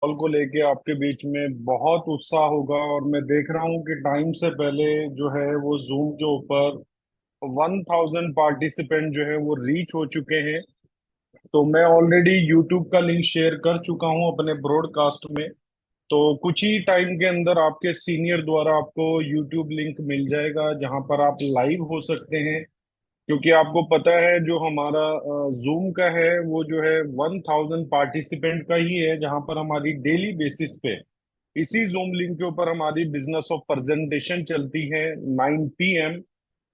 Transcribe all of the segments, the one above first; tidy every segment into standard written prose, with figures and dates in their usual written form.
Call को लेके आपके बीच में बहुत उत्साह होगा। और मैं देख रहा हूँ कि टाइम से पहले जो है वो जूम के ऊपर 1000 पार्टिसिपेंट जो है वो रीच हो चुके हैं। तो मैं ऑलरेडी यूट्यूब का लिंक शेयर कर चुका हूँ अपने ब्रॉडकास्ट में। तो कुछ ही टाइम के अंदर आपके सीनियर द्वारा आपको यूट्यूब लिंक मिल जाएगा जहां पर आप लाइव हो सकते हैं। क्योंकि आपको पता है जो हमारा जूम का है वो जो है 1000 पार्टिसिपेंट का ही है, जहां पर हमारी डेली बेसिस पे इसी जूम लिंक के ऊपर हमारी बिजनेस ऑफ प्रेजेंटेशन चलती है 9 PM।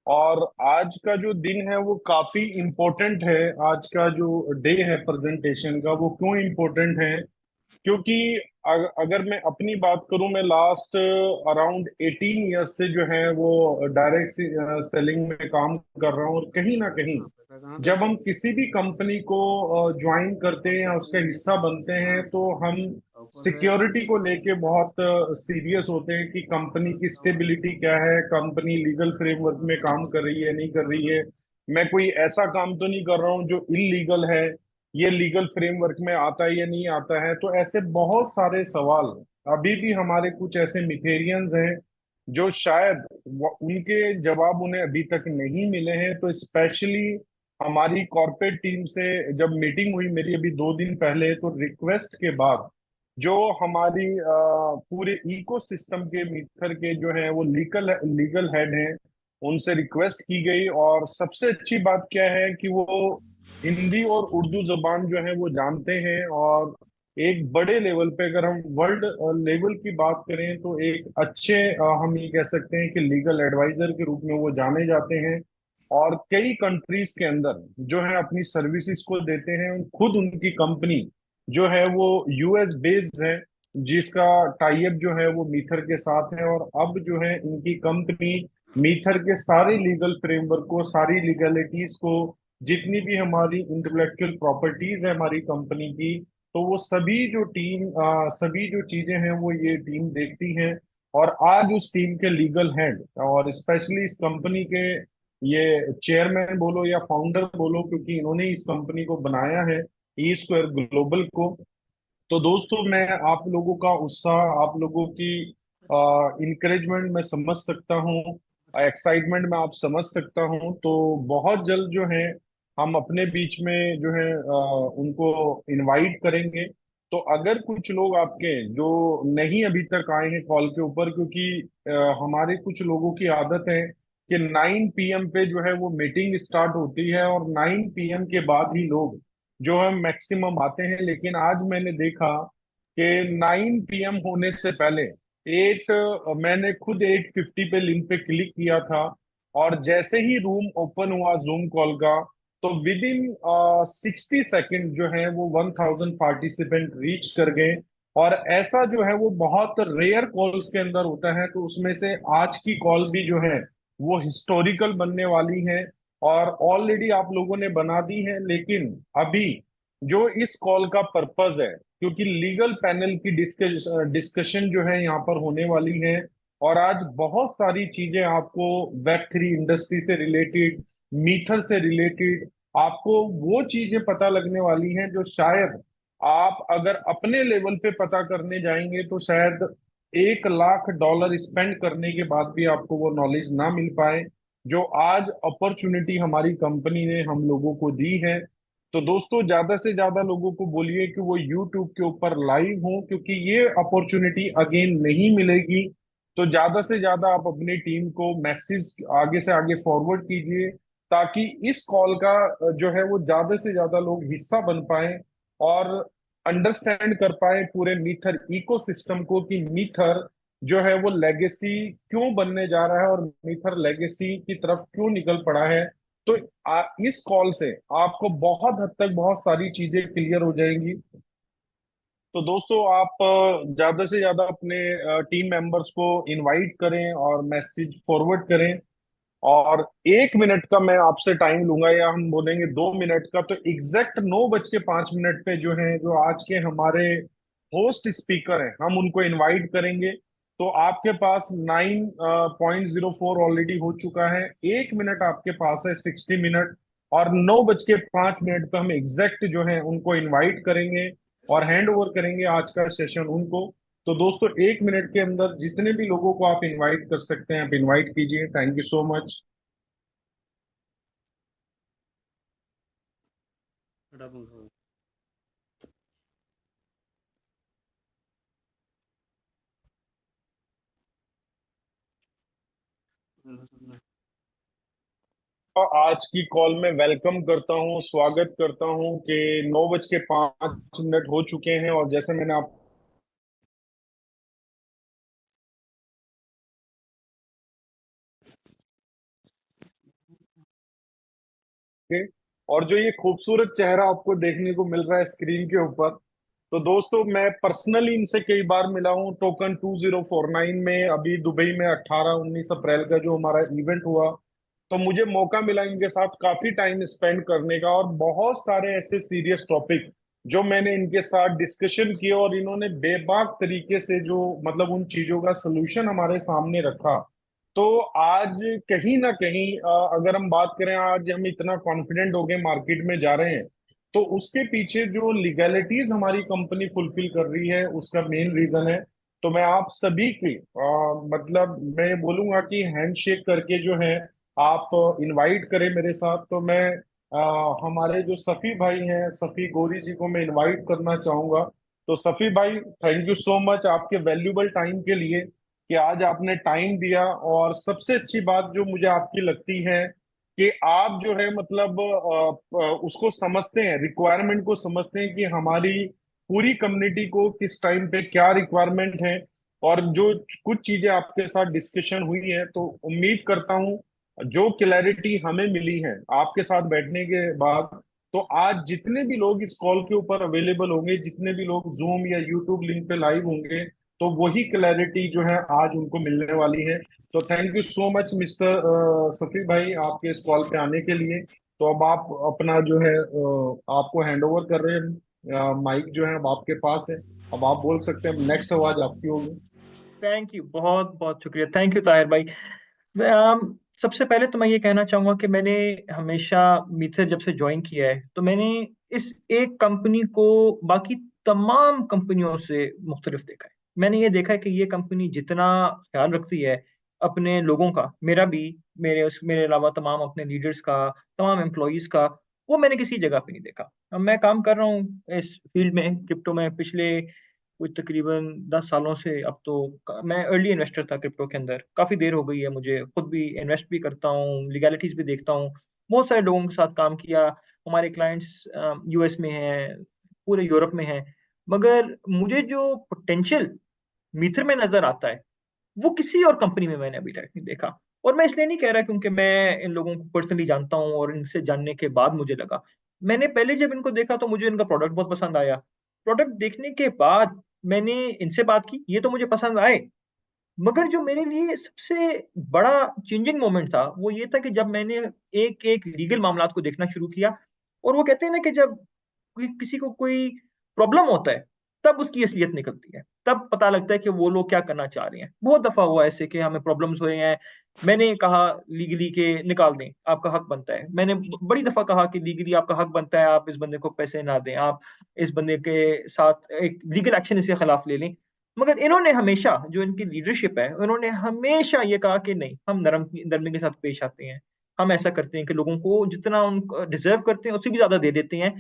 और आज का जो दिन है वो काफी इम्पोर्टेंट है। आज का जो डे है प्रेजेंटेशन का वो क्यों इम्पोर्टेंट है? क्योंकि अगर मैं अपनी बात करूं, मैं लास्ट अराउंड 18 ईयर्स से जो है वो डायरेक्ट सेलिंग में काम कर रहा हूं। और कहीं ना कहीं हाँ, पैसा कहाँ से जब हम चाहिए? किसी भी कंपनी को ज्वाइन करते हैं या उसका हिस्सा बनते हाँ, हैं तो हम ऊपर से सिक्योरिटी को लेके बहुत सीरियस होते हैं कि कंपनी की स्टेबिलिटी क्या है, कंपनी लीगल फ्रेमवर्क में काम कर रही है नहीं कर रही है, मैं कोई ऐसा काम तो नहीं कर रहा हूँ जो इलीगल है, ये लीगल फ्रेमवर्क में आता है या नहीं आता है। तो ऐसे बहुत सारे सवाल अभी भी हमारे कुछ ऐसे मिथेरियंस हैं जो शायद उनके जवाब उन्हें अभी तक नहीं मिले हैं। तो स्पेशली हमारी कॉर्पोरेट टीम से जब मीटिंग हुई मेरी अभी 2 दिन पहले, तो रिक्वेस्ट के बाद जो हमारी पूरे इकोसिस्टम के मित्र के जो है वो लीगल लीगल हेड हैं, उनसे रिक्वेस्ट की गई। और सबसे अच्छी बात क्या है कि वो हिंदी और उर्दू जबान जो है वो जानते हैं। और एक बड़े लेवल पे अगर हम वर्ल्ड लेवल की बात करें तो एक अच्छे हम ये कह सकते हैं कि लीगल एडवाइजर के रूप में वो जाने जाते हैं। और कई कंट्रीज के अंदर जो है अपनी सर्विसेज को देते हैं। खुद उनकी कंपनी जो है वो यूएस बेस्ड है, जिसका टाई अप जो है वो मीथर के साथ है। और अब जो है इनकी कंपनी मीथर के सारे लीगल फ्रेमवर्क को, सारी लीगलिटीज को, जितनी भी हमारी इंटेलेक्चुअल प्रॉपर्टीज है हमारी कंपनी की, तो वो सभी जो चीजें हैं वो ये टीम देखती है। और आज उस टीम के लीगल हेड और स्पेशली इस कंपनी के ये चेयरमैन बोलो या फाउंडर बोलो, क्योंकि इन्होंने इस कंपनी को बनाया है, ई स्क्वायर ग्लोबल को। तो दोस्तों मैं आप लोगों का उत्साह, आप लोगों की इंकरेजमेंट मैं समझ सकता हूँ, एक्साइटमेंट में आप समझ सकता हूँ। तो बहुत जल्द जो है हम अपने बीच में जो है उनको इनवाइट करेंगे। तो अगर कुछ लोग आपके जो नहीं अभी तक आए हैं कॉल के ऊपर, क्योंकि हमारे कुछ लोगों की आदत है कि 9 PM पे जो है वो मीटिंग स्टार्ट होती है और 9 PM के बाद ही लोग जो है मैक्सिमम आते हैं। लेकिन आज मैंने देखा कि 9 PM होने से पहले मैंने खुद 8:50 पे लिंक पे क्लिक किया था। और जैसे ही रूम ओपन हुआ जूम कॉल का, तो विद इन 60 सेकेंड जो है वो 1000 पार्टिसिपेंट रीच कर गए। और ऐसा जो है वो बहुत रेयर कॉल्स के अंदर होता है। तो उसमें से आज की कॉल भी जो है वो हिस्टोरिकल बनने वाली है। और ऑलरेडी आप लोगों ने बना दी है। लेकिन अभी जो इस कॉल का पर्पस है, क्योंकि लीगल पैनल की डिस्कशन जो है यहाँ पर होने वाली है। और आज बहुत सारी चीजें आपको वेब 3 इंडस्ट्री से रिलेटेड, मीथर से रिलेटेड आपको वो चीजें पता लगने वाली हैं जो शायद आप अगर अपने लेवल पे पता करने जाएंगे तो शायद $1 लाख स्पेंड करने के बाद भी आपको वो नॉलेज ना मिल पाए, जो आज अपॉर्चुनिटी हमारी कंपनी ने हम लोगों को दी है। तो दोस्तों ज्यादा से ज्यादा लोगों को बोलिए कि वो यूट्यूब के ऊपर लाइव हों, क्योंकि ये अपॉर्चुनिटी अगेन नहीं मिलेगी। तो ज्यादा से ज्यादा आप अपनी टीम को मैसेज आगे से आगे फॉरवर्ड कीजिए, ताकि इस कॉल का जो है वो ज्यादा से ज्यादा लोग हिस्सा बन पाए और अंडरस्टैंड कर पाए पूरे मीथर इकोसिस्टम को, कि मीथर जो है वो लेगेसी क्यों बनने जा रहा है और मीथर लेगेसी की तरफ क्यों निकल पड़ा है। तो इस कॉल से आपको बहुत हद तक बहुत सारी चीजें क्लियर हो जाएंगी। तो दोस्तों आप ज्यादा से ज्यादा अपने टीम मेंबर्स को इनवाइट करें और मैसेज फॉरवर्ड करें। और 1 मिनट का मैं आपसे टाइम लूंगा, या हम बोलेंगे 2 मिनट का। तो एग्जैक्ट 9:05 पे जो है जो आज के हमारे होस्ट स्पीकर हैं हम उनको इनवाइट करेंगे। तो आपके पास 9.04 ऑलरेडी हो चुका है, 1 मिनट आपके पास है, 60 मिनट। और 9:05 पे हम एग्जैक्ट जो है उनको इनवाइट करेंगे। और हैंड ओवर करेंगे आज का सेशन उनको। तो दोस्तों 1 मिनट के अंदर जितने भी लोगों को आप इनवाइट कर सकते हैं आप इनवाइट कीजिए। Thank you so much. और आज की कॉल में वेलकम करता हूं, स्वागत करता हूं कि 9:05 हो चुके हैं और जैसे मैंने आप के और जो ये खूबसूरत चेहरा आपको देखने को मिल रहा है स्क्रीन के ऊपर, तो दोस्तों मैं पर्सनली इनसे कई बार मिला हूँ। टोकन 2049 में अभी दुबई में 18-19 अप्रैल का जो हमारा इवेंट हुआ, तो मुझे मौका मिला इनके साथ काफी टाइम स्पेंड करने का और बहुत सारे ऐसे सीरियस टॉपिक जो मैंने इनके साथ डिस्कशन किए और इन्होंने बेबाक तरीके से जो मतलब उन चीजों का सोल्यूशन हमारे सामने रखा। तो आज कहीं ना कहीं अगर हम बात करें, आज हम इतना कॉन्फिडेंट हो गए मार्केट में जा रहे हैं, तो उसके पीछे जो लीगैलिटीज हमारी कंपनी फुलफिल कर रही है उसका मेन रीजन है। तो मैं आप सभी की मतलब मैं बोलूंगा कि हैंडशेक करके जो है आप इनवाइट करें मेरे साथ। तो मैं हमारे जो सफी भाई हैं, सफी गोरी जी को मैं इनवाइट करना चाहूंगा। तो सफी भाई, थैंक यू सो मच आपके वैल्यूबल टाइम के लिए कि आज आपने टाइम दिया। और सबसे अच्छी बात जो मुझे आपकी लगती है कि आप जो है मतलब उसको समझते हैं, रिक्वायरमेंट को समझते हैं कि हमारी पूरी कम्युनिटी को किस टाइम पे क्या रिक्वायरमेंट है। और जो कुछ चीजें आपके साथ डिस्कशन हुई है, तो उम्मीद करता हूं जो क्लैरिटी हमें मिली है आपके साथ बैठने के बाद, तो आज जितने भी लोग इस कॉल के ऊपर अवेलेबल होंगे, जितने भी लोग जूम या यूट्यूब लिंक पे लाइव होंगे, तो वही क्लैरिटी जो है आज उनको मिलने वाली है। तो thank you so much mister Safi भाई आपके इस कॉल पे आने के लिए। तो अब आप अपना जो है आपको हैंड ओवर कर रहे हैं, माइक जो है अब आपके पास है। अब आप बोल सकते हैं, नेक्स्ट आवाज आपकी होगी। थैंक यू, बहुत बहुत शुक्रिया। थैंक यू ताहिर भाई। सबसे पहले तो मैं ये कहना चाहूंगा कि मैंने हमेशा मित्र जब से ज्वाइन किया है तो मैंने इस एक कंपनी को बाकी तमाम कंपनियों से मुख्तलिफ देखा है। मैंने ये देखा है कि ये कंपनी जितना ख्याल रखती है अपने लोगों का, मेरा भी, मेरे अलावा तमाम अपने लीडर्स का, तमाम एम्प्लॉयज का, वो मैंने किसी जगह पे नहीं देखा। अब मैं काम कर रहा हूँ इस फील्ड में, क्रिप्टो में, पिछले कुछ तकरीबन 10 सालों से। अब तो मैं अर्ली इन्वेस्टर था क्रिप्टो के अंदर, काफी देर हो गई है, मुझे खुद भी इन्वेस्ट भी करता हूँ, लीगैलिटीज भी देखता हूँ, बहुत सारे लोगों के साथ काम किया। हमारे क्लाइंट्स यूएस में हैं, पूरे यूरोप में हैं। मगर मुझे जो पोटेंशियल मीथर में नजर आता है वो किसी और कंपनी में मैंने अभी तक नहीं देखा। और मैं इसलिए नहीं कह रहा क्योंकि मैं इन लोगों को पर्सनली जानता हूँ और इनसे जानने के बाद मुझे लगा। मैंने पहले जब इनको देखा तो मुझे इनका प्रोडक्ट बहुत पसंद आया। प्रोडक्ट देखने के बाद मैंने इनसे बात की, ये तो मुझे पसंद आए। मगर जो मेरे लिए सबसे बड़ा चेंजिंग मोमेंट था वो ये था कि जब मैंने एक एक लीगल मामलात को देखना शुरू किया। और वो कहते हैं ना कि जब किसी को कोई प्रॉब्लम होता है तब उसकी असलियत निकलती है, तब पता लगता है कि वो लोग क्या करना चाह रहे हैं। बहुत दफा हुआ ऐसे कि हमें प्रॉब्लम्स हुए हैं, मैंने कहा लीगली के निकाल दें, आपका हक बनता है। मैंने बड़ी दफा कहा कि लीगली आपका हक बनता है, आप इस बंदे को पैसे ना दें, आप इस बंदे के साथ एक लीगल एक्शन इसके खिलाफ ले लें। मगर इन्होंने हमेशा, जो इनकी लीडरशिप है, उन्होंने हमेशा ये कहा कि नहीं, हम नरमी के साथ पेश आते हैं, हम ऐसा करते हैं कि लोगों को जितना उनको डिजर्व करते हैं उससे भी ज्यादा दे देते हैं।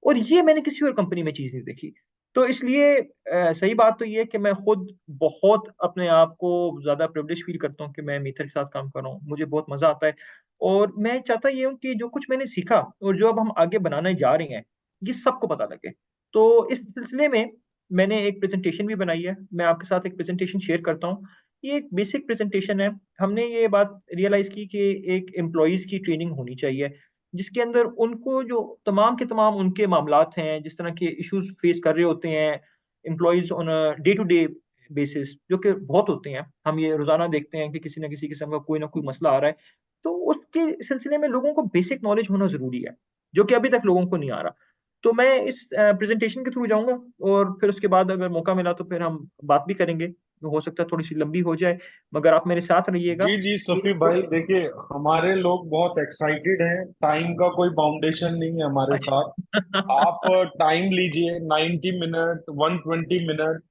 और ये मैंने किसी और कंपनी में चीज नहीं देखी। तो इसलिए सही बात तो ये है कि मैं खुद बहुत अपने आप को ज्यादा प्रिविलेज फील करता हूँ कि मैं मीथर के साथ काम कर रहा हूँ, मुझे बहुत मजा आता है। और मैं चाहता ये हूँ कि जो कुछ मैंने सीखा और जो अब हम आगे बनाने जा रहे हैं ये सबको पता लगे। तो इस सिलसिले में मैंने एक प्रेजेंटेशन भी बनाई है, मैं आपके साथ एक प्रेजेंटेशन शेयर करता हूँ। ये एक बेसिक प्रेजेंटेशन है। हमने ये बात रियलाइज की कि एक एम्प्लॉयज की ट्रेनिंग होनी चाहिए जिसके अंदर उनको जो तमाम के तमाम उनके मामलात हैं, जिस तरह के इश्यूज फेस कर रहे होते हैं employees on day to day basis, जो कि बहुत होते हैं, हम ये रोजाना देखते हैं कि किसी ना किसी किस्म का कोई ना कोई मसला आ रहा है। तो उसके सिलसिले में लोगों को बेसिक नॉलेज होना जरूरी है, जो कि अभी तक लोगों को नहीं आ रहा। तो मैं इस प्रेजेंटेशन के थ्रू जाऊंगा, और फिर उसके बाद अगर मौका मिला तो फिर हम बात भी करेंगे। हो सकता है थोड़ी सी लंबी हो जाए, मगर आप मेरे साथ रहिएगा। जी जी ये सफी भाई, देखिए हमारे लोग बहुत एक्साइटेड हैं, टाइम का कोई बाउंडेशन नहीं है हमारे साथ। आप टाइम लीजिए, 90 मिनट, 120 मिनट,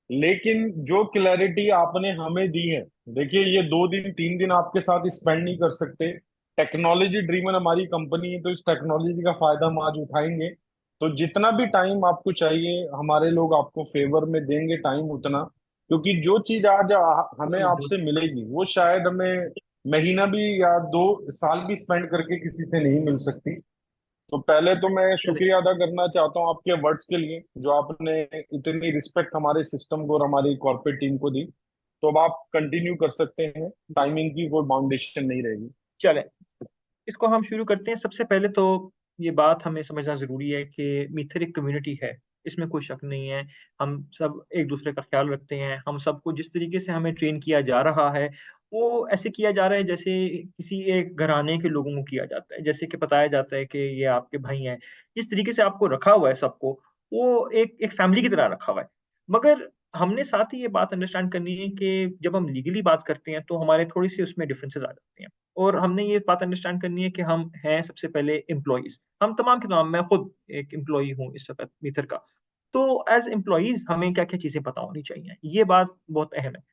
लेकिन जो क्लैरिटी आपने हमें दी है, देखिए ये 2 दिन 3 दिन आपके साथ स्पेंड नहीं कर सकते। टेक्नोलॉजी ड्रीवन हमारी कंपनी है, तो इस टेक्नोलॉजी का फायदा हम आज उठाएंगे। तो जितना भी टाइम आपको चाहिए, हमारे लोग आपको फेवर में देंगे टाइम उतना, क्योंकि जो चीज आज हमें बहुत बहुत आपसे मिलेगी वो शायद हमें महीना भी या 2 साल भी स्पेंड करके किसी से नहीं मिल सकती। तो पहले तो मैं चले। शुक्रिया अदा करना चाहता हूँ आपके वर्ड्स के लिए, जो आपने इतनी रिस्पेक्ट हमारे सिस्टम को और हमारी कॉर्पोरेट टीम को दी। तो अब आप कंटिन्यू कर सकते हैं, टाइमिंग की कोई बाउंडेशन नहीं रहेगी। चले, इसको हम शुरू करते हैं। सबसे पहले तो ये बात हमें समझना जरूरी है कि मिथर एक कम्युनिटी है, इसमें कोई शक नहीं है। हम सब एक दूसरे का ख्याल रखते हैं। हम सबको जिस तरीके से हमें ट्रेन किया जा रहा है, वो ऐसे किया जा रहा है जैसे किसी एक घराने के लोगों को किया जाता है, जैसे कि बताया जाता है कि ये आपके भाई हैं। जिस तरीके से आपको रखा हुआ है सबको, वो एक एक फैमिली की तरह रखा हुआ है। मगर हमने साथ ही ये बात अंडरस्टैंड करनी है कि जब हम लीगली बात करते हैं तो हमारे थोड़ी सी उसमें डिफरेंसेस आ जाते हैं। और हमने ये बात अंडरस्टैंड करनी है कि हम हैं सबसे पहले एम्प्लॉइज, हम तमाम के तमाम, मैं खुद एक एम्प्लॉई हूँ इस वक्त मीथर का। तो एज एम्प्लॉइज हमें क्या क्या चीजें पता होनी चाहिए, ये बात बहुत अहम है।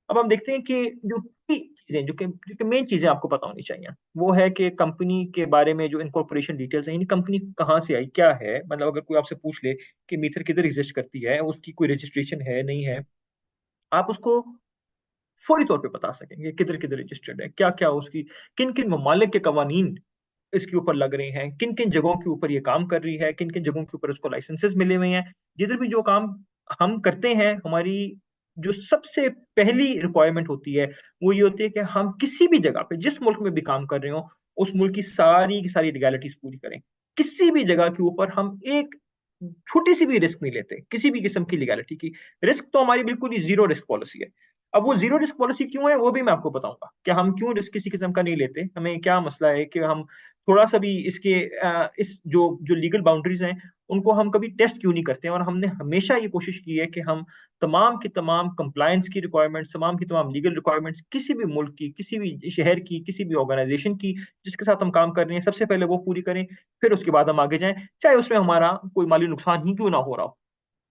अब हम देखते हैं कि जो key चीजें, जो कि मेन चीजें आपको पता होनी चाहिए, वो है कि कंपनी के बारे में जो इनकॉर्पोरेशन डिटेल्स हैं, यानी कंपनी कहाँ से आई, क्या है। मतलब अगर कोई आपसे पूछ ले कि मीथर किधर एग्जिस्ट करती है, उसकी कोई रजिस्ट्रेशन है नहीं है, आप उसको फौरी तौर पे बता सकेंगे किधर किधर रजिस्टर्ड है, क्या क्या उसकी, किन किन ममालिक के कवानीन इसके ऊपर लग रहे हैं, किन किन जगहों के ऊपर ये काम कर रही है, किन किन जगहों के ऊपर उसको लाइसेंसेस मिले हुए हैं। जिधर भी जो काम हम करते हैं, हमारी जो सबसे पहली रिक्वायरमेंट होती है वो ये होती है कि हम किसी भी जगह पे, जिस मुल्क में भी काम कर रहे हो, उस मुल्क की सारी लीगैलिटीज पूरी करें। किसी भी जगह के ऊपर हम एक छोटी सी भी रिस्क नहीं लेते, किसी भी किस्म की लीगैलिटी की। रिस्क तो हमारी बिल्कुल ही जीरो रिस्क पॉलिसी है। अब वो जीरो रिस्क पॉलिसी क्यों है, वो भी मैं आपको बताऊंगा कि हम क्यों रिस्क किसी किस्म का नहीं लेते। हमें क्या मसला है कि हम थोड़ा सा भी इसके इस जो जो लीगल बाउंड्रीज हैं, उनको हम कभी टेस्ट क्यों नहीं करते हैं। और हमने हमेशा ये कोशिश की है कि हम तमाम की तमाम कंप्लायंस की रिक्वायरमेंट्स, तमाम की तमाम लीगल रिक्वायरमेंट्स, किसी भी मुल्क की, किसी भी शहर की, किसी भी ऑर्गेनाइजेशन की जिसके साथ हम काम कर रहे हैं, सबसे पहले वो पूरी करें, फिर उसके बाद हम आगे जाएं, चाहे उसमें हमारा कोई माली नुकसान ही क्यों ना हो रहा हो।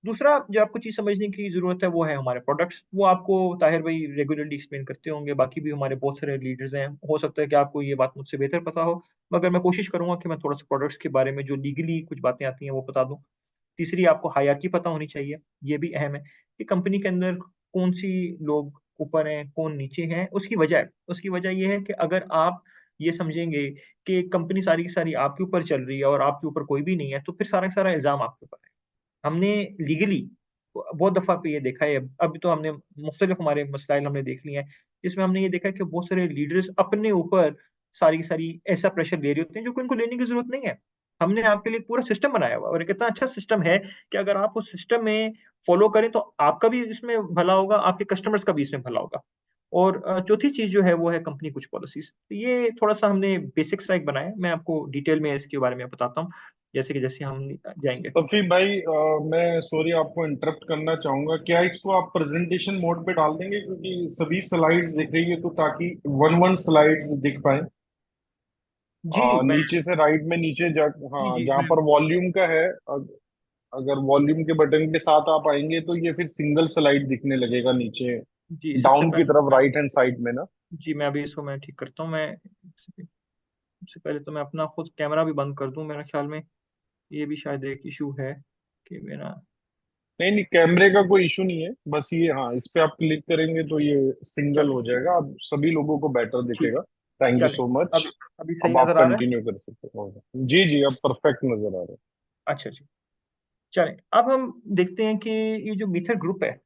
दूसरा जो आपको चीज समझने की जरूरत है वो है हमारे प्रोडक्ट्स। वो आपको ताहिर भाई रेगुलरली एक्सप्लेन करते होंगे, बाकी भी हमारे बहुत सारे लीडर्स हैं, हो सकता है कि आपको ये बात मुझसे बेहतर पता हो, मगर मैं कोशिश करूंगा कि मैं थोड़ा सा प्रोडक्ट्स के बारे में जो लीगली कुछ बातें आती हैं वो बता दूं। तीसरी, आपको हायरार्की पता होनी चाहिए, ये भी अहम है कि कंपनी के अंदर कौन सी लोग ऊपर हैं, कौन नीचे हैं। उसकी वजह ये है कि अगर आप ये समझेंगे कि कंपनी सारी की सारी आपके ऊपर चल रही है और आपके ऊपर कोई भी नहीं है, तो फिर सारा का सारा इल्जाम आपके ऊपर है। हमने लीगली बहुत दफा पे ये देखा है, अभी तो हमने मुख्तलिफ हमारे मसाइल हमने देख लिए हैं, जिसमें हमने ये देखा है कि बहुत सारे लीडर्स अपने ऊपर सारी की सारी ऐसा प्रेशर ले रहे होते हैं जो कि उनको लेने की जरूरत नहीं है। हमने आपके लिए एक पूरा सिस्टम बनाया हुआ है, और एक इतना अच्छा सिस्टम है कि अगर आप उस सिस्टम में फॉलो करें तो आपका भी इसमें भला होगा, आपके कस्टमर्स का भी इसमें भला होगा। और चौथी चीज जो है वो है कंपनी कुछ पॉलिसीज। तो ये थोड़ा सा हमने बेसिक सा एक बनाया है, मैं आपको डिटेल में इसके बारे में बताता हूँ जैसे कि जैसे हम जाएंगे। तफी भाई, मैं सॉरी आपको इंटरप्ट करना चाहूंगा, क्या इसको आप प्रेजेंटेशन मोड पे डाल देंगे, क्योंकि सभी स्लाइड्स दिख रही है, तो ताकि वन वन स्लाइड्स दिख पाए। जी मैं नीचे से राइट में नीचे जी हाँ, जी जहाँ मैं पर वॉल्यूम का है, अगर वॉल्यूम के बटन के साथ आप आएंगे तो ये फिर सिंगल स्लाइड दिखने लगेगा नीचे, जी सबसे डाउन की पहले तरफ राइट हैंड साइड में ना। जी मैं अभी इसको मैं ठीक करता हूँ। मैं सबसे पहले तो मैं अपना खुद कैमरा भी बंद कर दूं, मेरे ख्याल में ये भी शायद एक इशू है कि मेरा। नहीं नहीं, कैमरे का कोई इशू नहीं है, बस ये हाँ, इस पे आप क्लिक करेंगे तो ये सिंगल चले हो जाएगा, अब सभी लोगों को बेटर ठीक, दिखेगा। थैंक यू चले। So much. अभी सही अब आप नजर आ रहा है। कंटिन्यू कर सकते हो। जी जी, अब परफेक्ट नजर आ रहा है। अच्छा जी, चलें। अब हम देखते हैं कि ये जो मीथर ग्रुप है,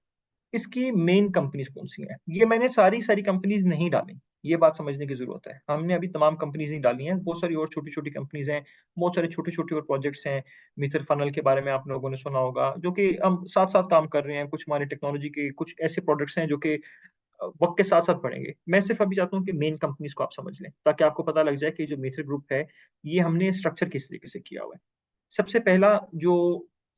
इसकी मेन कंपनीज कौन सी हैं। ये मैंने सारी सारी कंपनीज नहीं डाली, ये बात समझने की जरूरत है। हमने अभी तमाम कंपनीज नहीं डाली हैं, बहुत सारी और छोटी छोटी कंपनीज हैं, बहुत सारे छोटे छोटे और प्रोजेक्ट्स हैं। मीथर फनल के बारे में आप लोगों ने सुना होगा, जो कि हम साथ साथ काम कर रहे हैं। कुछ हमारे टेक्नोलॉजी के कुछ ऐसे प्रोडक्ट्स हैं जो कि वक्त के साथ साथ बढ़ेंगे। मैं सिर्फ अभी चाहता हूँ कि मेन कंपनीज को आप समझ लें, ताकि आपको पता लग जाए कि जो मीथर ग्रुप है, ये हमने स्ट्रक्चर किस तरीके से किया हुआ है। सबसे पहला जो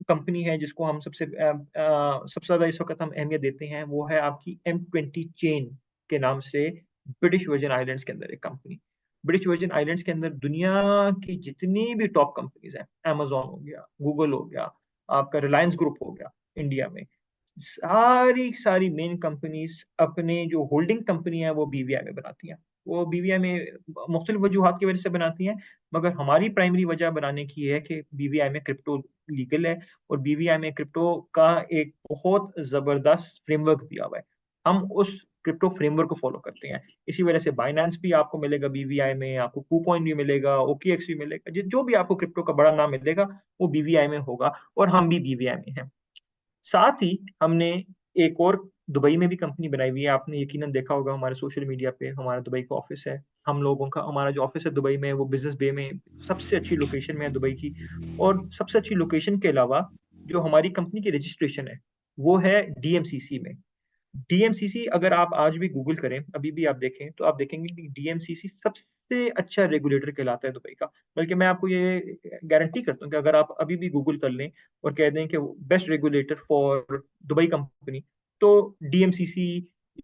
कंपनी है जिसको हम सबसे ज्यादा इस वक्त हम अहमियत देते हैं, वो है आपकी M20 चेन के नाम से, ब्रिटिश वर्जिन आइलैंड्स के अंदर एक कंपनी। ब्रिटिश वर्जिन आइलैंड्स के अंदर दुनिया की जितनी भी टॉप कंपनीज हैं, Amazon हो गया, गूगल हो गया, आपका रिलायंस ग्रुप हो गया इंडिया में, सारी सारी मेन कंपनीज अपने जो होल्डिंग कंपनी है वो BVI में बनाती हैं। वो BVI में मुख्तलिफ वजूहात की वजह से बनाती हैं, मगर हमारी प्राइमरी वजह बनाने की है कि BVI में क्रिप्टो लीगल है, और BVI में क्रिप्टो का एक बहुत जबरदस्त फ्रेमवर्क दिया हुआ है। हम उस क्रिप्टो फ्रेमवर्क को फॉलो करते हैं। इसी वजह से बाइनेंस भी आपको मिलेगा BVI में, आपको KuCoin भी मिलेगा, OKX भी मिलेगा, जो भी आपको क्रिप्टो का बड़ा नाम मिलेगा वो BVI में होगा, और हम भी BVI में हैं। साथ ही हमने एक और दुबई में भी कंपनी बनाई हुई है। आपने यकीनन देखा होगा हमारे सोशल मीडिया पे, हमारा दुबई का ऑफिस है। हम लोगों का हमारा जो ऑफिस है दुबई में, वो बिजनेस बे में सबसे अच्छी लोकेशन में है दुबई की। और सबसे अच्छी लोकेशन के अलावा जो हमारी कंपनी की रजिस्ट्रेशन है वो है DMCC में। DMCC अगर आप आज भी गूगल करें, अभी भी आप देखें, तो आप देखेंगे कि DMCC सबसे अच्छा रेगुलेटर कहलाता है दुबई का। बल्कि मैं आपको ये गारंटी करता हूँ कि अगर आप अभी भी गूगल कर लें और कह दें कि best regulator for Dubai company, तो DMCC,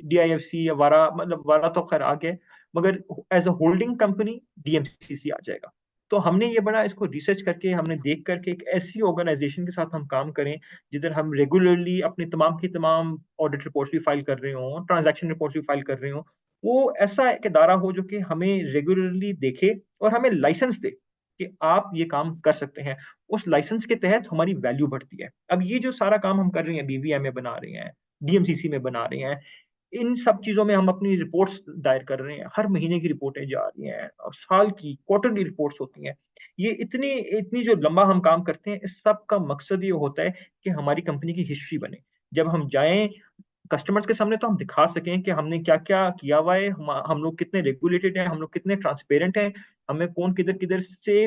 DIFC या वारा, मतलब वारा तो खैर आ गया है, मगर as a holding company DMCC आ जाएगा। तो हमने ये बड़ा इसको रिसर्च करके, हमने देख करके एक ऐसी ऑर्गेनाइजेशन के साथ हम काम करें जिधर हम रेगुलरली अपनी तमाम की तमाम ऑडिट रिपोर्ट्स भी फाइल कर रहे हो, ट्रांजैक्शन रिपोर्ट्स भी फाइल कर रहे हो। वो ऐसा एक इदारा हो जो कि हमें रेगुलरली देखे और हमें लाइसेंस दे कि आप ये काम कर सकते हैं। उस लाइसेंस के तहत हमारी वैल्यू बढ़ती है। अब ये जो सारा काम हम कर रहे हैं, BVI में बना रहे हैं, DMCC में बना रहे हैं, इन सब चीजों में हम अपनी रिपोर्ट्स दायर कर रहे हैं। हर महीने की रिपोर्टें जा रही हैं, और साल की क्वार्टरली रिपोर्ट्स होती हैं। ये इतनी इतनी जो लंबा हम काम करते हैं, इस सब का मकसद ये होता है कि हमारी कंपनी की हिस्ट्री बने। जब हम जाएं कस्टमर्स के सामने, तो हम दिखा सकें कि हमने क्या क्या किया हुआ है, हम लोग कितने रेगुलेटेड हैं, हम लोग कितने ट्रांसपेरेंट हैं, हमें कौन किधर किधर से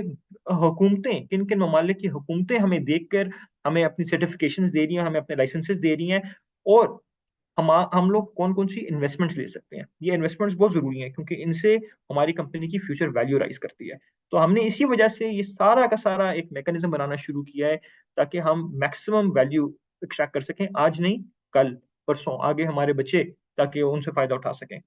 हुकूमतें, किन किन ममालिक की हुकूमतें हमें देखकर हमें अपनी सर्टिफिकेशंस दे रही हैं, हमें अपने लाइसेंसेस दे रही हैं, और हम लोग कौन कौन सी इन्वेस्टमेंट्स ले सकते हैं। ये इन्वेस्टमेंट्स बहुत जरूरी हैं, क्योंकि इनसे हमारी कंपनी की फ्यूचर वैल्यू राइज करती है। तो हमने इसी वजह से ये सारा का सारा एक मैकेनिज्म बनाना शुरू किया है, ताकि हम मैक्सिमम वैल्यू एक्सट्रैक्ट कर सकें, आज नहीं, कल, परसों, आगे हमारे बच्चे, ताकि वो उनसे फायदा उठा सकें।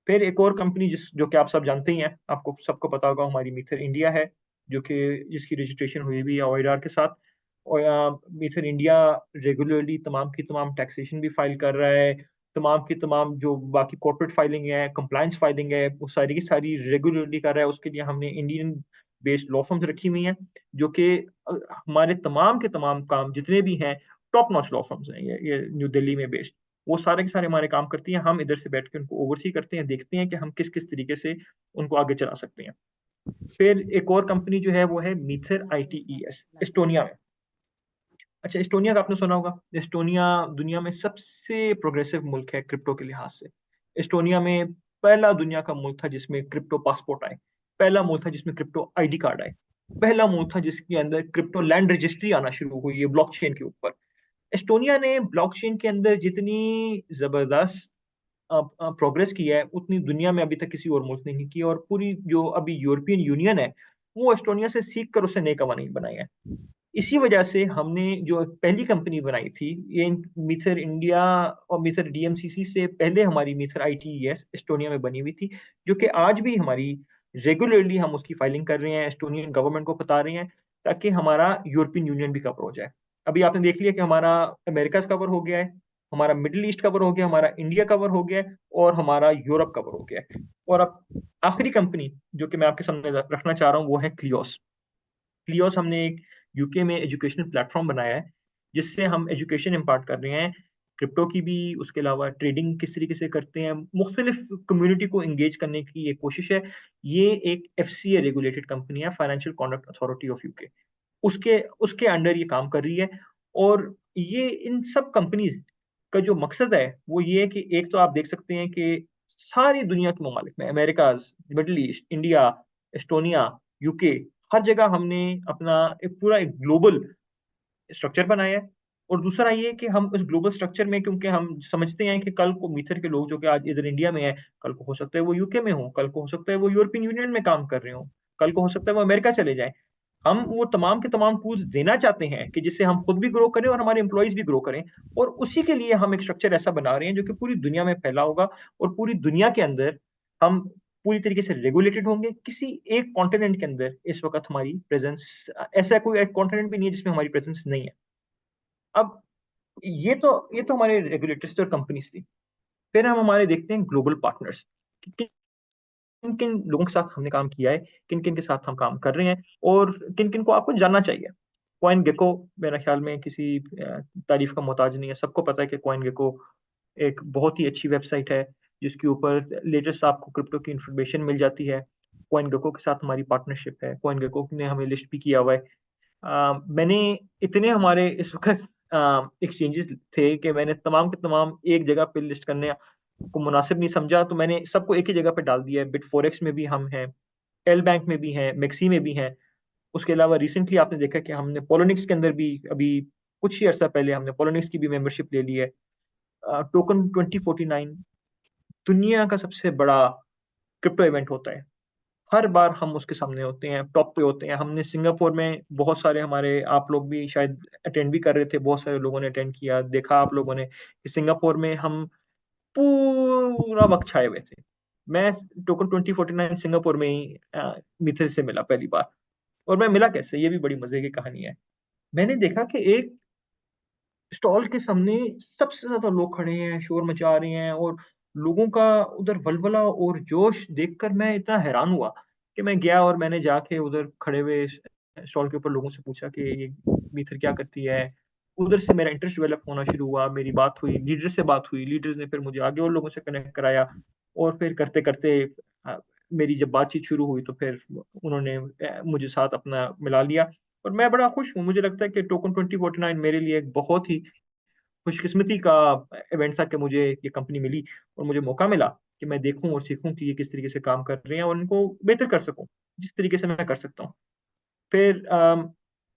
फिर एक और कंपनी जो कि आप सब जानते ही हैं, आपको सबको पता होगा, हमारी मीथर इंडिया है, जो कि जिसकी रजिस्ट्रेशन हुई भी है OIR के साथ। और मीथर इंडिया रेगुलरली तमाम की तमाम टैक्सेशन भी फाइल कर रहा है। तमाम की तमाम जो बाकी कॉर्पोरेट फाइलिंग है, कंप्लायंस फाइलिंग है, वो सारी की सारी रेगुलरली कर रहा है। उसके लिए हमने इंडियन बेस्ड लॉ फर्म्स रखी हुई हैं, जो कि हमारे तमाम के तमाम काम जितने भी हैं, टॉप नॉच लॉ फर्म्स हैं, ये न्यू दिल्ली में बेस्ड। वो सारे के सारे हमारे काम करती हैं। हम इधर से बैठ के उनको ओवरसी करते हैं, देखते हैं कि हम किस किस तरीके से उनको आगे चला सकते हैं। फिर एक और कंपनी जो है वो है मीथर ITES, एस्टोनिया में। अच्छा, एस्टोनिया का आपने सुना होगा। एस्टोनिया दुनिया में सबसे प्रोग्रेसिव मुल्क है क्रिप्टो के लिहाज से। एस्टोनिया में पहला दुनिया का मुल्क था जिसमें क्रिप्टो पासपोर्ट आए, पहला मुल्क था जिसमें क्रिप्टो ID कार्ड आए, पहला मुल्क था जिसके अंदर क्रिप्टो लैंड रजिस्ट्री आना शुरू हुई है ब्लॉकचेन के ऊपर। एस्टोनिया ने ब्लॉकचेन के अंदर जितनी जबरदस्त प्रोग्रेस की है, उतनी दुनिया में अभी तक किसी और मुल्क ने नहीं की। और पूरी जो अभी यूरोपियन यूनियन है, वो एस्टोनिया से सीख कर उससे नए कवानीन बनाए हैं। इसी वजह से हमने जो पहली कंपनी बनाई थी, ये मीथर इंडिया और मीथर DMCC से पहले हमारी मीथर ITES एस्टोनिया में बनी हुई थी, जो कि आज भी हमारी रेगुलरली हम उसकी फाइलिंग कर रहे हैं, एस्टोनियन गवर्नमेंट को बता रहे हैं, ताकि हमारा यूरोपियन यूनियन भी कवर हो जाए। अभी आपने देख लिया कि हमारा अमेरिका कवर हो गया है, हमारा मिडिल ईस्ट कवर हो गया, हमारा इंडिया कवर हो गया है, और हमारा यूरोप कवर हो गया है। और अब आखिरी कंपनी जो कि मैं आपके सामने रखना चाह रहा हूँ, वो है क्लियोस। क्लियोस हमने एक UK में एजुकेशनल प्लेटफॉर्म बनाया है, जिससे हम एजुकेशन इम्पार्ट कर रहे हैं, क्रिप्टो की भी, उसके अलावा ट्रेडिंग किस तरीके से करते हैं, मुख्तलिफ कम्युनिटी को इंगेज करने की एक कोशिश है। ये एक FCA रेगुलेटेड कंपनी है, financial conduct authority of UK, उसके उसके अंडर ये काम कर रही है। और ये इन सब कंपनीज का जो मकसद है वो ये है कि एक तो आप देख सकते हैं कि सारी दुनिया के ममालिक में, America, middle east, India, Estonia, UK, हर जगह हमने अपना एक ग्लोबल स्ट्रक्चर बनाया है। और दूसरा ये कि हम उस ग्लोबल स्ट्रक्चर में, क्योंकि हम समझते हैं कि कल को मीथर के लोग जो कि आज इधर इंडिया में है, कल को हो सकता है वो UK में हो, कल को हो सकता है वो यूरोपियन यूनियन में काम कर रहे हो, कल को हो सकता है वो अमेरिका चले जाए। हम वो तमाम के तमाम टूल्स देना चाहते हैं कि जिससे हम खुद भी ग्रो करें और हमारे एम्प्लॉयज भी ग्रो करें। और उसी के लिए हम एक स्ट्रक्चर ऐसा बना रहे हैं जो कि पूरी दुनिया में फैला होगा, और पूरी दुनिया के अंदर हम पूरी तरीके से रेगुलेटेड होंगे। किसी एक कॉन्टिनेंट के अंदर इस वक्त हमारी प्रेजेंस, ऐसा कोई एक कॉन्टिनेंट भी नहीं है जिसमें हमारी प्रेजेंस नहीं है। अब ये तो हमारे रेगुलेटर्स और कंपनीज थी। फिर हम हमारे देखते हैं ग्लोबल पार्टनर्स, किन किन लोगों के साथ हमने काम किया है, किन किन के साथ हम काम कर रहे हैं, और किन किन को आपको जानना चाहिए। कॉइन गेको मेरा ख्याल में किसी तारीफ का मोहताज नहीं है। सबको पता है कि कॉइन गेको एक बहुत ही अच्छी वेबसाइट है जिसके ऊपर लेटेस्ट आपको क्रिप्टो की इंफॉर्मेशन मिल जाती है। कॉइन गेको के साथ हमारी पार्टनरशिप है, कॉइन गेको ने हमें लिस्ट भी किया हुआ है। मैंने इतने हमारे इस वक्त एक्सचेंजेस थे कि मैंने तमाम के तमाम एक जगह पे लिस्ट करने को मुनासिब नहीं समझा, तो मैंने सबको एक ही जगह पे डाल दिया है। बिट फोरेक्स में भी हम हैं, एल बैंक में भी हैं, मैक्सी में भी हैं। उसके अलावा रिसेंटली आपने देखा कि हमने पोलोनिक्स के अंदर भी अभी कुछ ही अर्सा पहले हमने पोलोनिक्स की भी मेंबरशिप ले ली है। टोकन 2049 दुनिया का सबसे बड़ा क्रिप्टो इवेंट होता है। हर बार हम उसके सामने होते हैं, टॉप पे होते हैं। हमने सिंगापुर में बहुत सारे, हमारे आप लोग भी शायद अटेंड भी कर रहे थे, बहुत सारे लोगों ने अटेंड किया, देखा आप लोगों ने कि सिंगापुर में हम पूरा वक्त छाए हुए थे। मैं टोकन 2049 सिंगापुर में ही मिथिल से मिला पहली बार। और मैं मिला कैसे, ये भी बड़ी मजे की कहानी है। मैंने देखा कि एक स्टॉल के सामने सबसे ज्यादा लोग खड़े हैं, शोर मचा रहे हैं, और लोगों का उधर वलवला और जोश देखकर मैं इतना हैरान हुआ कि मैं गया और मैंने जाके उधर खड़े हुए स्टॉल के ऊपर लोगों से पूछा कि ये मीथर क्या करती है। उधर से मेरा इंटरेस्ट डेवलप होना शुरू हुआ, मेरी बात हुई, लीडर से बात हुई, लीडर्स ने फिर मुझे आगे और लोगों से कनेक्ट कराया। और फिर करते करते मेरी जब बातचीत शुरू हुई तो फिर उन्होंने मुझे साथ अपना मिला लिया। और मैं बड़ा खुश हूँ। मुझे लगता है कि टोकन 2049 मेरे लिए एक बहुत ही खुशकिस्मती का इवेंट था कि मुझे ये कंपनी मिली और मुझे मौका मिला कि मैं देखूं और सीखूं कि ये किस तरीके से काम कर रहे हैं और इनको बेहतर कर सकूं जिस तरीके से मैं कर सकता हूं। फिर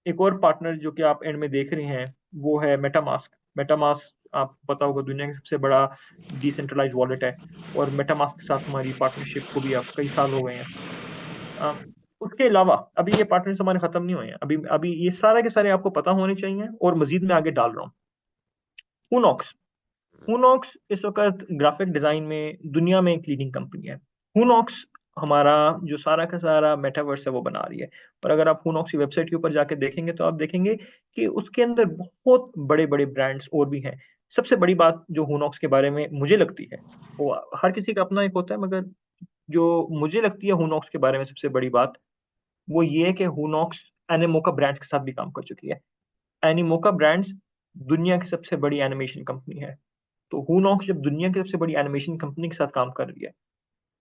एक और पार्टनर जो कि आप एंड में देख रहे हैं वो है मेटामास्क। मेटामास्क आप पता होगा दुनिया का सबसे बड़ा डिसेंट्रलाइज वॉलेट है, और मेटामास्क के साथ हमारी पार्टनरशिप को भी अब कई साल हो गए हैं। अ, उसके अलावा अभी ये पार्टनर्स हमारे खत्म नहीं हुए हैं। अभी अभी ये सारे के सारे आपको पता होने चाहिए, और मजीद मैं आगे डाल रहा हूँ। हुनॉक्स। हुनॉक्स इस वक्त ग्राफिक डिजाइन में दुनिया में एक लीडिंग कंपनी है। हुनॉक्स हमारा जो सारा का सारा मेटावर्स है वो बना रही है। और अगर आप हुनॉक्स की वेबसाइट के ऊपर जाके देखेंगे तो आप देखेंगे कि उसके अंदर बहुत बड़े बड़े ब्रांड्स और भी हैं। सबसे बड़ी बात जो हुनॉक्स के बारे में मुझे लगती है, वो हर किसी का अपना एक होता है, मगर जो मुझे लगती है हुनॉक्स के बारे में सबसे बड़ी बात, वो ये है कि हुनॉक्स एनिमोका ब्रांड्स के साथ भी काम कर चुकी है। एनिमोका ब्रांड्स दुनिया की सबसे बड़ी एनिमेशन कंपनी है। तो हुनॉक्स जब दुनिया की सबसे बड़ी एनिमेशन कंपनी के साथ काम कर रही है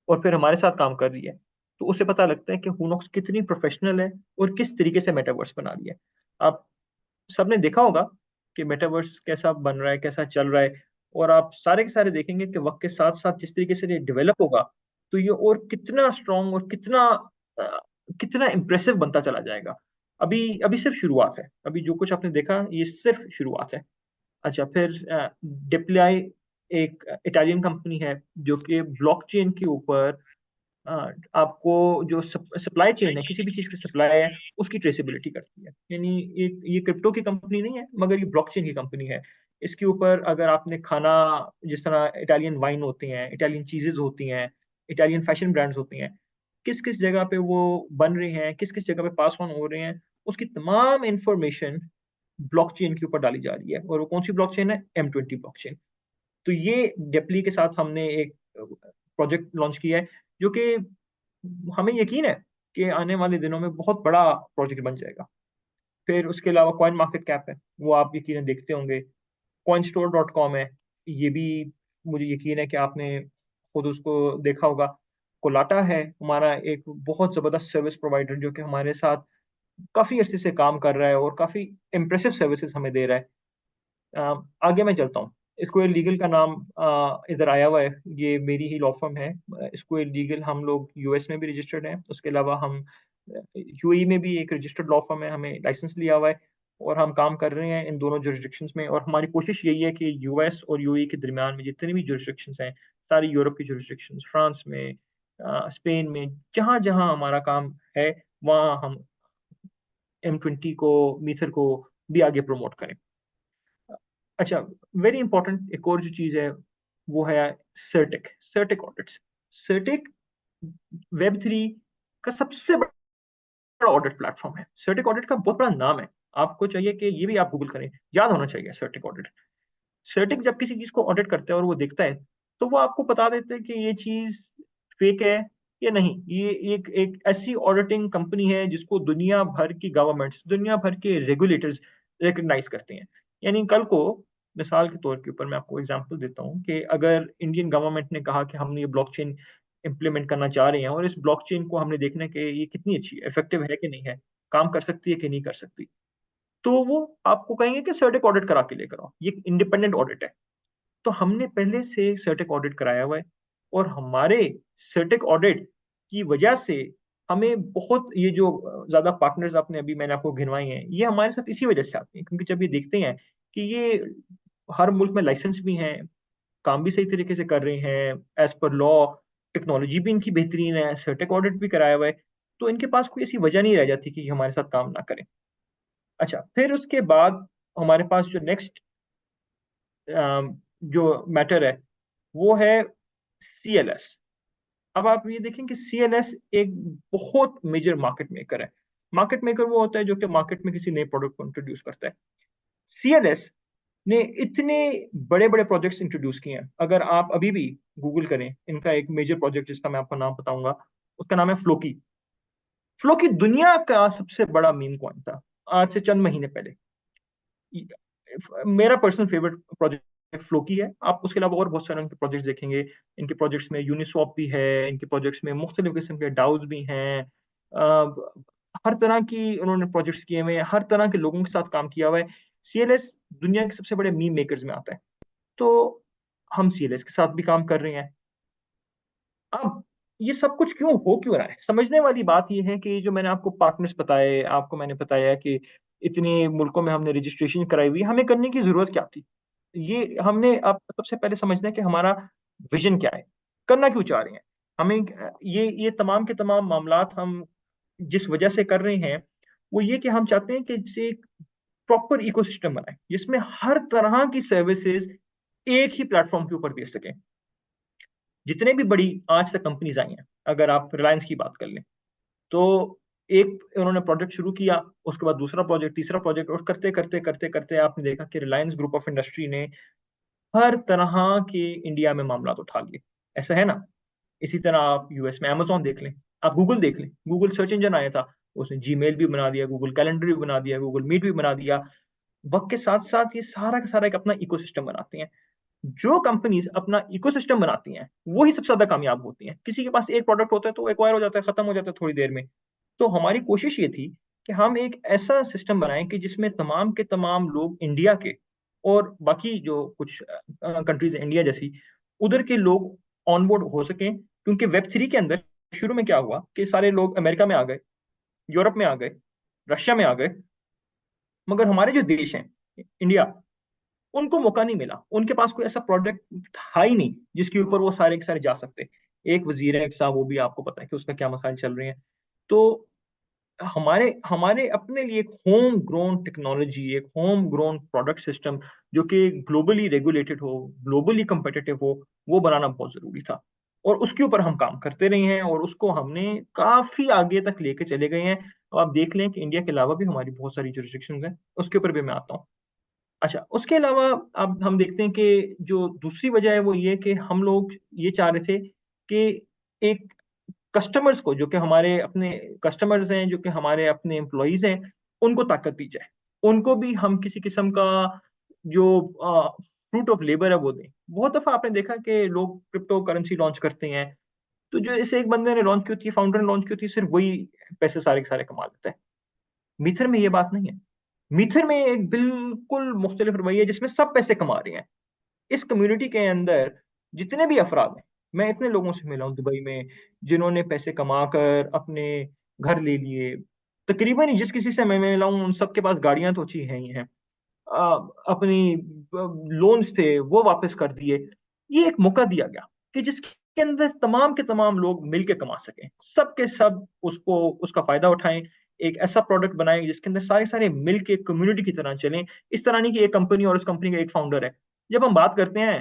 और फिर हमारे साथ काम कर रही है, तो उससे पता लगता है कि हुनॉक्स कितनी प्रोफेशनल है और किस तरीके से मेटावर्स बना रही है। आप सबने देखा होगा कि मेटावर्स कैसा बन रहा है, कैसा चल रहा है। और आप सारे के सारे देखेंगे कि वक्त के साथ साथ जिस तरीके से ये डेवलप होगा, तो ये और कितना स्ट्रांग और अ, कितना इम्प्रेसिव बनता चला जाएगा। अभी अभी सिर्फ शुरुआत है। अभी जो कुछ आपने देखा ये सिर्फ शुरुआत है। अच्छा, फिर डिप्लाई एक इटालियन कंपनी है जो कि ब्लॉकचेन के ऊपर अ, आपको जो सप्लाई चेन है, किसी भी चीज की सप्लाई है, उसकी ट्रेसेबिलिटी करती है। यानी ये क्रिप्टो की कंपनी नहीं है, मगर ये ब्लॉकचेन की कंपनी है। इसके ऊपर अगर आपने खाना, जिस तरह इटालियन वाइन होती हैं, इटालियन चीजेस होती हैं, इटालियन फैशन ब्रांड्स होती हैं, किस किस जगह पे वो बन रहे हैं, किस किस जगह पे पास ऑन हो रहे हैं, उसकी तमाम इंफॉर्मेशन ब्लॉकचेन के ऊपर डाली जा रही है। और वो कौन सी ब्लॉकचेन है? M20 blockchain. तो ये डेप्ली के साथ हमने एक प्रोजेक्ट लॉन्च किया है जो कि हमें यकीन है कि आने वाले दिनों में बहुत बड़ा प्रोजेक्ट बन जाएगा। फिर उसके अलावा कॉइन मार्केट कैप है, वो आप यकीन देखते होंगे। coinstore.com है, ये भी मुझे यकीन है कि आपने खुद उसको देखा होगा। कोलाटा है हमारा एक बहुत जबरदस्त सर्विस प्रोवाइडर जो कि हमारे साथ काफी अरसे से काम कर रहा है और काफी इम्प्रेसिव सर्विसेज हमें दे रहा है। आगे मैं चलता हूँ। स्क्वायर लीगल का नाम इधर आया हुआ है, ये मेरी ही लॉ फर्म है। स्क्वायर लीगल हम लोग यूएस में भी रजिस्टर्ड हैं। उसके अलावा हम यूएई में भी एक रजिस्टर्ड लॉ फर्म है, हमें लाइसेंस लिया हुआ है। और हम काम कर रहे हैं इन दोनों जुरिस्डिक्शंस में। और हमारी कोशिश यही है कि यूएस और यूएई के दरमियान में जितनी भी जुरिस्डिक्शंस हैं, सारी यूरोप की जुरिस्डिक्शंस, फ्रांस में, स्पेन में, जहाँ जहाँ हमारा काम है, वहाँ हम M20 को, मीथर को भी आगे प्रमोट करें। अच्छा, वेरी इंपॉर्टेंट एक और जो चीज है वो है सर्टिक, सर्टिक ऑडिट्स। सर्टिक वेब 3 का सबसे बड़ा ऑडिट प्लेटफॉर्म है। सर्टिक ऑडिट का बहुत बड़ा नाम है, आपको चाहिए कि ये भी आप गूगल करें, याद होना चाहिए सर्टिक ऑडिट। सर्टिक जब किसी चीज को ऑडिट करता है और वो देखता है, तो वो आपको बता देते हैं कि ये चीज फेक है या नहीं। ये एक एक ऐसी ऑडिटिंग कंपनी है जिसको दुनिया भर की गवर्नमेंट्स, दुनिया भर के रेगुलेटर्स रिकग्नाइज करते हैं। यानी कल को, मिसाल के तौर के ऊपर मैं आपको एग्जांपल देता हूँ कि अगर इंडियन गवर्नमेंट ने कहा कि हम ये ब्लॉकचेन इंप्लीमेंट करना चाह रहे हैं और इस ब्लॉकचेन को हमने देखना है कि ये कितनी अच्छी है, इफेक्टिव है कि नहीं है, काम कर सकती है कि नहीं कर सकती, तो वो आपको कहेंगे कि सर्टिक ऑडिट करा के लेकर आओ, ये इंडिपेंडेंट ऑडिट है। तो हमने पहले से सर्टिक ऑडिट कराया हुआ है, और हमारे सर्टिक ऑडिट की वजह से हमें बहुत, ये जो ज्यादा पार्टनर्स आपने अभी मैंने आपको गिनवाए हैं, ये हमारे साथ इसी वजह से आते हैं, क्योंकि जब ये देखते हैं कि ये हर मुल्क में लाइसेंस भी हैं, काम भी सही तरीके से कर रहे हैं एज पर लॉ, टेक्नोलॉजी भी इनकी बेहतरीन है, सर्टिक ऑडिट भी कराया हुआ है, तो इनके पास कोई ऐसी वजह नहीं रह जाती कि ये हमारे साथ काम ना करें। अच्छा, फिर उसके बाद हमारे पास जो नेक्स्ट जो मैटर है वो है CLS। अब आप ये देखें कि CLS एक बहुत मेजर मार्केट मेकर है। मार्केट मेकर वो होता है जो कि मार्केट में किसी नए प्रोडक्ट को इंट्रोड्यूस करता है। CLS ने इतने बड़े बड़े प्रोजेक्ट्स इंट्रोड्यूस किए हैं, अगर आप अभी भी गूगल करें, इनका एक मेजर प्रोजेक्ट जिसका मैं आपको नाम बताऊंगा, उसका नाम है फ्लोकी। फ्लोकी दुनिया का सबसे बड़ा मीम कॉइन था आज से चंद महीने पहले। मेरा पर्सनल फेवरेट प्रोजेक्ट फ्लोकी है। आप उसके अलावा और बहुत सारे उनके प्रोजेक्ट्स देखेंगे, इनके प्रोजेक्ट्स में यूनिस्वॉप भी है, इनके प्रोजेक्ट्स में मुख्तलिफ किस्म के डाउज भी हैं। हर तरह की उन्होंने प्रोजेक्ट्स किए हुए हैं, हर तरह के लोगों के साथ काम किया हुआ है। CLS दुनिया के सबसे बड़े मीम मेकर्स में आता है, तो हम CLS के साथ भी काम कर रहे हैं। अब ये सब कुछ क्यों हो क्यों रहा है, समझने वाली बात ये है कि जो मैंने आपको पार्टनर्स बताए, आपको मैंने बताया कि इतने मुल्कों में हमने रजिस्ट्रेशन कराई हुई, हमें करने की जरूरत क्या थी। ये हमने अब सबसे पहले समझना है कि हमारा विजन क्या है, करना क्यों चाह रहे हैं हमें। ये तमाम के तमाम मामलात हम जिस वजह से कर रहे हैं, वो ये कि हम चाहते हैं कि इसे एक प्रॉपर इकोसिस्टम बनाए जिसमें हर तरह की सर्विसेज एक ही प्लेटफॉर्म के ऊपर बेच सकें। जितने भी बड़ी आज तक कंपनीज आई हैं, अगर आप रिलायंस की बात कर लें, तो एक उन्होंने प्रोजेक्ट शुरू किया, उसके बाद दूसरा प्रोजेक्ट, तीसरा प्रोजेक्ट, और करते करते करते करते आपने देखा कि रिलायंस ग्रुप ऑफ इंडस्ट्री ने हर तरह के इंडिया में मामला उठा लिए। ऐसा है ना। इसी तरह आप यूएस में अमेजोन देख लें, आप गूगल देख लें, गूगल सर्च इंजन आया था, उसने जीमेल भी बना दिया, गूगल कैलेंडर भी बना दिया, गूगल मीट भी बना दिया। वक्त के साथ साथ ये सारा का सारा एक अपना इकोसिस्टम बनाते हैं। जो कंपनीज अपना इकोसिस्टम बनाती हैं वही सबसे ज्यादा कामयाब होती हैं। किसी के पास एक प्रोडक्ट होता है तो एक्वायर हो जाता है, खत्म हो जाता है थोड़ी देर में। तो हमारी कोशिश ये थी कि हम एक ऐसा सिस्टम बनाएं कि जिसमें तमाम के तमाम लोग इंडिया के और बाकी जो कुछ कंट्रीज है इंडिया जैसी, उधर के लोग ऑनबोर्ड हो सकें। क्योंकि वेब 3 के अंदर शुरू में क्या हुआ कि सारे लोग अमेरिका में आ गए, यूरोप में आ गए, रशिया में आ गए, मगर हमारे जो देश हैं, इंडिया, उनको मौका नहीं मिला। उनके पास कोई ऐसा प्रोडक्ट था ही नहीं जिसके ऊपर वो सारे के सारे जा सकते। एक वजीर है साहब, वो भी आपको पता है कि उसका क्या मसाइल चल रहे हैं। तो हमारे हमारे अपने लिए एक होम ग्रोन टेक्नोलॉजी, एक होम ग्रोन प्रोडक्ट सिस्टम जो कि ग्लोबली रेगुलेटेड हो, ग्लोबली competitive हो, वो बनाना बहुत जरूरी था। और उसके ऊपर हम काम करते रहे हैं और उसको हमने काफी आगे तक लेके चले गए हैं। अब आप देख लें कि इंडिया के अलावा भी हमारी बहुत सारी जुरिस्डिक्शंस हैं, उसके ऊपर भी मैं आता हूँ। अच्छा, उसके अलावा अब हम देखते हैं कि जो दूसरी वजह है वो ये कि हम लोग ये चाह रहे थे कि एक कस्टमर्स को, जो कि हमारे अपने कस्टमर्स हैं, जो कि हमारे अपने एम्प्लॉयज हैं, उनको ताकत दी जाए। उनको भी हम किसी किस्म का जो फ्रूट ऑफ लेबर है वो दें। बहुत दफा आपने देखा कि लोग क्रिप्टो करेंसी लॉन्च करते हैं, तो जो इसे एक बंदे ने लॉन्च की होती है, फाउंडर ने लॉन्च की होती है, सिर्फ वही पैसे सारे के सारे कमा लेता है। मीथर में ये बात नहीं है। मीथर में एक बिल्कुल मुख्तलिफ रवैया है जिसमें सब पैसे कमा रहे हैं। इस कम्युनिटी के अंदर जितने भी अफराद हैं, मैं इतने लोगों से मिला हूं दुबई में जिन्होंने पैसे कमाकर अपने घर ले लिए। तकरीबन ही जिस किसी से मैं मिला हूं उन सबके पास गाड़ियां तो अच्छी हैं ही हैं। अपनी लोन्स थे वो वापस कर दिए। ये एक मौका दिया गया कि जिसके अंदर तमाम के तमाम लोग मिलके कमा सकें, सब के सब उसको उसका फायदा उठाएं। एक ऐसा प्रोडक्ट बनाएं जिसके अंदर सारे सारे मिलके एक कम्युनिटी की तरह चलें। इस तरह नहीं कि एक कंपनी और उस कंपनी का एक फाउंडर है। जब हम बात करते हैं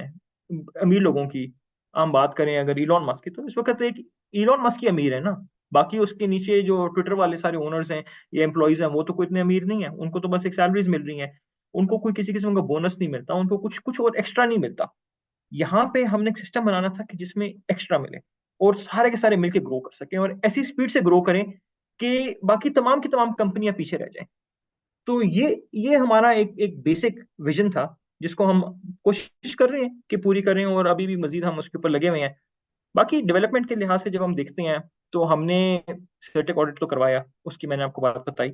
अमीर लोगों की, हम बात करें अगर इलॉन मस्क की, तो इस वक्त एक इलॉन मस्क ही अमीर है ना। बाकी उसके नीचे जो ट्विटर वाले सारे ओनर्स हैं या एम्प्लॉयज हैं, वो तो कोई इतने अमीर नहीं है, उनको तो बस एक सैलरीज मिल रही है, उनको कोई किसी किस्म का बोनस नहीं मिलता, उनको कुछ कुछ और एक्स्ट्रा नहीं मिलता। यहाँ पे हमने एक सिस्टम बनाना था कि जिसमें एक्स्ट्रा मिले और सारे के सारे मिलके ग्रो कर सकें, और ऐसी स्पीड से ग्रो करें कि बाकी तमाम की तमाम कंपनियां पीछे रह जाएं। तो ये हमारा एक एक बेसिक विजन था, जिसको हम कोशिश कर रहे हैं कि पूरी करें, और अभी भी मजीद हम उसके ऊपर लगे हुए हैं। बाकी डेवलपमेंट के लिहाज से जब हम देखते हैं, तो हमने स्टैटिक ऑडिट तो करवाया, उसकी मैंने आपको बात बताई।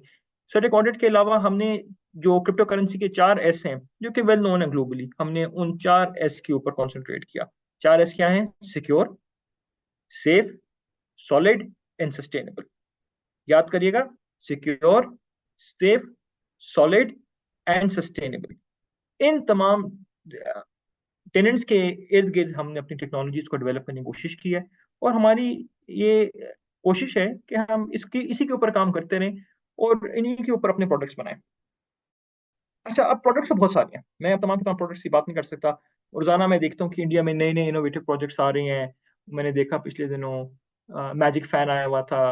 स्टैटिक ऑडिट के अलावा हमने जो क्रिप्टो करेंसी के 4 एस हैं, जो कि वेल नोन है ग्लोबली, हमने उन 4 एस के ऊपर कॉन्सेंट्रेट किया। 4 एस क्या हैं? Secure, safe, solid and sustainable. याद करिएगा, secure, safe, solid and sustainable. इन तमाम टेनेंट्स के इर्द गिर्द हमने अपनी टेक्नोलॉजीज को डेवलप करने की कोशिश की है, और हमारी ये कोशिश है कि हम इसकी इसी के ऊपर काम करते रहें और इन्हीं के ऊपर अपने प्रोडक्ट्स बनाएं। अच्छा, अब प्रोडक्ट्स तो बहुत सारे हैं, मैं अब तमाम तमाम प्रोडक्ट्स की बात नहीं कर सकता। रोजाना मैं देखता हूँ कि इंडिया में नए नए इनोवेटिव प्रोजेक्ट्स आ रहे हैं। मैंने देखा पिछले दिनों मैजिक फैन आया हुआ था,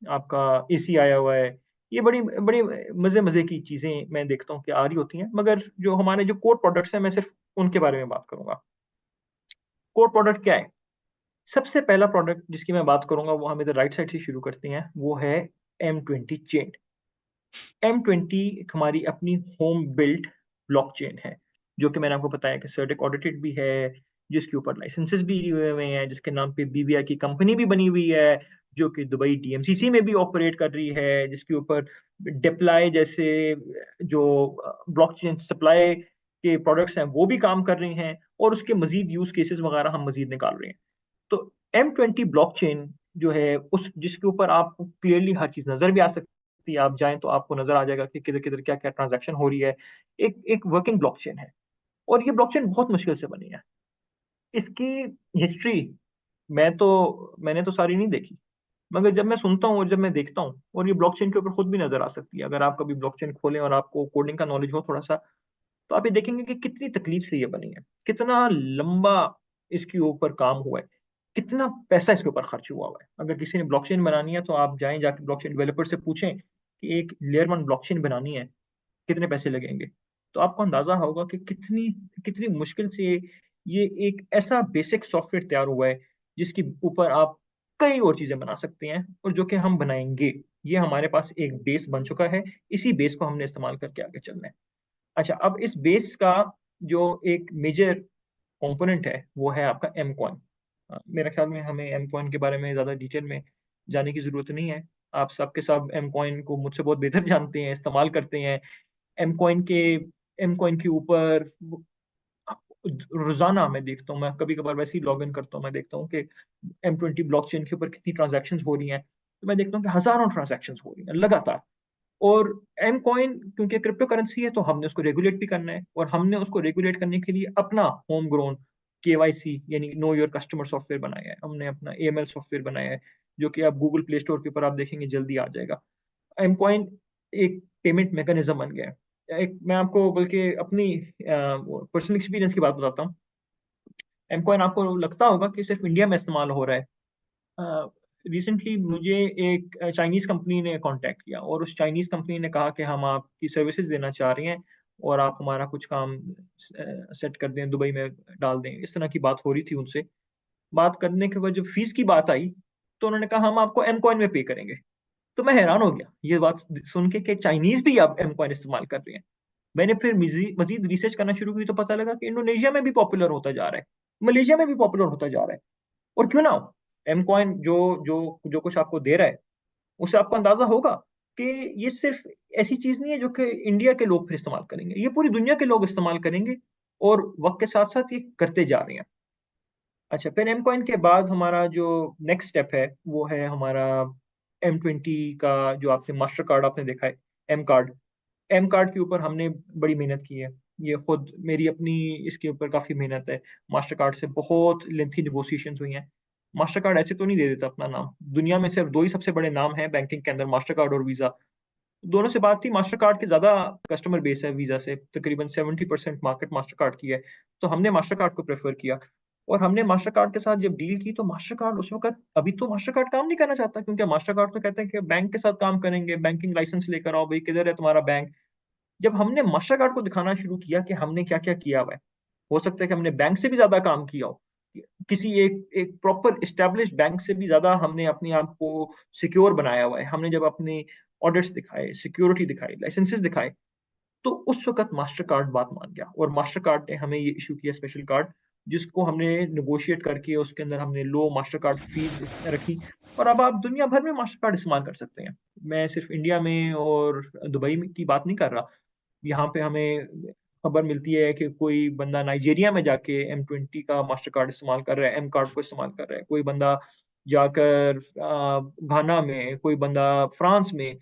आपका एसी आया हुआ है। ये बड़ी बड़ी मजे मजे की चीजें मैं देखता हूँ कि आ रही होती हैं, मगर जो हमारे जो कोर प्रोडक्ट्स हैं, मैं सिर्फ उनके बारे में बात करूंगा। कोर प्रोडक्ट क्या है? सबसे पहला प्रोडक्ट जिसकी मैं बात करूंगा, वो हम इधर राइट साइड से शुरू करते हैं, वो है M20 चेन। M20 हमारी अपनी होम बिल्ट ब्लॉकचेन है, जो कि मैंने आपको बताया कि सर्टिक ऑडिटेड भी है, जिसके ऊपर लाइसेंसेस भी हुए हुए हैं, जिसके नाम पे BVI की कंपनी भी बनी हुई है, जो कि दुबई DMCC में भी ऑपरेट कर रही है, जिसके ऊपर डिप्लाई जैसे जो ब्लॉकचेन सप्लाई के प्रोडक्ट्स हैं वो भी काम कर रही हैं, और उसके मजीद यूज केसेस वगैरह हम मजीद निकाल रहे हैं। तो M20 ब्लॉकचेन जो है, उस जिसके ऊपर आपको क्लियरली हर चीज नजर भी आ सकती है, आप जाएं तो आपको नजर आ जाएगा कि किधर किधर क्या क्या ट्रांजैक्शन हो रही है। एक एक वर्किंग ब्लॉकचेन है, और ये ब्लॉकचेन बहुत मुश्किल से बनी है। इसकी हिस्ट्री मैंने तो सारी नहीं देखी, मगर जब मैं सुनता हूँ और जब मैं देखता हूँ, और ये ब्लॉकचेन के ऊपर खुद भी नजर आ सकती है, अगर आप कभी ब्लॉकचेन खोलें और आपको कोडिंग का नॉलेज हो थोड़ा सा, तो आप ये देखेंगे कि कितनी तकलीफ से ये बनी है, कितना लंबा इसके ऊपर काम हुआ है, कितना पैसा इसके ऊपर खर्च हुआ हुआ है। अगर किसी ने ब्लॉकचेन बनानी है, तो आप जाएं, जाके ब्लॉकचेन डेवलपर से पूछें कि एक लेयर 1 ब्लॉकचेन बनानी है, कितने पैसे लगेंगे। तो आपको अंदाजा होगा कि कितनी कितनी मुश्किल से ये एक ऐसा बेसिक सॉफ्टवेयर तैयार हुआ है, जिसके ऊपर आप कई और चीजें बना सकते हैं, और जो कि हम बनाएंगे। ये हमारे पास एक बेस बन चुका है, इसी बेस को हमने इस्तेमाल करके आगे चलना है। अच्छा, अब इस बेस का जो एक मेजर कंपोनेंट है, वो है आपका एम कॉइन। मेरे ख्याल में हमें एम कॉइन के बारे में ज़्यादा डिटेल में जाने की ज़रूरत नहीं है। आप सबके सब एम कॉइन को मुझसे बहुत बेहतर जानते हैं, इस्तेमाल करते हैं। एम कॉइन के एम कॉइन के ऊपर रोजाना मैं देखता हूँ, मैं कभी कभार वैसे ही लॉग इन करता हूँ, मैं देखता हूँ कि M20 ब्लॉकचेन के ऊपर कितनी ट्रांजैक्शंस हो रही हैं। तो मैं देखता हूँ कि हजारों ट्रांजैक्शंस हो रही हैं लगातार। और एम कॉइन क्योंकि क्रिप्टो करेंसी है, तो हमने उसको रेगुलेट भी करना है, और हमने उसको रेगुलेट करने के लिए अपना होम ग्रोन KYC यानी नो योर कस्टमर सॉफ्टवेयर बनाया है। हमने अपना AML सॉफ्टवेयर बनाया है, जो कि आप गूगल प्ले स्टोर के ऊपर आप देखेंगे जल्दी आ जाएगा। एम कॉइन एक पेमेंट मैकेनिज्म बन गया है। एक मैं आपको बल्कि अपनी पर्सनल एक्सपीरियंस की बात बताता हूँ। एम कॉइन आपको लगता होगा कि सिर्फ इंडिया में इस्तेमाल हो रहा है। रिसेंटली मुझे एक चाइनीज कंपनी ने कांटेक्ट किया, और उस चाइनीज कंपनी ने कहा कि हम आपकी सर्विसेज देना चाह रहे हैं, और आप हमारा कुछ काम सेट कर दें, दुबई में डाल दें। इस तरह की बात हो रही थी उनसे। बात करने के बाद जब फीस की बात आई, तो उन्होंने कहा हम आपको एम कॉइन में पे करेंगे। तो मैं हैरान हो गया ये बात सुन के कि चाइनीज भी अब एम कॉइन इस्तेमाल कर रहे हैं। मैंने फिर मजीद रिसर्च करना शुरू की, तो पता लगा कि इंडोनेशिया में भी पॉपुलर होता जा रहा है, मलेशिया में भी पॉपुलर होता जा रहा है। और क्यों ना हो, एम कॉइन जो जो जो कुछ आपको दे रहा है, उससे आपको अंदाजा होगा कि ये सिर्फ ऐसी चीज नहीं है जो कि इंडिया के लोग फिर इस्तेमाल करेंगे, ये पूरी दुनिया के लोग इस्तेमाल करेंगे, और वक्त के साथ साथ ये करते जा रहे हैं। अच्छा, फिर एम कॉइन के बाद हमारा जो नेक्स्ट स्टेप है, वो है हमारा M20 का, जो आपने मास्टर कार्ड आपने देखा है, एम कार्ड। एम कार्ड के ऊपर हमने बड़ी मेहनत की है। ये खुद मेरी अपनी इसके ऊपर काफी मेहनत है। मास्टर कार्ड से बहुत लेंथी निगोशिएशंस हुई हैं। मास्टर कार्ड ऐसे तो नहीं दे देता अपना नाम। दुनिया में सिर्फ दो ही सबसे बड़े नाम हैं बैंकिंग के अंदर, मास्टर कार्ड और वीजा। दोनों से बात थी, मास्टर कार्ड के ज्यादा कस्टमर बेस है वीजा से, तकरीबन 70% मार्केट मास्टर कार्ड की है। तो हमने मास्टर कार्ड को प्रेफर किया। और हमने मास्टर कार्ड के साथ जब डील की, तो मास्टर कार्ड उस वक्त, अभी तो मास्टर कार्ड काम नहीं करना चाहता, क्योंकि मास्टर कार्ड तो कहते हैं कि बैंक के साथ काम करेंगे, बैंकिंग लाइसेंस लेकर आओ भाई, किधर है तुम्हारा बैंक। जब हमने मास्टर कार्ड को दिखाना शुरू किया कि हमने क्या क्या किया हुआ है, हो सकता है कि हमने बैंक से भी ज्यादा काम किया हो, किसी एक एक प्रॉपर इस्टेब्लिश बैंक से भी ज्यादा हमने अपने आप को सिक्योर बनाया हुआ है। हमने जब अपने ऑडिट्स दिखाए, सिक्योरिटी दिखाई, लाइसेंसेस दिखाए, तो उस वक्त मास्टर कार्ड बात मान गया, और मास्टर कार्ड ने हमें ये इशू किया स्पेशल कार्ड, जिसको हमने निगोशिएट करके उसके अंदर हमने लो मास्टर कार्ड फीस रखी। और अब आप दुनिया भर में मास्टर कार्ड इस्तेमाल कर सकते हैं। मैं सिर्फ इंडिया में और दुबई में की बात नहीं कर रहा। यहाँ पे हमें खबर मिलती है कि कोई बंदा नाइजीरिया में जाके M20 का मास्टर कार्ड इस्तेमाल कर रहा है, एम कार्ड को इस्तेमाल कर रहा है, कोई बंदा जाकर घाना में, कोई बंदा फ्रांस में।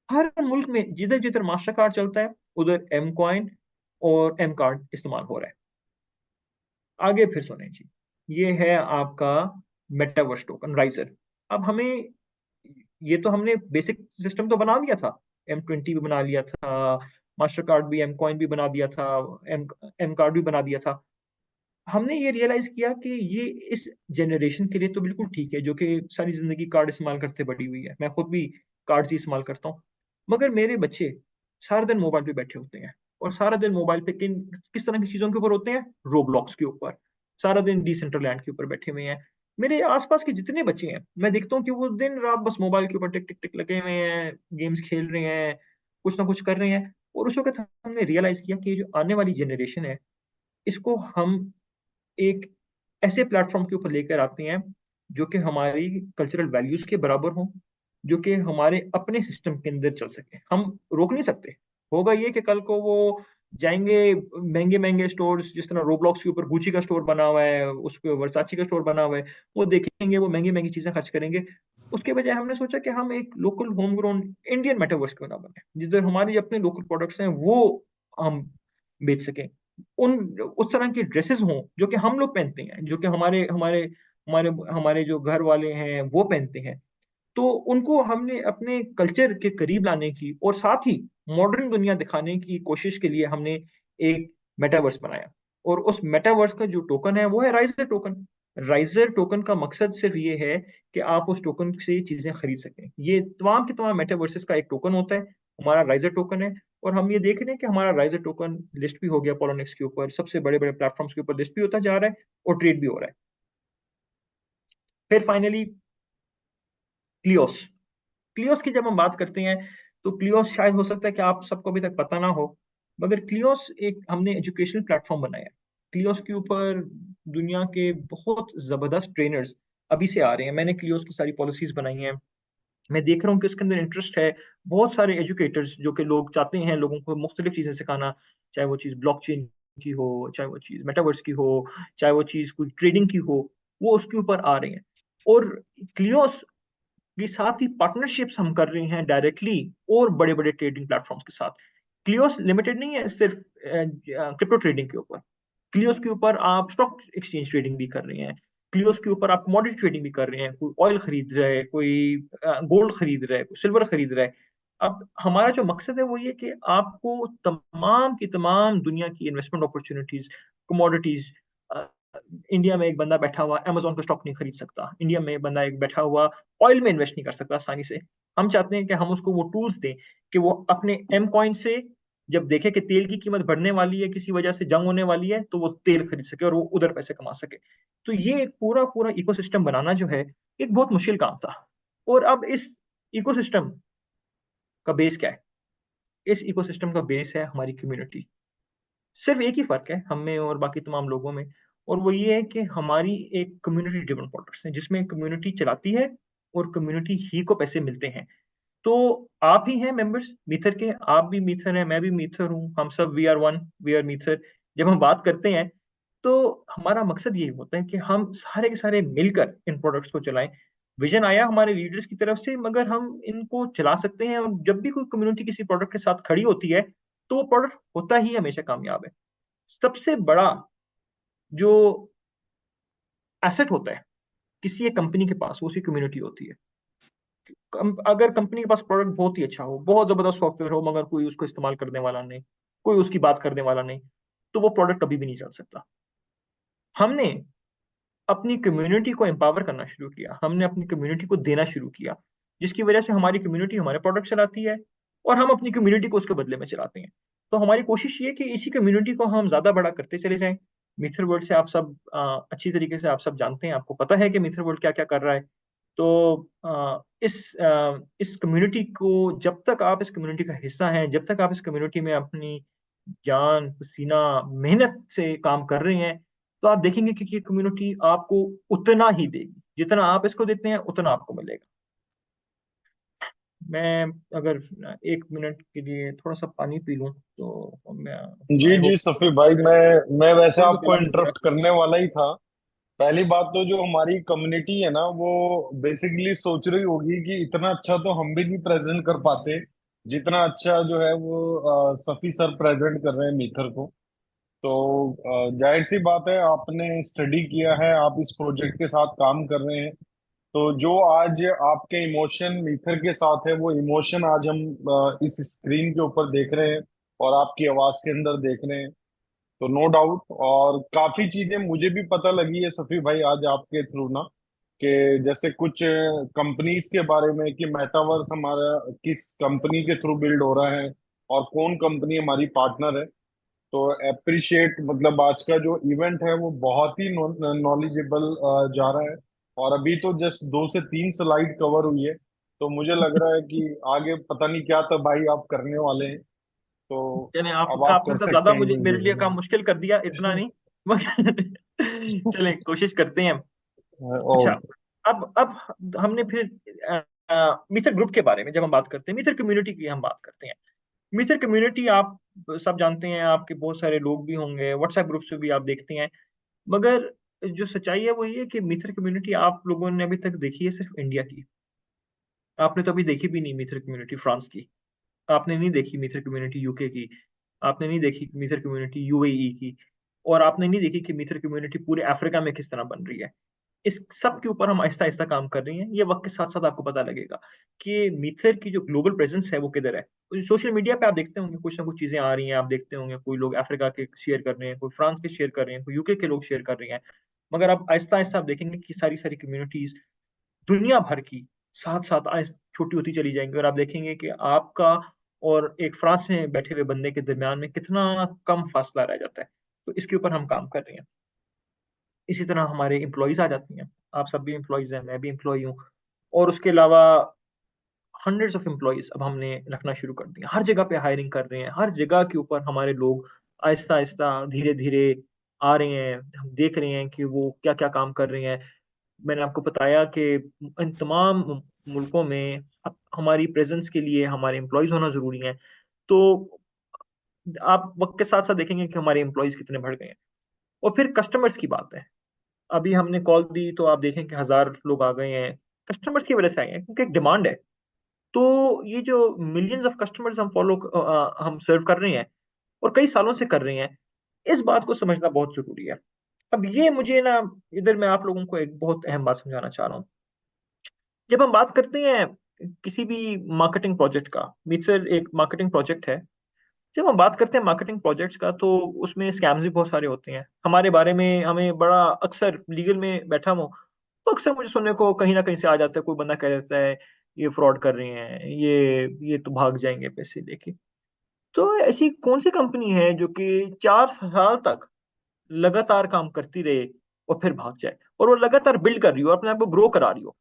हर मुल्क में जिधर जिधर मास्टर कार्ड चलता है, उधर एम कॉइन और एम कार्ड इस्तेमाल हो रहा है। आगे फिर सुने जी, ये है आपका मेटावर्स टोकन राइजर। अब हमें, ये तो हमने बेसिक सिस्टम तो बना लिया था, M20 भी बना लिया था, मास्टर कार्ड भी, एम कॉइन भी बना दिया था, एम एम कार्ड भी बना दिया था। हमने ये रियलाइज किया कि ये इस जनरेशन के लिए तो बिल्कुल ठीक है, जो कि सारी जिंदगी कार्ड इस्तेमाल करते बड़ी हुई है। मैं खुद भी कार्ड ही इस्तेमाल करता हूँ। मगर मेरे बच्चे सारा दिन मोबाइल पे बैठे होते हैं, और सारा दिन मोबाइल पे किस तरह की चीजों के ऊपर होते हैं, रोब्लॉक्स के ऊपर, सारा दिन डिसेंट्रलैंड के ऊपर बैठे हुए हैं। मेरे आसपास के जितने बच्चे हैं, मैं देखता हूँ कि वो दिन रात बस मोबाइल के ऊपर टिक टिक टिक लगे हुए हैं, गेम्स खेल रहे हैं, कुछ ना कुछ कर रहे हैं। और उस वक्त हमने रियलाइज किया कि ये जो आने वाली जनरेशन है, इसको हम एक ऐसे प्लेटफॉर्म के ऊपर लेकर आते हैं जो कि हमारी कल्चरल वैल्यूज के बराबर हो, जो कि हमारे अपने सिस्टम के अंदर चल सके। हम रोक नहीं सकते। होगा ये कि कल को वो जाएंगे महंगे महंगे स्टोर्स, जिस तरह रोब्लॉक्स के ऊपर गुची का स्टोर बना हुआ है, उस पे वर्साची का स्टोर बना हुआ है, वो देखेंगे, वो महंगी महंगी चीजें खर्च करेंगे। उसके बजाय हमने सोचा कि हम एक local home grown Indian metaverse क्यों ना बने, जिधर हमारे अपने लोकल प्रोडक्ट्स हैं वो हम बेच सकें। उन उस तरह की ड्रेसेस हों जो कि हम लोग पहनते हैं, जो कि हमारे हमारे हमारे हमारे जो घर वाले हैं वो पहनते हैं। तो उनको हमने अपने कल्चर के करीब लाने की और साथ ही मॉडर्न दुनिया दिखाने की कोशिश के लिए हमने एक मेटावर्स बनाया। और उस मेटावर्स का जो टोकन है वो है राइजर टोकन। राइजर टोकन का मकसद सिर्फ ये है कि आप उस टोकन से चीजें खरीद सकें। ये तमाम के तमाम मेटावर्सेस का एक टोकन होता है, हमारा राइजर टोकन है। और हम ये देख रहे हैं कि हमारा राइजर टोकन लिस्ट भी हो गया पोलोनिक्स के ऊपर, सबसे बड़े बड़े प्लेटफॉर्म्स के ऊपर लिस्ट भी होता जा रहा है, और ट्रेड भी हो रहा है। फिर फाइनली क्लियोस। क्लियोस की जब हम बात करते हैं, तो क्लियोस शायद हो सकता है कि आप सबको अभी तक पता ना हो, मगर क्लियोस एक हमने एजुकेशनल प्लेटफॉर्म बनाया है। क्लियोस के ऊपर दुनिया के बहुत जबरदस्त ट्रेनर्स अभी से आ रहे हैं। मैंने क्लियोस की सारी पॉलिसीज बनाई हैं। मैं देख रहा हूँ कि उसके अंदर इंटरेस्ट है। बहुत सारे एजुकेटर्स जो कि लोग चाहते हैं लोगों को मुख्तलिफ चीजें सिखाना, चाहे वो चीज़ ब्लॉकचेन की हो, चाहे वो चीज़ मेटावर्स की हो, चाहे वो चीज़ कोई ट्रेडिंग की हो, वो उसके ऊपर आ रहे हैं। और क्लियोस के साथ ही पार्टनरशिप्स हम कर रहे हैं डायरेक्टली और बड़े बड़े ट्रेडिंग प्लेटफॉर्म्स के साथ। क्लियोस लिमिटेड नहीं है सिर्फ क्रिप्टो ट्रेडिंग के ऊपर। क्लियोस के ऊपर आप स्टॉक एक्सचेंज ट्रेडिंग भी कर रहे हैं। क्लियोस के ऊपर आप कमोडिटी ट्रेडिंग भी कर रहे हैं, कोई ऑयल खरीद रहा है, कोई गोल्ड खरीद रहा है, कोई सिल्वर खरीद रहा है। अब हमारा जो मकसद है वो ये कि आपको तमाम की तमाम दुनिया की इन्वेस्टमेंट अपॉर्चुनिटीज, कमोडिटीज, इंडिया में एक बंदा बैठा हुआ अमेजोन का स्टॉक नहीं खरीद सकता, इंडिया में एक बंदा एक बैठा हुआ ऑयल में इन्वेस्ट नहीं कर सकता आसानी से। हम चाहते हैं कि हम उसको वो टूल्स दें कि वो अपने एम कॉइन से जब देखे कि तेल की कीमत बढ़ने वाली है, किसी वजह से जंग होने वाली है, तो वो तेल खरीद सके और वो उधर पैसे कमा सके। तो ये एक पूरा पूरा इकोसिस्टम बनाना जो है, एक बहुत मुश्किल काम था। और अब इस इकोसिस्टम का बेस क्या है? इस इकोसिस्टम का बेस है हमारी कम्युनिटी। सिर्फ एक ही फर्क है हम में और बाकी तमाम लोगों में, और वो ये है कि हमारी एक कम्युनिटी ड्रिवन प्रोडक्ट्स है, जिसमें कम्युनिटी चलाती है और कम्युनिटी ही को पैसे मिलते हैं। तो आप ही हैं मेंबर्स मीथर के, आप भी मीथर हैं, मैं भी मीथर हूँ, हम सब we are one, we are मीथर। जब हम बात करते हैं तो हमारा मकसद यही होता है कि हम सारे के सारे मिलकर इन प्रोडक्ट्स को चलाएं। विजन आया हमारे लीडर्स की तरफ से, मगर हम इनको चला सकते हैं। और जब भी कोई कम्युनिटी किसी प्रोडक्ट के साथ खड़ी होती है, तो वो प्रोडक्ट होता ही हमेशा कामयाब है। सबसे बड़ा जो एसेट होता है किसी एक कंपनी के पास, वो उसकी कम्युनिटी होती है। अगर कंपनी के पास प्रोडक्ट बहुत ही अच्छा हो, बहुत जबरदस्त सॉफ्टवेयर हो, मगर कोई उसको इस्तेमाल करने वाला नहीं, कोई उसकी बात करने वाला नहीं, तो वो प्रोडक्ट कभी भी नहीं चल सकता। हमने अपनी कम्युनिटी को एम्पावर करना शुरू किया, हमने अपनी कम्युनिटी को देना शुरू किया, जिसकी वजह से हमारी कम्युनिटी हमारे प्रोडक्ट चलाती है और हम अपनी कम्युनिटी को उसके बदले में चलाते हैं। तो हमारी कोशिश ये है कि इसी कम्युनिटी को हम ज्यादा बड़ा करते चले जाएं। मिथर वर्ल्ड से आप सब अच्छी तरीके से आप सब जानते हैं, आपको पता है कि मिथर वर्ल्ड क्या क्या कर रहा है। तो इस कम्युनिटी को, जब तक आप इस कम्युनिटी का हिस्सा हैं, जब तक आप इस कम्युनिटी में अपनी जान पसीना मेहनत से काम कर रहे हैं, तो आप देखेंगे कि ये कम्युनिटी आपको उतना ही देगी, जितना आप इसको देते हैं उतना आपको मिलेगा। मैं अगर 1 मिनट के लिए थोड़ा सा पानी पी लूं तो मैं, जी आई जी होप, सफी भाई, मैं वैसे थोड़ा सा आपको गला सूख रहा इंटरप्ट करने वाला ही था। पहली बात तो जो हमारी कम्युनिटी है ना, वो बेसिकली सोच रही होगी कि इतना अच्छा तो हम भी नहीं प्रेजेंट कर पाते जितना अच्छा जो है वो सफी सर प्रेजेंट कर रहे हैं मीथर को। तो जाहिर सी बात है, आपने स्टडी किया है, आप इस प्रोजेक्ट के साथ काम कर रहे हैं। तो जो आज आपके इमोशन मीथर के साथ है, वो इमोशन आज हम इस स्क्रीन के ऊपर देख रहे हैं और आपकी आवाज के अंदर देख रहे हैं। तो नो डाउट, और काफी चीजें मुझे भी पता लगी है सफी भाई आज आपके थ्रू ना, कि जैसे कुछ कंपनीज के बारे में कि मेटावर्स हमारा किस कंपनी के थ्रू बिल्ड हो रहा है और कौन कंपनी हमारी पार्टनर है। तो अप्रिशिएट, मतलब आज का जो इवेंट है वो बहुत ही नॉलेजेबल जा रहा है। और अभी तो जस्ट 2 से 3 स्लाइड कवर हुई है, तो मुझे लग रहा है कि आगे पता नहीं क्या तबाही आप करने वाले हैं। तो चले, अब आप आपने कर तो सकते ज्यादा हैं मुझे मेरे लिए काम इमीडिएटली। मुश्किल कर दिया, इतना नहीं, मगर चले कोशिश करते हैं। अच्छा, ओके। अब हमने फिर मित्र ग्रुप के बारे में जब हम बात करते हैं, मित्र कम्युनिटी की हम बात करते हैं। मित्र कम्युनिटी आप सब जानते हैं, आपके बहुत सारे लोग भी होंगे, व्हाट्सएप ग्रुप से भी आप देखते हैं। मगर जो सच्चाई है वो ये है कि मित्र कम्युनिटी आप लोगों ने अभी तक देखी है सिर्फ इंडिया की। आपने तो अभी देखी भी नहीं मित्र कम्युनिटी फ्रांस की, आपने नहीं देखी मित्र कम्युनिटी यूके की, आपने नहीं देखी मित्र कम्युनिटी यूएई की, और आपने नहीं देखी कि मित्र कम्युनिटी पूरे अफ्रीका में किस तरह बन रही है। इस सब के ऊपर हम आहिस्ता आहिस्ता काम कर रहे हैं। ये वक्त के साथ साथ आपको पता लगेगा कि मीथर की जो ग्लोबल प्रेजेंस है वो किधर है। तो सोशल मीडिया पे आप देखते होंगे कुछ ना कुछ चीजें आ रही हैं, आप देखते होंगे कोई लोग अफ्रीका के शेयर कर रहे हैं, कोई फ्रांस के शेयर कर रहे हैं, कोई यूके के लोग शेयर कर रहे हैं। मगर अब आहिस्ता आहिस्ता आप देखेंगे कि सारी सारी कम्युनिटीज दुनिया भर की साथ साथ छोटी होती चली जाएंगी, और आप देखेंगे कि आपका और एक फ्रांस में बैठे हुए बंदे के दरमियान में कितना कम फासला रह जाता है। तो इसके ऊपर हम काम कर रहे हैं। इसी तरह हमारे एम्प्लॉयज आ जाती हैं, आप सब भी एम्प्लॉयज हैं, मैं भी एम्प्लॉय हूँ, और उसके अलावा हंड्रेड्स ऑफ एम्प्लॉयज अब हमने रखना शुरू कर दिया। हर जगह पे हायरिंग कर रहे हैं, हर जगह के ऊपर हमारे लोग आहिस्ता आहिस्ता धीरे धीरे आ रहे हैं। हम देख रहे हैं कि वो क्या क्या काम कर रहे हैं। मैंने आपको बताया कि इन तमाम मुल्कों में हमारी प्रेजेंस के लिए हमारे एम्प्लॉयज होना जरूरी है। तो आप वक्त के साथ साथ देखेंगे कि हमारे एम्प्लॉयज कितने बढ़ गए हैं। और फिर कस्टमर्स की बात है। अभी हमने कॉल दी तो आप देखें कि 1,000 लोग आ गए हैं। कस्टमर्स की वजह से आए हैं क्योंकि एक डिमांड है। तो ये जो मिलियंस ऑफ कस्टमर्स हम सर्व कर रहे हैं और कई सालों से कर रहे हैं, इस बात को समझना बहुत जरूरी है। अब ये मुझे ना, इधर मैं आप लोगों को एक बहुत अहम बात समझाना चाह रहा हूँ। जब हम बात करते हैं किसी भी मार्केटिंग प्रोजेक्ट का, मिक्सर एक मार्केटिंग प्रोजेक्ट है। जब हम बात करते हैं मार्केटिंग प्रोजेक्ट्स का, तो उसमें स्कैम्स भी बहुत सारे होते हैं। हमारे बारे में हमें बड़ा अक्सर लीगल में बैठा हूँ तो अक्सर मुझे सुनने को कहीं ना कहीं से आ जाता है, कोई बंदा कह देता है ये फ्रॉड कर रहे हैं, ये तो भाग जाएंगे पैसे लेके। तो ऐसी कौन सी कंपनी है जो कि 4 साल तक लगातार काम करती रहे और फिर भाग जाए, और वो लगातार बिल्ड कर रही हो, अपने आप को ग्रो करा रही हो।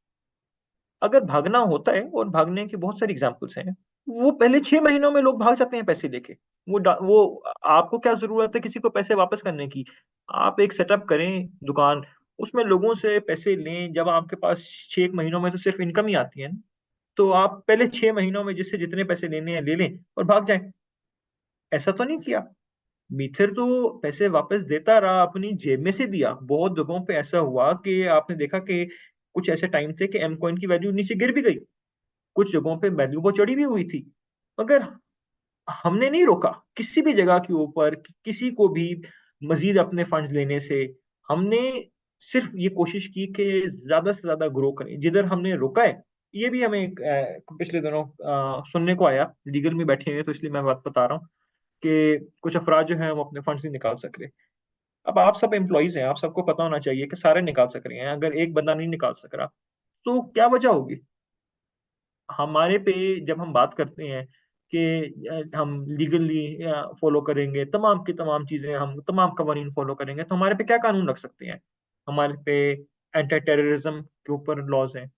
अगर भागना होता है, और भागने की बहुत सारी एग्जांपल्स हैं, वो पहले 6 महीनों में लोग भाग जाते हैं पैसे लेके। वो आपको क्या जरूरत है किसी को पैसे वापस करने की? आप एक सेटअप करें दुकान, उसमें लोगों से पैसे लें। जब आपके पास 6 महीनों में तो सिर्फ इनकम ही आती है ना, तो आप पहले 6 महीनों में जिससे जितने पैसे लेने हैं ले लें और भाग जाएं। ऐसा तो नहीं किया। मीथर तो पैसे वापस देता रहा, अपनी जेब में से दिया। बहुत जगहों पे ऐसा हुआ कि आपने देखा कि कुछ ऐसे टाइम थे कि एम कॉइन की वैल्यू नीचे गिर भी गई, कुछ जगहों पे वैल्यू बहुत चढ़ी भी हुई थी। मगर हमने नहीं रोका किसी भी जगह के ऊपर किसी को भी मजीद अपने फंड्स लेने से। हमने सिर्फ ये कोशिश की कि ज्यादा से ज्यादा ग्रो करें। जिधर हमने रोका है, ये भी हमें पिछले दिनों सुनने को आया, लीगल में बैठे हुए हैं तो इसलिए मैं बात बता रहा हूँ कि कुछ अफराद जो हैं वो अपने फंड्स नहीं निकाल सक रहे। अब आप सब एम्प्लॉइज हैं, आप सबको पता होना चाहिए कि सारे निकाल सक रहे हैं, अगर एक बंदा नहीं निकाल सक रहा तो क्या वजह होगी। हमारे पे जब हम बात करते हैं कि हम लीगली फॉलो करेंगे तमाम की तमाम चीजें, हम तमाम कवानीन फॉलो करेंगे, तो हमारे पे क्या कानून लग सकते हैं। हमारे पे एंटी टेररिज्म के ऊपर लॉज हैं,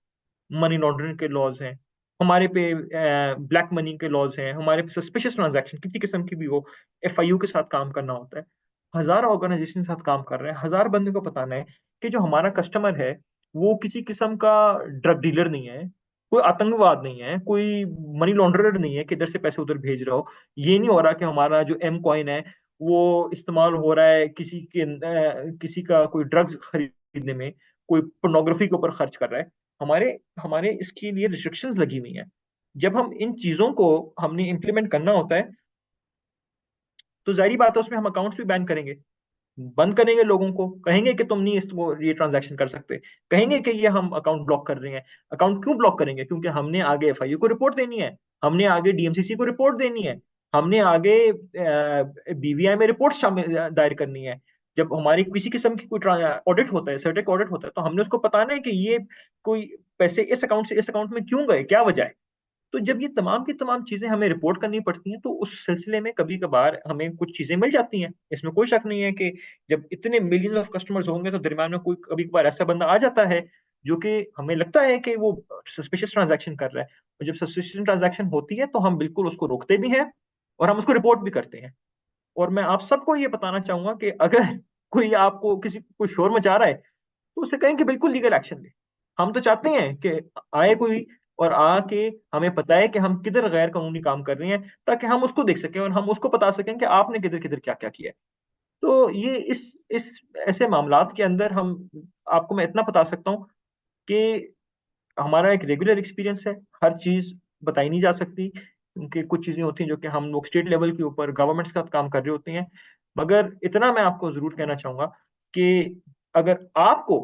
मनी लॉन्ड्रिंग के लॉज हैं, हमारे पे ब्लैक मनी के लॉज हैं, हमारे पे सस्पिशियस ट्रांजैक्शन किसी किस्म की भी हो, एफआईयू के साथ काम करना होता है। हजार ऑर्गेनाइजेशन के साथ काम कर रहे हैं, हजार बंदे को बताना है कि जो हमारा कस्टमर है वो किसी किस्म का ड्रग डीलर नहीं है, कोई आतंकवाद नहीं है, कोई मनी लॉन्ड्रर नहीं है कि इधर से पैसे उधर भेज रहा हो। ये नहीं हो रहा कि हमारा जो एम कॉइन है वो इस्तेमाल हो रहा है किसी का कोई ड्रग्स खरीदने में, कोई पोर्नोग्राफी के ऊपर खर्च कर रहा है। हमारे हमारे इसके लिए रिस्ट्रिक्शंस लगी हुई हैं। जब हम इन चीजों को हमने इम्प्लीमेंट करना होता है तो जाहिर बात है उसमें हम अकाउंट्स भी बैन करेंगे, बंद करेंगे, लोगों को कहेंगे कि तुम नहीं इसको ये ट्रांजैक्शन कर सकते, कहेंगे कि ये हम अकाउंट ब्लॉक कर रहे हैं। अकाउंट क्यों ब्लॉक करेंगे? क्योंकि हमने आगे एफआईयू को रिपोर्ट देनी है, हमने आगे डीएमसीसी को रिपोर्ट देनी है, हमने आगे बीवीआई में रिपोर्ट शामिल दायर करनी है। जब हमारी किसी किस्म की कोई ऑडिट होता है, सर्टेक ऑडिट होता है, तो हमने उसको बताना है कि ये कोई पैसे इस अकाउंट से इस अकाउंट में क्यों गए, क्या वजह है। तो जब ये तमाम की तमाम चीजें हमें रिपोर्ट करनी पड़ती हैं तो उस सिलसिले में कभी कभार हमें कुछ चीजें मिल जाती हैं, इसमें कोई शक नहीं है कि जब इतने मिलियंस ऑफ कस्टमर्स होंगे तो दरम्यान में कोई कभी कभार ऐसा बंदा आ जाता है जो कि हमें लगता है कि वो सस्पिशियस ट्रांजैक्शन कर रहा है। और जब सस्पिशियस ट्रांजैक्शन होती है तो हम बिल्कुल उसको रोकते भी हैं और हम उसको रिपोर्ट भी करते हैं। और मैं आप सबको ये बताना चाहूंगा कि अगर कोई आपको किसी कोई शोर मचा रहा है तो उसे कहें कि बिल्कुल लीगल एक्शन ले। हम तो चाहते हैं कि आए कोई और आके हमें पता है कि हम किधर गैर कानूनी काम कर रहे हैं, ताकि हम उसको देख सकें और हम उसको बता सकें कि आपने किधर किधर क्या क्या किया है। तो ये इस ऐसे मामलात के अंदर हम आपको मैं इतना बता सकता हूँ कि हमारा एक रेगुलर एक्सपीरियंस है। हर चीज बताई नहीं जा सकती क्योंकि कुछ चीजें होती हैं जो कि हम लोग स्टेट लेवल के ऊपर गवर्नमेंट्स के साथ काम कर रहे होते हैं। मगर इतना मैं आपको जरूर कहना चाहूंगा कि अगर आपको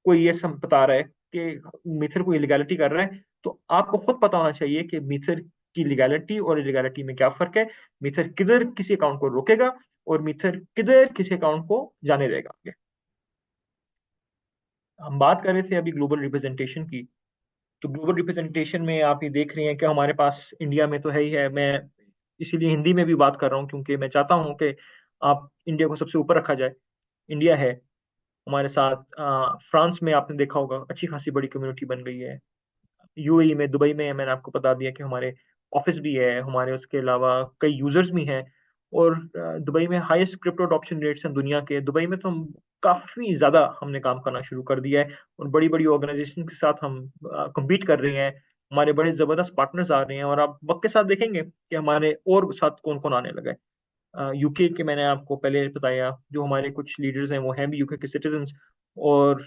कोई ये सब बता रहा है कि मीथर कोई इलीगैलिटी कर रहा है, तो आपको खुद पता होना चाहिए कि मीथर की लीगैलिटी और इलीगैलिटी में क्या फर्क है। मीथर किधर किसी अकाउंट को रोकेगा और मीथर किधर किसी अकाउंट को जाने देगा आगे। हम बात कर रहे थे अभी ग्लोबल रिप्रेजेंटेशन की। तो ग्लोबल रिप्रेजेंटेशन में आप ये देख रहे हैं कि हमारे पास इंडिया में तो है ही है। मैं इसीलिए हिंदी में भी बात कर रहा हूँ क्योंकि मैं चाहता हूँ कि आप इंडिया को सबसे ऊपर रखा जाए। इंडिया है हमारे साथ, फ्रांस में आपने देखा होगा अच्छी खासी बड़ी कम्युनिटी बन गई है। यूएई में, दुबई में मैंने आपको बता दिया कि हमारे ऑफिस भी है, हमारे उसके अलावा कई यूजर्स भी हैं। और दुबई में हाईएस्ट क्रिप्टो अडॉप्शन रेट्स हैं दुनिया के। दुबई में तो हम काफी ज्यादा हमने काम करना शुरू कर दिया है और बड़ी बड़ी ऑर्गेनाइजेशन के साथ हम compete कर रहे हैं। हमारे बड़े जबरदस्त पार्टनर्स आ रहे हैं और आप वक्त के साथ देखेंगे कि हमारे और साथ कौन कौन आने लगा है। यूके के मैंने आपको पहले बताया, जो हमारे कुछ लीडर्स हैं वो हैं भी यूके के सिटीजन्स। और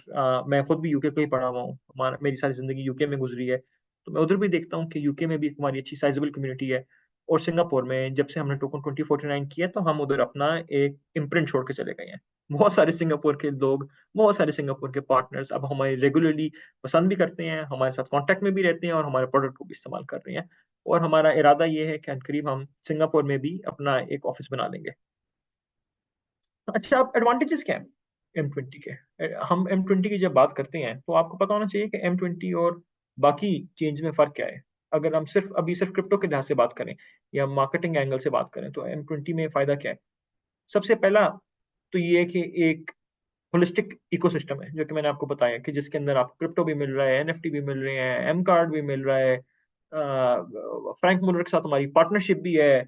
मैं खुद भी यूके को ही पढ़ा हुआ हूँ, हमारा मेरी सारी जिंदगी यूके में गुजरी है। तो मैं उधर भी देखता हूँ कि यूके में भी हमारी अच्छी साइजेबल कम्युनिटी है। और सिंगापुर में जब से हमने टोकन 2049 किया तो हम उधर अपना एक इम्प्रिंट छोड़ के चले गए हैं। बहुत सारे सिंगापुर के लोग, बहुत सारे सिंगापुर के पार्टनर्स अब हमारे रेगुलरली पसंद भी करते हैं, हमारे साथ कांटेक्ट में भी रहते हैं और हमारे प्रोडक्ट को भी इस्तेमाल कर रहे हैं। और हमारा इरादा ये है कि करीब हम सिंगापुर में भी अपना एक ऑफिस बना लेंगे। अच्छा, आप एडवांटेजेस क्या हैं M20 के? हम M20 की जब बात करते हैं तो आपको पता होना चाहिए कि M20 और बाकी चेंज में फर्क क्या है। अगर हम सिर्फ क्रिप्टो के लिहाज से बात करें या मार्केटिंग एंगल से बात करें तो M20 में फायदा क्या है? सबसे पहला तो ये है कि एक होलिस्टिक इकोसिस्टम है, जो कि मैंने आपको बताया कि जिसके अंदर आपको क्रिप्टो भी मिल रहा है, एनएफटी भी मिल रहे हैं, एम कार्ड भी मिल रहा है, फ्रैंक मुलर के साथ हमारी पार्टनरशिप भी है,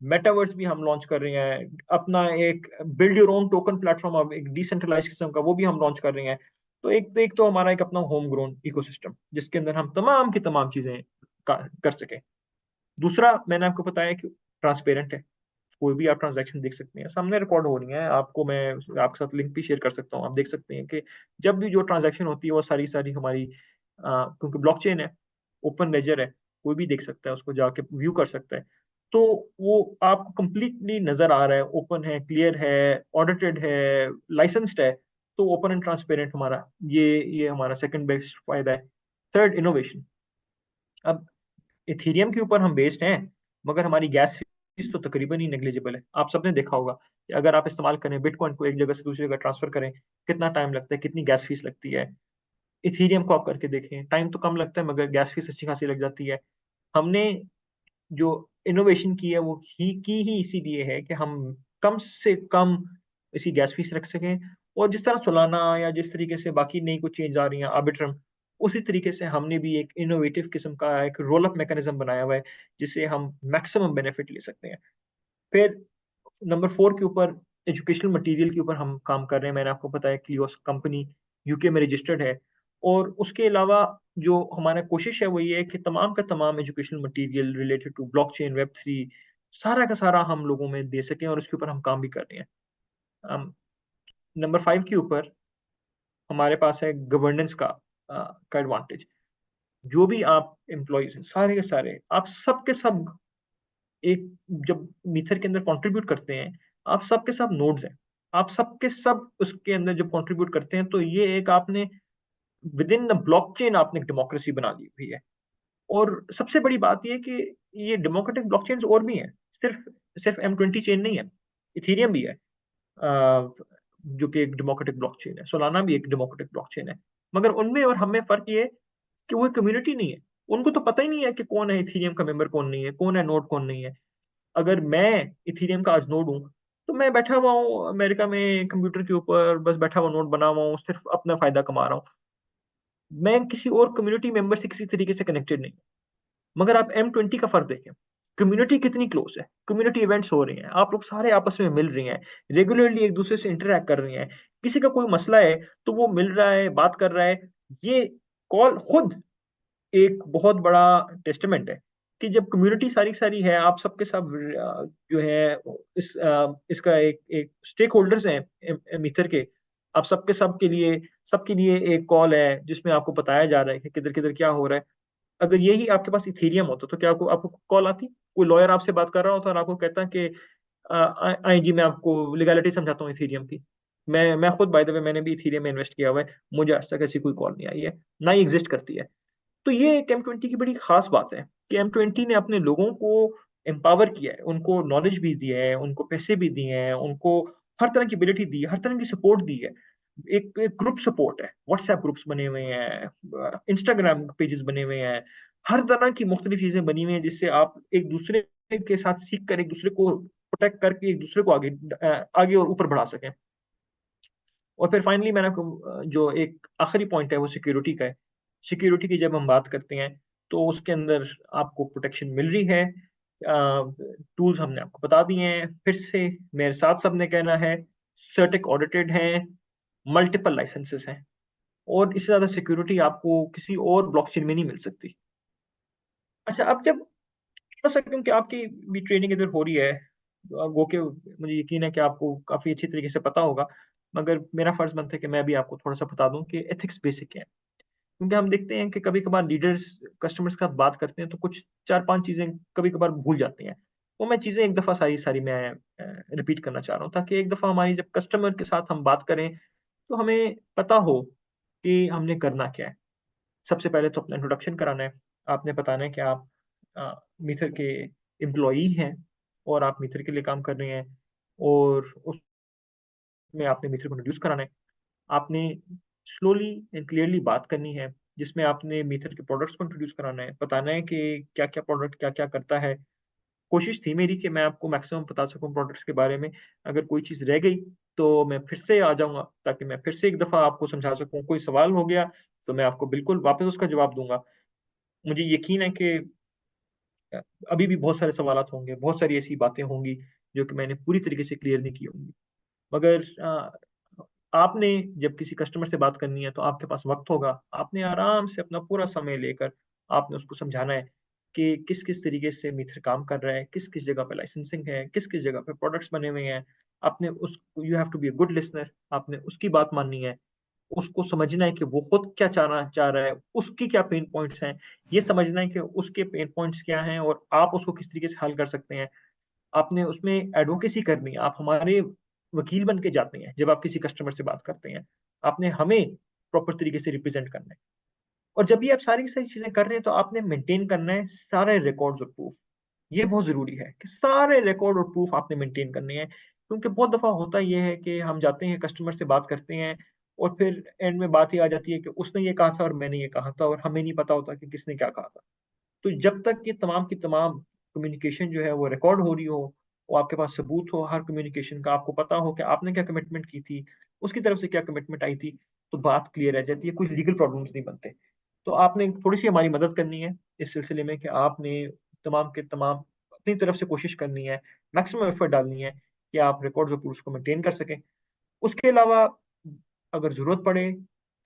मेटावर्स भी हम लॉन्च कर रहे हैं, अपना एक build your own token platform, अब एक डिसेंट्रलाइज किस्म का वो भी हम लॉन्च कर रहे हैं। तो एक तो हमारा एक अपना होम ग्रोन इकोसिस्टम जिसके अंदर हम तमाम की तमाम चीजें कर सकें। दूसरा मैंने आपको बताया कि ट्रांसपेरेंट है, कोई भी आप ट्रांजैक्शन देख सकते हैं, सामने रिकॉर्ड हो रही है। आपको मैं आपके साथ लिंक भी शेयर कर सकता हूँ, आप देख सकते हैं कि जब भी जो ट्रांजैक्शन होती है वो सारी सारी हमारी क्योंकि ब्लॉकचेन है, ओपन लेजर है, कोई भी देख सकता है, उसको जाके व्यू कर सकता है। तो वो आपको कंप्लीटली नजर आ रहा है, ओपन है, क्लियर है, ऑडिटेड है, लाइसेंस्ड है। तो ओपन एंड ट्रांसपेरेंट हमारा ये हमारा सेकंड बेस्ट फायदा है। Third, innovation. अब इथीरियम के ऊपर हम बेस्ड हैं, मगर हमारी गैस फीस तो तकरीबन ही नेग्लिजिबल है। आप सबने देखा होगा कि अगर आप इस्तेमाल करें बिटकॉइन को, एक जगह से दूसरी जगह ट्रांसफर करें, कितना टाइम लगता है, कितनी गैस फीस लगती है। इथीरियम को आप करके देखें, टाइम तो कम लगता है मगर गैस फीस अच्छी खासी लग जाती है। हमने जो इनोवेशन की है वो ही इसीलिए है कि हम कम से कम इसी गैस फीस रख सकें। और जिस तरह सोलाना या जिस तरीके से बाकी नई कुछ चेंज आ रही हैं, आर्बिट्रम, उसी तरीके से हमने भी एक इनोवेटिव किस्म का एक रोल अप मैकेनिज्म बनाया हुआ है जिससे हम मैक्सिमम बेनिफिट ले सकते हैं। फिर नंबर 4 के ऊपर, एजुकेशनल मटेरियल के ऊपर हम काम कर रहे हैं। मैंने आपको बताया क्लियोस कंपनी यूके में रजिस्टर्ड है। और उसके अलावा जो हमारा कोशिश है वो ये है कि तमाम का तमाम educational material related to blockchain, web 3, सारा का सारा हम लोगों में दे सकें, और उसके ऊपर हम काम भी कर रहे हैं। नंबर 5 के ऊपर हमारे पास है गवर्नेंस का एडवांटेज। जो भी आप एम्प्लॉयज हैं, सारे के सारे आप सब के सब एक जब मीथर के अंदर कंट्रीब्यूट करते हैं, आप सबके सब नोड्स हैं, आप सबके सब उसके अंदर जब कंट्रीब्यूट करते हैं, तो ये एक आपने विद इन द ब्लॉकचेन आपने डेमोक्रेसी बना ली हुई है। और सबसे बड़ी बात ये है कि ये डेमोक्रेटिक ब्लॉकचेन्स और भी हैं, सिर्फ सिर्फ M20 चेन नहीं है, इथेरियम भी है, जो कि एक डेमोक्रेटिक ब्लॉकचेन है। सोलाना भी एक डेमोक्रेटिक ब्लॉकचेन है। मगर उनमें और हमें फर्क ये है कि वो कम्युनिटी नहीं है। उनको तो पता ही नहीं है कि कौन है इथेरियम का मेंबर, कौन नहीं है, कौन है नोड, कौन नहीं है। अगर मैं इथेरियम का आज नोड हूँ, तो मैं बैठा हुआ हूँ अमेरिका में कंप्यूटर के ऊपर, बस बैठा हुआ नोड बना हुआ हूँ, सिर्फ अपना फायदा कमा रहा हूँ। मैं किसी और कम्युनिटी मेंबर से किसी तरीके से कनेक्टेड नहीं। मगर आप M20 का फर्क देखें, कम्युनिटी कितनी क्लोज है, कम्युनिटी इवेंट्स हो रहे हैं, आप लोग सारे आपस में मिल रहे हैं, रेगुलरली एक दूसरे से इंटरेक्ट कर रहे हैं। किसी का कोई मसला है तो वो मिल रहा है, बात कर रहा है। ये कॉल खुद एक बहुत बड़ा टेस्टमेंट है कि जब कम्युनिटी सारी सारी है, आप सबके सब जो है इसका एक एक स्टेक होल्डर्स हैं मीथर के। आप सबके लिए एक कॉल है जिसमें आपको बताया जा रहा है कि किधर किधर क्या हो रहा है। अगर यही आपके पास इथेरियम होता तो क्या आपको आपको कॉल आती? कोई लॉयर आपसे बात कर रहा होता और आपको कहता कि आई जी मैं आपको लीगलिटी समझाता हूँ इथेरियम की। मैं खुद बाय द वे मैंने भी इथेरियम में इन्वेस्ट किया हुआ है, मुझे आज तक ऐसी कोई कॉल नहीं आई है, ना ही एग्जिस्ट करती है। तो ये एक M20 की बड़ी खास बात है कि M20 ने अपने लोगों को एम्पावर किया है, उनको नॉलेज भी दी है, उनको पैसे भी दिए हैं, उनको हर तरह की एबिलिटी दी है, हर तरह की सपोर्ट दी है। एक ग्रुप सपोर्ट है, व्हाट्सएप ग्रुप्स बने हुए हैं, इंस्टाग्राम पेजेस बने हुए हैं, हर तरह की मुख्तलिफ चीजें बनी हुई हैं जिससे आप एक दूसरे के साथ सीख कर एक दूसरे को प्रोटेक्ट करके एक दूसरे को आगे और ऊपर बढ़ा सकें। और फिर फाइनली मैंने आपको जो एक आखिरी पॉइंट है वो सिक्योरिटी का है। सिक्योरिटी की जब हम बात करते हैं तो उसके अंदर आपको प्रोटेक्शन मिल रही है। टूल्स हमने आपको बता दिए हैं, फिर से मेरे साथ सबने कहना है, सर्टिक ऑडिटेड हैं, मल्टीपल लाइसेंसेस हैं, और इससे ज्यादा सिक्योरिटी आपको किसी और ब्लॉकचेन में नहीं मिल सकती। अच्छा, अब जब थोड़ा सा, क्योंकि आपकी भी ट्रेनिंग इधर हो रही है, गो के मुझे यकीन है कि आपको काफी अच्छी तरीके से पता होगा, मगर मेरा फर्ज बनता है कि मैं भी आपको थोड़ा सा बता दूं कि एथिक्स बेसिक है। क्योंकि हम देखते हैं कि कभी कभार लीडर्स कस्टमर्स के साथ बात करते हैं तो कुछ 4-5 चीजें कभी कभार भूल जाती हैं। वो मैं चीजें एक दफा सारी सारी मैं रिपीट करना चाह रहा हूँ, ताकि एक दफा हमारी जब कस्टमर के साथ हम बात करें तो हमें पता हो कि हमने करना क्या है। सबसे पहले तो अपना इंट्रोडक्शन कराना है। आपने बताना है कि आप मीथर के एम्प्लॉई हैं और आप मीथर के लिए काम कर रहे हैं, और उसमें आपने मीथर को इंट्रोड्यूस कराना है। आपने स्लोली एंड क्लियरली बात करनी है, जिसमें आपने मीथर के प्रोडक्ट्स को इंट्रोड्यूस कराना है, बताना है कि क्या क्या प्रोडक्ट क्या क्या करता है। कोशिश थी मेरी कि मैं आपको मैक्सिमम बता सकूं प्रोडक्ट्स के बारे में। अगर कोई चीज़ रह गई तो मैं फिर से आ जाऊंगा, ताकि मैं फिर से एक दफ़ा आपको समझा सकूं। कोई सवाल हो गया तो मैं आपको बिल्कुल वापस उसका जवाब दूंगा। मुझे यकीन है कि अ, अभी भी बहुत सारे सवाल होंगे, बहुत सारी ऐसी बातें होंगी जो कि मैंने पूरी तरीके से क्लियर नहीं की होंगी। मगर आपने जब किसी कस्टमर से बात करनी है तो आपके पास वक्त होगा, आपने आराम से अपना पूरा समय लेकर आपने उसको समझाना है कि किस किस तरीके से मीटर काम कर रहा है, किस किस जगह पे लाइसेंसिंग है, किस किस जगह पे प्रोडक्ट्स बने हुए हैं। आपने उस you have to be a good listener, आपने उसकी बात माननी है, उसको समझना है कि वो खुद क्या चाह रहा है, उसकी क्या पेन पॉइंट्स हैं, ये समझना है कि उसके पेन पॉइंट्स क्या हैं और आप उसको किस तरीके से हल कर सकते हैं। आपने उसमें एडवोकेसी करनी है, आप हमारे वकील बन के जाते हैं जब आप किसी कस्टमर से बात करते हैं। आपने हमें प्रॉपर तरीके से रिप्रेजेंट करना है। और जब भी आप सारी की सारी चीजें कर रहे हैं तो आपने मेंटेन करना है सारे रिकॉर्ड्स और प्रूफ। ये बहुत जरूरी है कि सारे रिकॉर्ड और प्रूफ आपने मेंटेन करने हैं, क्योंकि बहुत दफा होता यह है कि हम जाते हैं कस्टमर से बात करते हैं और फिर एंड में बात ही आ जाती है कि उसने ये कहा था और मैंने ये कहा था, और हमें नहीं पता होता कि किसने क्या कहा था। तो जब तक ये तमाम की तमाम कम्युनिकेशन जो है वो रिकॉर्ड हो रही हो, वो आपके पास सबूत हो हर कम्युनिकेशन का, आपको पता हो कि आपने क्या कमिटमेंट की थी, उसकी तरफ से क्या कमिटमेंट आई थी, तो बात क्लियर रह जाती है, कोई लीगल प्रॉब्लम्स नहीं बनते। तो आपने थोड़ी सी हमारी मदद करनी है इस सिलसिले में कि आपने तमाम के तमाम अपनी तरफ से कोशिश करनी है, मैक्सिमम एफर्ट डालनी है कि आप रिकॉर्ड्स और प्रूफ्स को मेंटेन कर सकें। उसके अलावा अगर जरूरत पड़े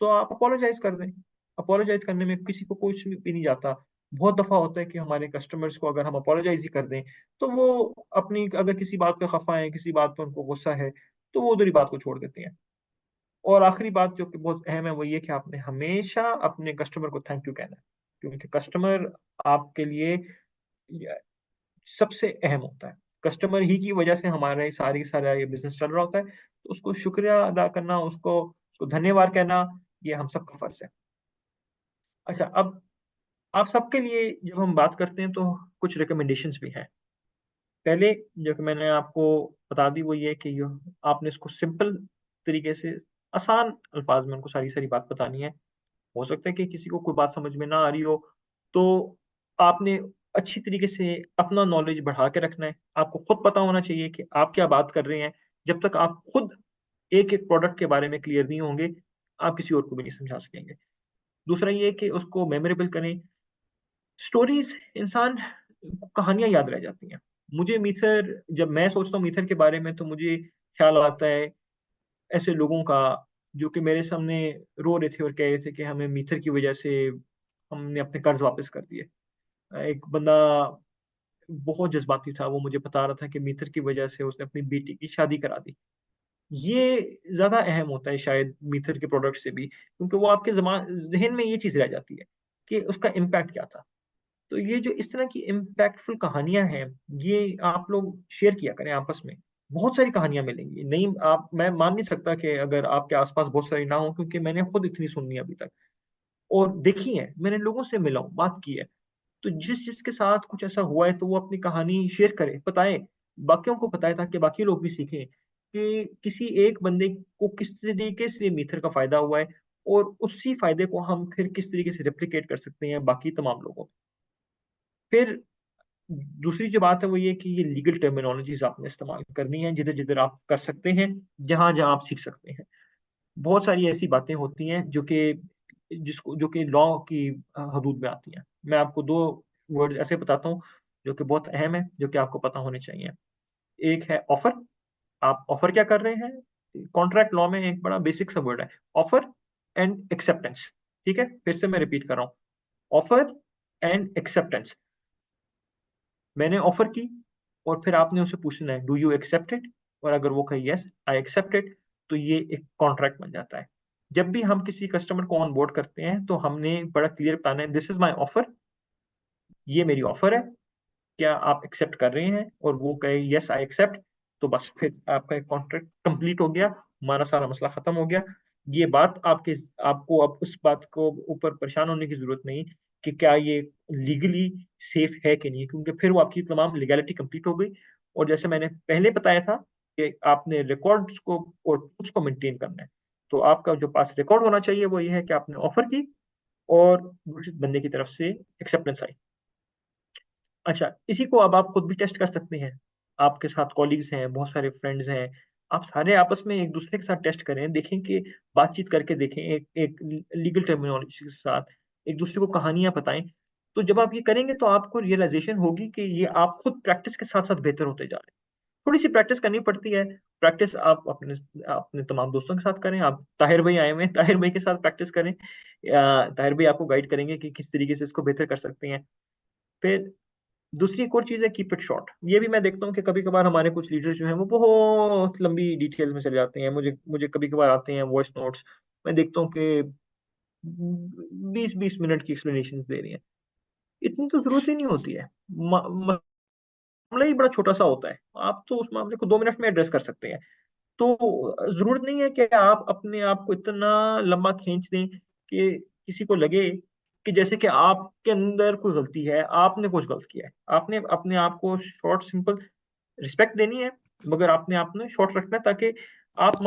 तो आप अपोलोजाइज कर दें। अपोलोजाइज करने में किसी को कुछ भी नहीं जाता। बहुत दफा होता है कि हमारे कस्टमर्स को अगर हम अपोलोजाइज ही कर दें तो वो अपनी, अगर किसी बात पे खफा है, किसी बात पर उनको गुस्सा है, तो वो उधर ही बात को छोड़ देते हैं। और आखिरी बात जो कि बहुत अहम है वो ये कि आपने हमेशा अपने कस्टमर को थैंक यू कहना है, क्योंकि कस्टमर आपके लिए सबसे अहम होता है। कस्टमर ही की वजह से हमारा ये सारा ये बिजनेस चल रहा होता है, तो उसको शुक्रिया अदा करना, उसको उसको धन्यवाद कहना, ये हम सबका फर्ज है। अच्छा, अब आप सबके लिए जब हम बात करते हैं तो कुछ रिकमेंडेशंस भी हैं। पहले जो कि मैंने आपको बता दी वो ये है कि आपने इसको सिंपल तरीके से, आसान अल्फाज में उनको सारी सारी बात बतानी है। हो सकता है कि किसी को कोई बात समझ में ना आ रही हो, तो आपने अच्छी तरीके से अपना नॉलेज बढ़ा के रखना है। आपको खुद पता होना चाहिए कि आप क्या बात कर रहे हैं। जब तक आप खुद एक एक प्रोडक्ट के बारे में क्लियर नहीं होंगे, आप किसी और को भी नहीं समझा सकेंगे। दूसरा ये कि उसको मेमोरेबल करें। स्टोरीज, इंसान को कहानियां याद रह जाती हैं। मुझे मीथर, जब मैं सोचता हूँ मीथर के बारे में तो मुझे ख्याल आता है ऐसे लोगों का जो कि मेरे सामने रो रहे थे और कह रहे थे कि हमें मीथर की वजह से हमने अपने कर्ज वापस कर दिए। एक बंदा बहुत जज्बाती था, वो मुझे बता रहा था कि मीथर की वजह से उसने अपनी बेटी की शादी करा दी। ये ज्यादा अहम होता है शायद मीथर के प्रोडक्ट से भी, क्योंकि वो आपके जहन में ये चीज रह जाती है कि उसका इम्पैक्ट क्या था। तो ये जो इस तरह की इम्पैक्टफुल कहानियां हैं, ये आप लोग शेयर किया करें आपस में। बहुत सारी कहानियां मिलेंगी, नहीं आप, मैं मान नहीं सकता कि अगर आपके आसपास बहुत सारी ना हो, क्योंकि मैंने खुद इतनी सुननी है अभी तक और देखी है, मैंने लोगों से मिला हूं, बात की है। तो जिस जिसके साथ कुछ ऐसा हुआ है तो वो अपनी कहानी शेयर करे, बताए, बाकियों को बताए, ताकि बाकी लोग भी सीखें कि किसी एक बंदे को किस तरीके से मीथर का फायदा हुआ है, और उसी फायदे को हम फिर किस तरीके से रेप्लिकेट कर सकते हैं बाकी तमाम लोगों को। फिर दूसरी जो बात है वो ये कि ये लीगल टर्मिनोलॉजीज आपने इस्तेमाल करनी है जिधर जिधर आप कर सकते हैं, जहां जहां आप सीख सकते हैं। बहुत सारी ऐसी बातें होती हैं जो कि लॉ की हदूद में आती हैं। मैं आपको दो वर्ड ऐसे बताता हूँ जो कि बहुत अहम है, जो कि आपको पता होने चाहिए। एक है ऑफर। आप ऑफर क्या कर रहे हैं? कॉन्ट्रैक्ट लॉ में एक बड़ा बेसिक सा वर्ड है, ऑफर एंड एक्सेप्टेंस। ठीक है, फिर से मैं रिपीट कर रहा हूँ, ऑफर एंड एक्सेप्टेंस। मैंने ऑफर की और फिर आपने उसे पूछना है डू यू एक्सेप्ट इट, और अगर वो कहे यस आई एक्सेप्ट इट, तो ये एक कॉन्ट्रैक्ट बन जाता है। जब भी हम किसी कस्टमर को ऑन बोर्ड करते हैं तो हमने बड़ा क्लियर बताना है, दिस इज माई ऑफर, ये मेरी ऑफर है, क्या आप एक्सेप्ट कर रहे हैं, और वो कहे यस आई एक्सेप्ट, तो बस फिर आपका एक कॉन्ट्रैक्ट कंप्लीट हो गया, हमारा सारा मसला खत्म हो गया। ये बात आपके, आपको अब उस बात को ऊपर परेशान होने की जरूरत नहीं कि क्या ये लीगली सेफ है कि नहीं, क्योंकि फिर वो आपकी तमाम लीगैलिटी कंप्लीट हो गई। और जैसे मैंने पहले बताया था कि आपने रिकॉर्ड्स को और उसको मेंटेन करना है, तो आपका जो पास रिकॉर्ड होना चाहिए वो ये है कि आपने ऑफर की और दूसरे बंदे की तरफ से एक्सेप्टेंस आई। अच्छा, इसी को अब आप खुद भी टेस्ट कर सकते हैं। आपके साथ कॉलीग्स हैं, बहुत सारे फ्रेंड्स हैं, आप सारे आपस में एक दूसरे के साथ टेस्ट करें, देखें कि बातचीत करके देखें, एक एक लीगल टर्मिनोलॉजी के साथ एक दूसरे को कहानियां बताएं। तो जब आप ये करेंगे तो आपको रियलाइजेशन होगी कि ये आप खुद प्रैक्टिस के साथ साथ बेहतर होते जा रहे हैं। थोड़ी सी प्रैक्टिस करनी पड़ती है। प्रैक्टिस आप अपने अपने तमाम दोस्तों के साथ करें। आप ताहिर भाई आए हुए हैं, ताहिर भाई के साथ प्रैक्टिस करें, ताहिर भाई आपको गाइड करेंगे कि किस तरीके से इसको बेहतर कर सकते हैं। फिर दूसरी एक और चीज है, कीप इट शॉर्ट। ये भी मैं देखता हूँ कि कभी कभार हमारे कुछ लीडर्स जो हैं वो बहुत लंबी डिटेल्स में चले जाते हैं। मुझे मुझे कभी कभार आते हैं वॉइस नोट्स, मैं देखता हूँ कि 20-20 मिनट की एक्सप्लेनेशन दे रही हैं। इतनी तो जरूरत ही नहीं होती है। मामला ही बड़ा छोटा सा होता है, आप तो उस मामले को 2 मिनट में एड्रेस कर सकते हैं। तो जरूरत नहीं है कि आप अपने आप को इतना लंबा खींच दें कि किसी को लगे कि जैसे कि आपके अंदर कोई गलती है, आपने कुछ गलत किया है, आपने अपने आप को शॉर्ट सिंपल रिस्पेक्ट देनी है, मगर आपने आपने शॉर्ट रखना है ताकि आप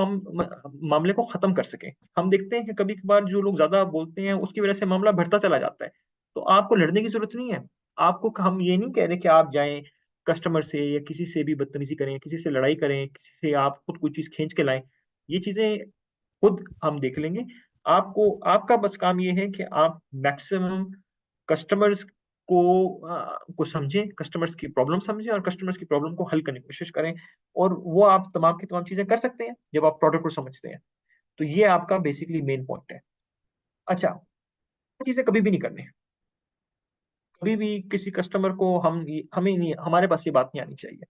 मामले को खत्म कर सकें। हम देखते हैं कि कभी कभार जो लोग ज्यादा बोलते हैं उसकी वजह से मामला बढ़ता चला जाता है। तो आपको लड़ने की जरूरत नहीं है। आपको, हम ये नहीं कह रहे कि आप जाएं कस्टमर से या किसी से भी बदतमीजी करें, किसी से लड़ाई करें, किसी से आप खुद कोई चीज खींच के लाएं। ये चीजें खुद हम देख लेंगे। आपको, आपका बस काम ये है कि आप मैक्सिमम कस्टमर्स को समझें, कस्टमर्स की प्रॉब्लम समझें और कस्टमर्स की प्रॉब्लम को हल करने की कोशिश करें। और वो आप तमाम की तमाम चीजें कर सकते हैं जब आप प्रोडक्ट को समझते हैं। तो ये आपका बेसिकली मेन पॉइंट है। अच्छा, ये चीजें कभी भी नहीं करनी। कभी भी किसी कस्टमर को हमें नहीं, हमारे पास ये बात नहीं आनी चाहिए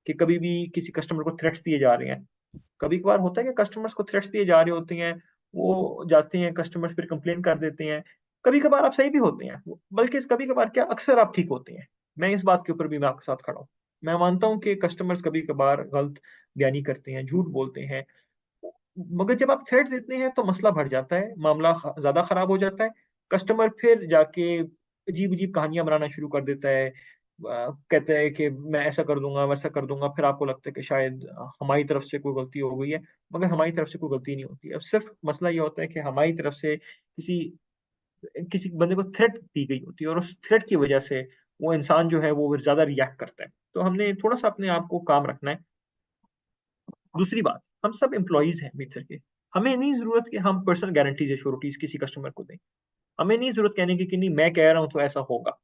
कि कभी भी किसी कस्टमर को थ्रेट्स दिए जा रहे हैं। कभी कभार होता है कि कस्टमर्स को थ्रेट्स दिए जा रहे होते हैं, वो जाते हैं कस्टमर्स फिर कंप्लेन कर देते हैं। कभी कभार आप सही भी होते हैं, बल्कि कभी कभार क्या, अक्सर आप ठीक होते हैं। मैं इस बात के ऊपर भी मैं आपके साथ खड़ा हूँ। मैं मानता हूँ कि कस्टमर्स कभी कभार गलत बयानी करते हैं, झूठ बोलते हैं, मगर जब आप थ्रेट देते हैं तो मसला बढ़ जाता है, मामला ज्यादा खराब हो जाता है। कस्टमर फिर जाके अजीब अजीब कहानियां बनाना शुरू कर देता है। कहता है कि मैं ऐसा कर दूंगा, वैसा कर दूंगा। फिर आपको लगता है कि शायद हमारी तरफ से कोई गलती हो गई है, मगर हमारी तरफ से कोई गलती नहीं होती। अब सिर्फ मसला ये होता है कि हमारी तरफ से किसी किसी बंदे को थ्रेट दी गई होती है, और उस थ्रेट की वजह से वो इंसान जो है वो ज्यादा रिएक्ट करता है। तो हमने थोड़ा सा अपने आप को काम रखना है। दूसरी बात, हम सब एम्प्लॉइज हैं मित्र के। हमें नहीं जरूरत कि हम पर्सनल गारंटीज या श्योरिटीज किसी कस्टमर को दें। हमें नहीं जरूरत कहने की कि नहीं मैं कह रहा हूं तो ऐसा होगा।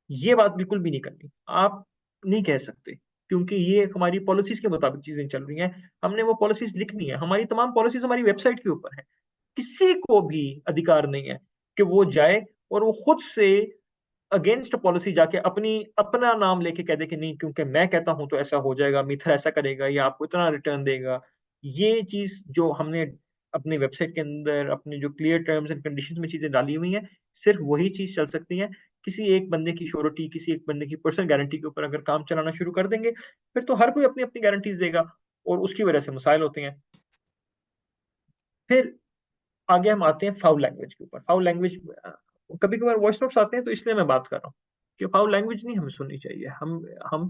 ये बात बिल्कुल भी नहीं करनी। आप नहीं कह सकते, क्योंकि ये हमारी पॉलिसीज के मुताबिक चीजें चल रही हैं। हमने वो पॉलिसीज लिखनी है, हमारी तमाम पॉलिसीज हमारी वेबसाइट के ऊपर है। किसी को भी अधिकार नहीं है कि वो जाए और वो खुद से अगेंस्ट पॉलिसी जाके अपनी अपना नाम लेके कह दे कि नहीं क्योंकि मैं कहता हूं तो ऐसा हो जाएगा, मिथर ऐसा करेगा या आपको इतना रिटर्न देगा। ये चीज जो हमने अपनी वेबसाइट के अंदर अपने जो क्लियर टर्म्स एंड कंडीशंस में चीजें डाली हुई हैं, सिर्फ वही चीज चल सकती है। किसी एक बंदे की श्योरिटी, किसी एक बंदे की पर्सनल गारंटी के ऊपर अगर काम चलाना शुरू कर देंगे, फिर तो हर कोई अपनी अपनी गारंटीज देगा और उसकी वजह से मसाइल होते हैं। फिर आगे हम आते हैं फाउल लैंग्वेज के ऊपर। फाउल लैंग्वेज, कभी कभार वॉइस नोट्स आते हैं तो इसलिए मैं बात कर रहा हूँ कि फाउल लैंग्वेज नहीं हमें सुननी चाहिए। हम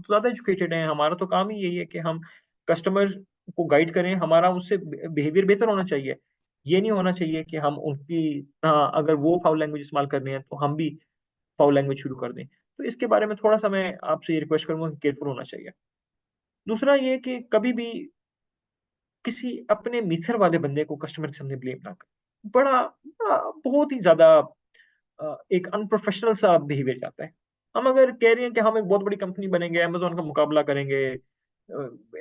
तो ज्यादा एजुकेटेड हैं, हमारा तो काम ही यही है कि हम कस्टमर को गाइड करें, हमारा उससे बिहेवियर बेहतर होना चाहिए। ये नहीं होना चाहिए कि हम उनकी, हाँ, अगर वो फाउल लैंग्वेज इस्तेमाल कर रहे हैं तो हम भी फाउल लैंग्वेज शुरू कर दें। तो इसके बारे में थोड़ा सा मैं आपसे ये रिक्वेस्ट करूंगा कि केयरफुल होना चाहिए। दूसरा ये कि कभी भी किसी अपने मिथर वाले बंदे को कस्टमर के सामने ब्लेम ना करें। बड़ा बहुत ही ज्यादा एक अनप्रोफेशनल सा बिहेवियर जाता है। हम अगर कह रहे हैं कि हम एक बहुत बड़ी कंपनी बनेंगे, अमेजोन का मुकाबला करेंगे,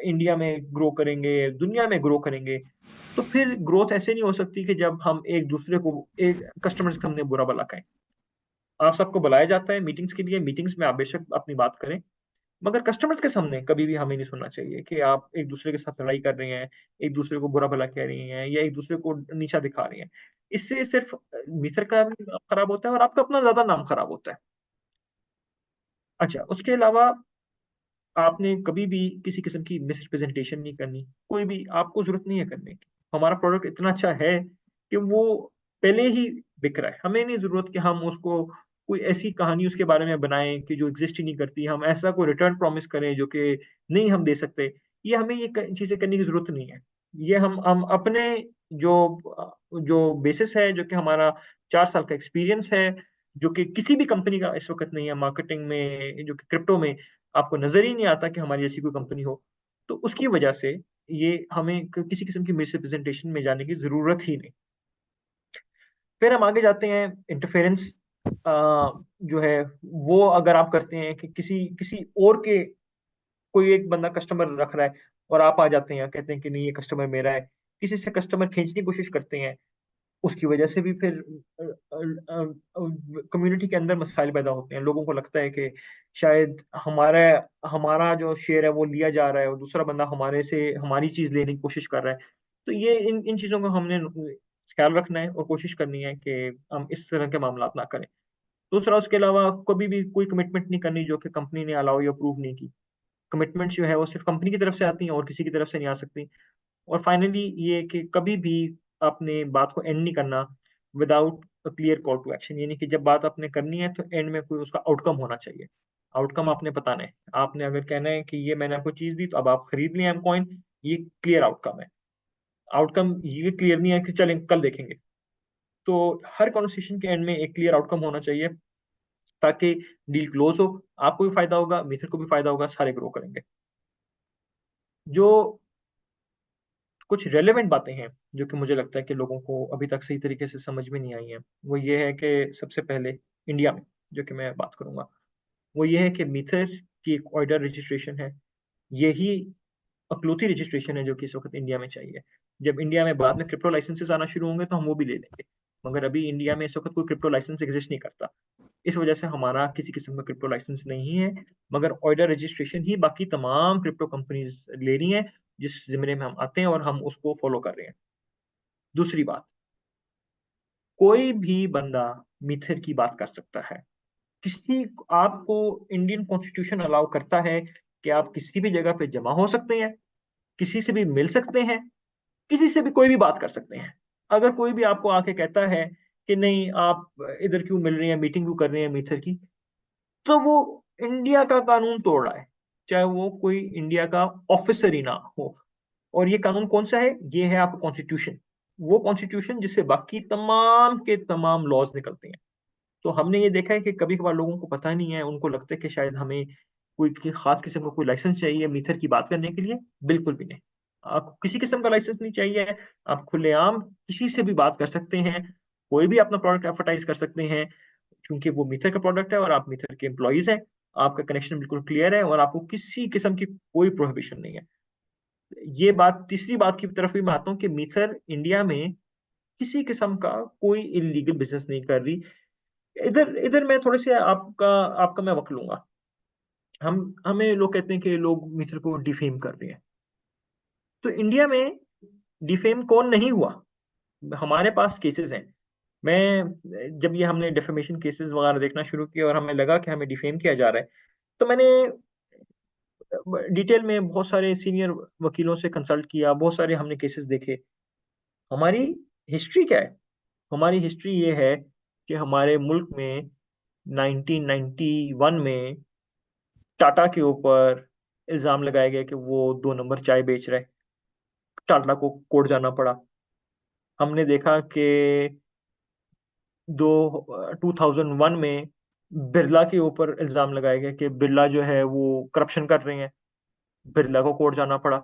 इंडिया में ग्रो करेंगे, दुनिया में ग्रो करेंगे, तो फिर ग्रोथ ऐसे नहीं हो सकती कि जब हम एक दूसरे को, एक कस्टमर्स के सामने बुरा भला कहें। आप सबको बुलाया जाता है मीटिंग्स के लिए, मीटिंग्स में आप बेशक अपनी बात करें, मगर कस्टमर्स के सामने कभी भी हमें नहीं सुनना चाहिए कि आप एक दूसरे के साथ लड़ाई कर रहे हैं, एक दूसरे को बुरा भला कह रही हैं या एक दूसरे को नीचा दिखा रही हैं। इससे सिर्फ मित्र का भी नाम खराब होता है और आपका अपना ज्यादा नाम खराब होता है। अच्छा, उसके अलावा आपने कभी भी किसी किस्म की मिसरिप्रेजेंटेशन नहीं करनी। कोई भी, आपको जरूरत नहीं है करने की। हमारा प्रोडक्ट इतना अच्छा है कि वो पहले ही बिक रहा है। हमें नहीं जरूरत कि हम उसको कोई ऐसी कहानी उसके बारे में बनाएं कि जो एग्जिस्ट ही नहीं करती, हम ऐसा कोई रिटर्न प्रॉमिस करें जो कि नहीं हम दे सकते। ये हमें ये चीजें करने की जरूरत नहीं है। ये हम अपने जो जो बेसिस है, जो कि हमारा 4 साल का एक्सपीरियंस है, जो कि किसी भी कंपनी का इस वक्त नहीं है मार्केटिंग में, जो कि क्रिप्टो में आपको नजर ही नहीं आता कि हमारी ऐसी कोई कंपनी हो। तो उसकी वजह से ये हमें किसी किस्म की मिसरिप्रेजेंटेशन में जाने की जरूरत ही नहीं। फिर हम आगे जाते हैं इंटरफेरेंस। जो है वो अगर आप करते हैं कि किसी किसी और के, कोई एक बंदा कस्टमर रख रहा है और आप आ जाते हैं कहते हैं कि नहीं ये कस्टमर मेरा है, किसी से कस्टमर खींचने की कोशिश करते हैं, उसकी वजह से भी फिर कम्युनिटी के अंदर मसाइल पैदा होते हैं। लोगों को लगता है कि शायद हमारा हमारा जो शेयर है वो लिया जा रहा है और दूसरा बंदा हमारे से हमारी चीज लेने की कोशिश कर रहा है। तो ये इन इन चीजों का हमने ख्याल रखना है और कोशिश करनी है कि हम इस तरह के मामला ना करें। दूसरा, उसके अलावा कभी भी कोई कमिटमेंट नहीं करनी जो कि कंपनी ने अलाउ या अप्रूव नहीं की। कमिटमेंट जो है वो सिर्फ कंपनी की तरफ से आती हैं और किसी की तरफ से नहीं आ सकती। और फाइनली ये कि कभी भी अपने बात को एंड नहीं करना without clear call to action, यानी कि जब बात आपने करनी है तो एंड में कोई उसका आउटकम होना चाहिए। आउटकम आपने बताना है, आपने अगर कहना है कि ये मैंने आपको चीज दी तो अब आप खरीद लें एम कॉइन, ये क्लियर आउटकम है। आउटकम ये क्लियर नहीं है कि चलें कल देखेंगे। तो हर कॉन्वर्सेशन के एंड में एक क्लियर आउटकम होना चाहिए, ताकि डील क्लोज हो, आपको भी फायदा होगा, मिथर को भी फायदा होगा, सारे ग्रो करेंगे। जो कुछ रेलेवेंट बातें हैं जो कि मुझे लगता है कि लोगों को अभी तक सही तरीके से समझ में नहीं आई हैं, वो ये है कि सबसे पहले इंडिया में जो कि मैं बात करूंगा, वो ये है कि मीथर की एक ऑर्डर रजिस्ट्रेशन है। यही अकलौती रजिस्ट्रेशन है जो कि इस वक्त इंडिया में चाहिए। जब इंडिया में बाद में क्रिप्टो लाइसेंसेस आना शुरू होंगे तो हम वो भी ले लेंगे, मगर अभी इंडिया में इस वक्त कोई क्रिप्टो लाइसेंस एग्जिस्ट नहीं करता। इस वजह से हमारा किसी किस्म का क्रिप्टो लाइसेंस नहीं है, मगर ऑर्डर रजिस्ट्रेशन ही बाकी तमाम क्रिप्टो कंपनीज ले रही हैं, जिस जिम्मे में हम आते हैं और हम उसको फॉलो कर रहे हैं। दूसरी बात, कोई भी बंदा मीथर की बात कर सकता है। किसी आपको इंडियन कॉन्स्टिट्यूशन अलाउ करता है कि आप किसी भी जगह पे जमा हो सकते हैं, किसी से भी मिल सकते हैं, किसी से भी कोई भी बात कर सकते हैं। अगर कोई भी आपको आके कहता है कि नहीं आप इधर क्यों मिल रहे हैं, मीटिंग क्यों कर रहे हैं मीथर की, तो वो इंडिया का कानून तोड़ रहा है, चाहे वो कोई इंडिया का ऑफिसर ही ना हो। और ये कानून कौन सा है? ये है आपका कॉन्स्टिट्यूशन, वो कॉन्स्टिट्यूशन जिससे बाकी तमाम के तमाम लॉज निकलते हैं। तो हमने ये देखा है कि कभी कभार लोगों को पता नहीं है, उनको लगता है कि शायद हमें कोई खास किस्म का कोई लाइसेंस चाहिए मीथर की बात करने के लिए। बिल्कुल भी नहीं, आपको किसी किस्म का लाइसेंस नहीं चाहिए। आप खुलेआम किसी से भी बात कर सकते हैं, कोई भी अपना प्रोडक्ट एडवर्टाइज कर सकते हैं, क्योंकि वो मीथर का प्रोडक्ट है और आप मीथर के एम्प्लॉइज हैं। आपका कनेक्शन बिल्कुल क्लियर है और आपको किसी किस्म की कोई प्रोहिबिशन नहीं है। ये बात, तीसरी बात की तरफ भी मैं आता हूँ कि मीथर इंडिया में किसी किस्म का कोई इलीगल बिजनेस नहीं कर रही। इधर इधर मैं थोड़े से आपका आपका मैं वक्त लूंगा। हमें लोग कहते हैं कि लोग मित्र को डिफेम कर रहे हैं। तो इंडिया में डिफेम कौन नहीं हुआ? हमारे पास केसेस हैं। मैं जब ये हमने डिफेमेशन केसेस वगैरह देखना शुरू किया और हमें लगा कि हमें डिफेम किया जा रहा है, तो मैंने डिटेल में बहुत सारे सीनियर वकीलों से कंसल्ट किया, बहुत सारे हमने केसेस देखे। हमारी हिस्ट्री क्या है? हमारी हिस्ट्री ये है कि हमारे मुल्क में 1991 में टाटा के ऊपर इल्जाम लगाया गया कि वो 2 नंबर चाय बेच रहे हैं। टाटा को कोर्ट जाना पड़ा। हमने देखा कि दो 2001 में बिरला के ऊपर इल्जाम लगाया गया कि बिरला जो है वो करप्शन कर रहे हैं। बिरला को कोर्ट जाना पड़ा।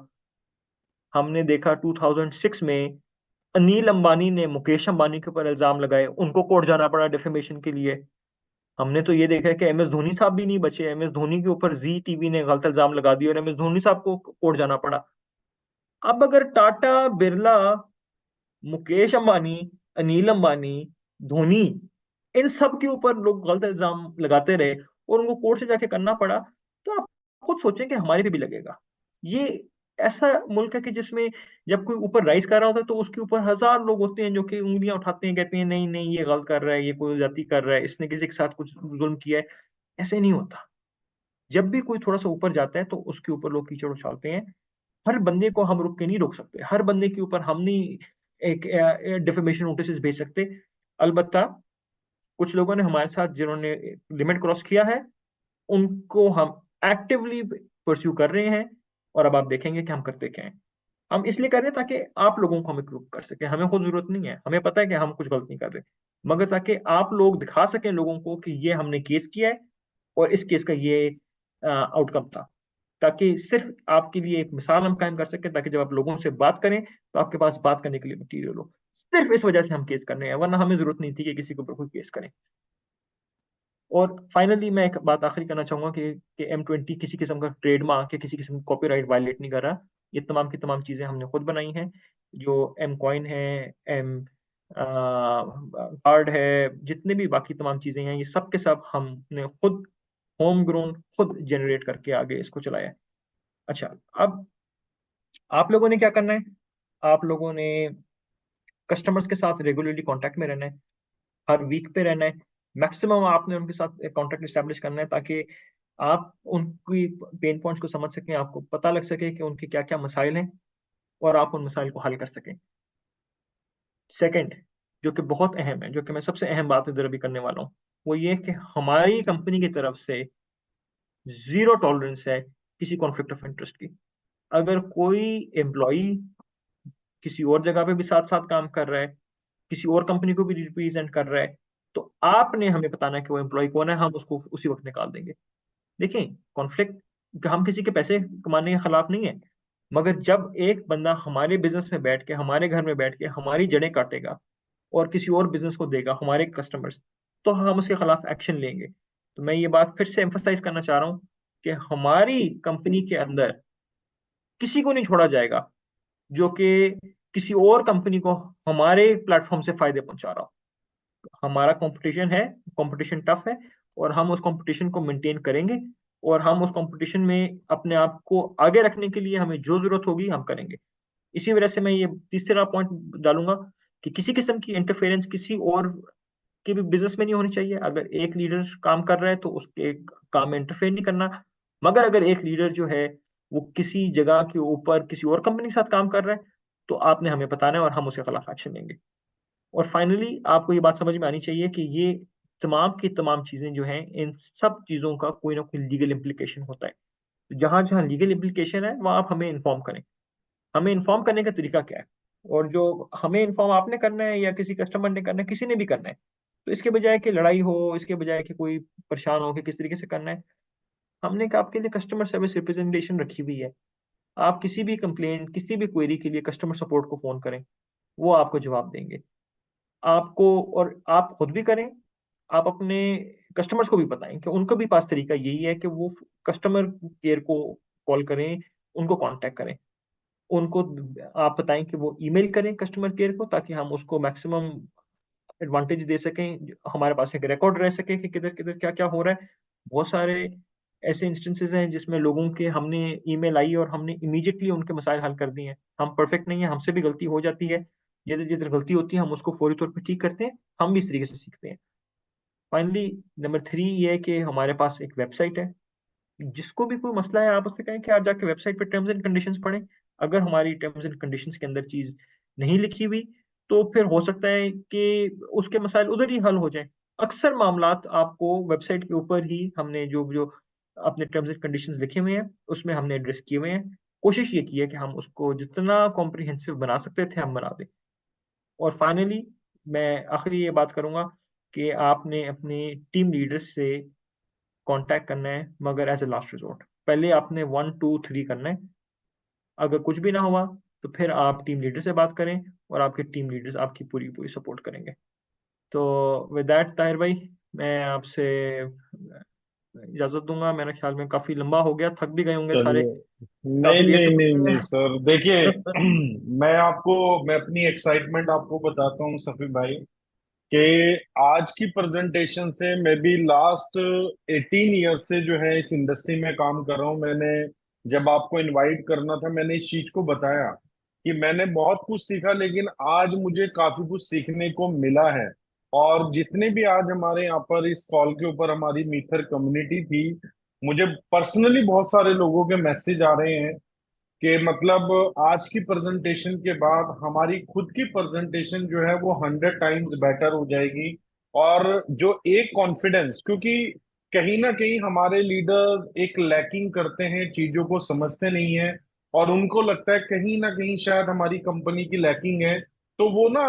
हमने देखा 2006 में अनिल अंबानी ने मुकेश अंबानी के ऊपर इल्जाम लगाए, उनको कोर्ट जाना पड़ा डिफेमेशन के लिए। हमने तो ये देखा है कि एम एस धोनी साहब भी नहीं बचे, एम एस धोनी के ऊपर जी टीवी ने गलत इल्जाम लगा दिया और एम एस धोनी साहब को कोर्ट जाना पड़ा। अब अगर टाटा, बिरला, मुकेश अंबानी, अनिल अंबानी, धोनी, इन सब के ऊपर लोग गलत इल्जाम लगाते रहे और उनको कोर्ट से जाके करना पड़ा, तो आप खुद सोचें कि हमारे पे भी लगेगा। ये ऐसा मुल्क है कि जिसमें जब कोई ऊपर राइज कर रहा होता है तो उसके ऊपर हजार लोग होते हैं जो कि उंगलियां उठाते हैं, कहते हैं नहीं नहीं ये गलत कर रहा है, ये कोई जाति कर रहा है, इसने किसी के साथ कुछ जुल्म किया है। ऐसे नहीं होता। जब भी कोई थोड़ा सा ऊपर जाता है तो उसके ऊपर लोग कीचड़ उछालते हैं। हर बंदे को हम रुक के नहीं रोक सकते, हर बंदे के ऊपर हम नहीं एक डिफेमेशन नोटिस भेज सकते। अलबत्ता कुछ लोगों ने हमारे साथ जिन्होंने लिमिट क्रॉस किया है, उनको हम एक्टिवली परस्यू कर रहे हैं। और अब आप देखेंगे कि हम करते क्या हैं। हम इसलिए कर रहे हैं ताकि आप लोगों को हम इक्विप कर सके। हमें खुद जरूरत नहीं है, हमें पता है कि हम कुछ गलत नहीं कर रहे, मगर ताकि आप लोग दिखा सकें लोगों को कि ये हमने केस किया है और इस केस का ये आउटकम था, ताकि सिर्फ आपके लिए एक मिसाल हम कायम कर सकें, ताकि जब आप लोगों से बात करें तो आपके पास बात करने के लिए मटीरियल हो। सिर्फ इस वजह से हम केस कर रहे हैं, वरना हमें जरूरत नहीं थी कि किसी के ऊपर कोई केस करें। और फाइनली मैं एक बात आखिरी करना चाहूंगा कि M20 किसी किस्म का ट्रेडमार्क या किसी किस्म का कॉपीराइट वायलेट नहीं कर रहा। ये तमाम की तमाम चीजें हमने खुद बनाई हैं। जो एम कॉइन है, एम कार्ड है, जितने भी बाकी तमाम चीजें हैं, ये सब के सब हमने खुद होम ग्रोन, खुद जनरेट करके आगे इसको चलाया है। अच्छा, अब आप लोगों ने क्या करना है? आप लोगों ने कस्टमर्स के साथ रेगुलरली कांटेक्ट में रहना है, हर वीक पे रहना है। मैक्सिमम आपने उनके साथ कांटेक्ट इस्टेब्लिश करना है, ताकि आप उनकी पेन पॉइंट्स को समझ सकें, आपको पता लग सके कि उनके क्या क्या मसाइल हैं और आप उन मसाइल को हल कर सकें। सेकंड, जो कि बहुत अहम है, जो कि मैं सबसे अहम बात इधर अभी करने वाला हूँ, वो ये कि हमारी कंपनी की तरफ से जीरो टॉलरेंस है किसी कॉन्फ्लिक्ट ऑफ इंटरेस्ट की। अगर कोई एम्प्लॉई किसी और जगह पे भी साथ साथ काम कर रहा है, किसी और कंपनी को भी रिप्रेजेंट कर रहा है, तो आपने हमें बताना है कि वो एम्प्लॉय कौन है, हम उसको उसी वक्त निकाल देंगे। देखिए, कॉन्फ्लिक्ट, हम किसी के पैसे कमाने के खिलाफ नहीं है, मगर जब एक बंदा हमारे बिजनेस में बैठ के, हमारे घर में बैठ के हमारी जड़ें काटेगा और किसी और बिजनेस को देगा, हमारे कस्टमर्स, तो हम उसके खिलाफ एक्शन लेंगे। तो मैं ये बात फिर से एम्फसाइज करना चाह रहा हूँ कि हमारी कंपनी के अंदर किसी को नहीं छोड़ा जाएगा जो कि किसी और कंपनी को हमारे प्लेटफॉर्म से फायदे पहुंचा रहा हो। हमारा कंपटीशन है, कंपटीशन टफ है, और हम उस कंपटीशन को मेंटेन करेंगे, और हम उस कंपटीशन में अपने आप को आगे रखने के लिए हमें जो जरूरत होगी हम करेंगे। इसी वजह से मैं ये तीसरा पॉइंट डालूंगा कि किसी किस्म की इंटरफेरेंस किसी और के भी बिजनेस में नहीं होनी चाहिए। अगर एक लीडर काम कर रहा है तो उसके काम में इंटरफेयर नहीं करना, मगर अगर एक लीडर जो है वो किसी जगह के ऊपर किसी और कंपनी के साथ काम कर रहा है, तो आपने हमें बताना है और हम उसके खिलाफ एक्शन लेंगे। और फाइनली आपको ये बात समझ में आनी चाहिए कि ये तमाम की तमाम चीजें जो हैं, इन सब चीजों का कोई ना कोई लीगल इम्प्लीकेशन होता है। तो जहां जहां लीगल इम्प्लीकेशन है वहां आप हमें इन्फॉर्म करें। हमें इन्फॉर्म करने का तरीका क्या है, और जो हमें इन्फॉर्म आपने करना है या किसी कस्टमर ने करना है, किसी ने भी करना है, तो इसके बजाय कि लड़ाई हो, इसके बजाय कि कोई परेशान हो कि किस तरीके से करना है, हमने का आपके लिए कस्टमर सर्विस रिप्रेजेंटेशन रखी हुई है। आप किसी भी कंप्लेंट, किसी भी क्वेरी के लिए कस्टमर सपोर्ट को फोन करें, वो आपको जवाब देंगे। आपको, और आप खुद भी करें, आप अपने कस्टमर्स को भी बताएं कि उनका भी पास तरीका यही है कि वो कस्टमर केयर को कॉल करें, उनको कांटेक्ट करें। उनको आप बताएं कि वो ईमेल करें कस्टमर केयर को, ताकि हम उसको मैक्सिमम एडवांटेज दे सकें, हमारे पास एक रिकॉर्ड रह सके कि किधर किधर क्या क्या हो रहा है। बहुत सारे ऐसे इंस्टेंसेस हैं जिसमें लोगों के हमने ईमेल आई और हमने इमीडिएटली उनके मसाइल हल कर दिए हैं। हम परफेक्ट नहीं है, हमसे भी गलती हो जाती है, जिधर जिधर गलती होती है हम उसको फौरी तौर पे ठीक करते हैं। हम भी इस तरीके से सीखते हैं। फाइनली, नंबर 3 ये है कि हमारे पास एक वेबसाइट है। जिसको भी कोई मसला है आप उससे कहें कि आप जाके वेबसाइट पे टर्म्स एंड कंडीशंस पढ़ें। अगर हमारी टर्म्स एंड कंडीशंस के अंदर चीज नहीं लिखी हुई, तो फिर हो सकता है कि उसके मसाइल उधर ही हल हो जाएं। अक्सर मामलात आपको वेबसाइट के ऊपर ही हमने जो जो अपने टर्म्स एंड कंडीशंस लिखे हुए हैं उसमें हमने एड्रेस किए हुए हैं। कोशिश ये की है कि हम उसको जितना कॉम्प्रिहेंसिव बना सकते थे हम बना दें। और फाइनली, मैं आखिरी ये बात करूंगा कि आपने अपनी टीम लीडर्स से कांटेक्ट करना है, मगर एज ए लास्ट रिजॉर्ट। पहले आपने 1 2 3 करना है। अगर कुछ भी ना हुआ तो फिर आप टीम लीडर से बात करें, और आपके टीम लीडर्स आपकी पूरी पूरी सपोर्ट करेंगे। तो विद दैट ताहिर भाई, मैं आपसे इजाजत दूंगा। मेरे ख्याल में काफी लंबा हो गया, थक भी गए होंगे सारे, चलिए। नहीं काफी देर नहीं से नहीं बैठे नहीं सर, देखिए हैं। मैं अपनी एक्साइटमेंट आपको बताता हूँ सफी भाई, कि आज की प्रेजेंटेशन से मैं भी लास्ट 18 ईयर से जो है इस इंडस्ट्री में काम कर रहा हूँ। मैंने जब आपको इनवाइट करना था मैंने इस चीज को बताया कि मैंने बहुत कुछ सीखा, लेकिन आज मुझे काफी कुछ सीखने को मिला है। और जितने भी आज हमारे यहाँ पर इस कॉल के ऊपर हमारी मीथर कम्युनिटी थी, मुझे पर्सनली बहुत सारे लोगों के मैसेज आ रहे हैं कि मतलब आज की प्रेजेंटेशन के बाद हमारी खुद की प्रेजेंटेशन जो है वो 100 टाइम्स बेटर हो जाएगी। और जो एक कॉन्फिडेंस, क्योंकि कहीं ना कहीं हमारे लीडर एक लैकिंग करते हैं, चीजों को समझते नहीं है, और उनको लगता है कहीं ना कहीं शायद हमारी कंपनी की लैकिंग है, तो वो ना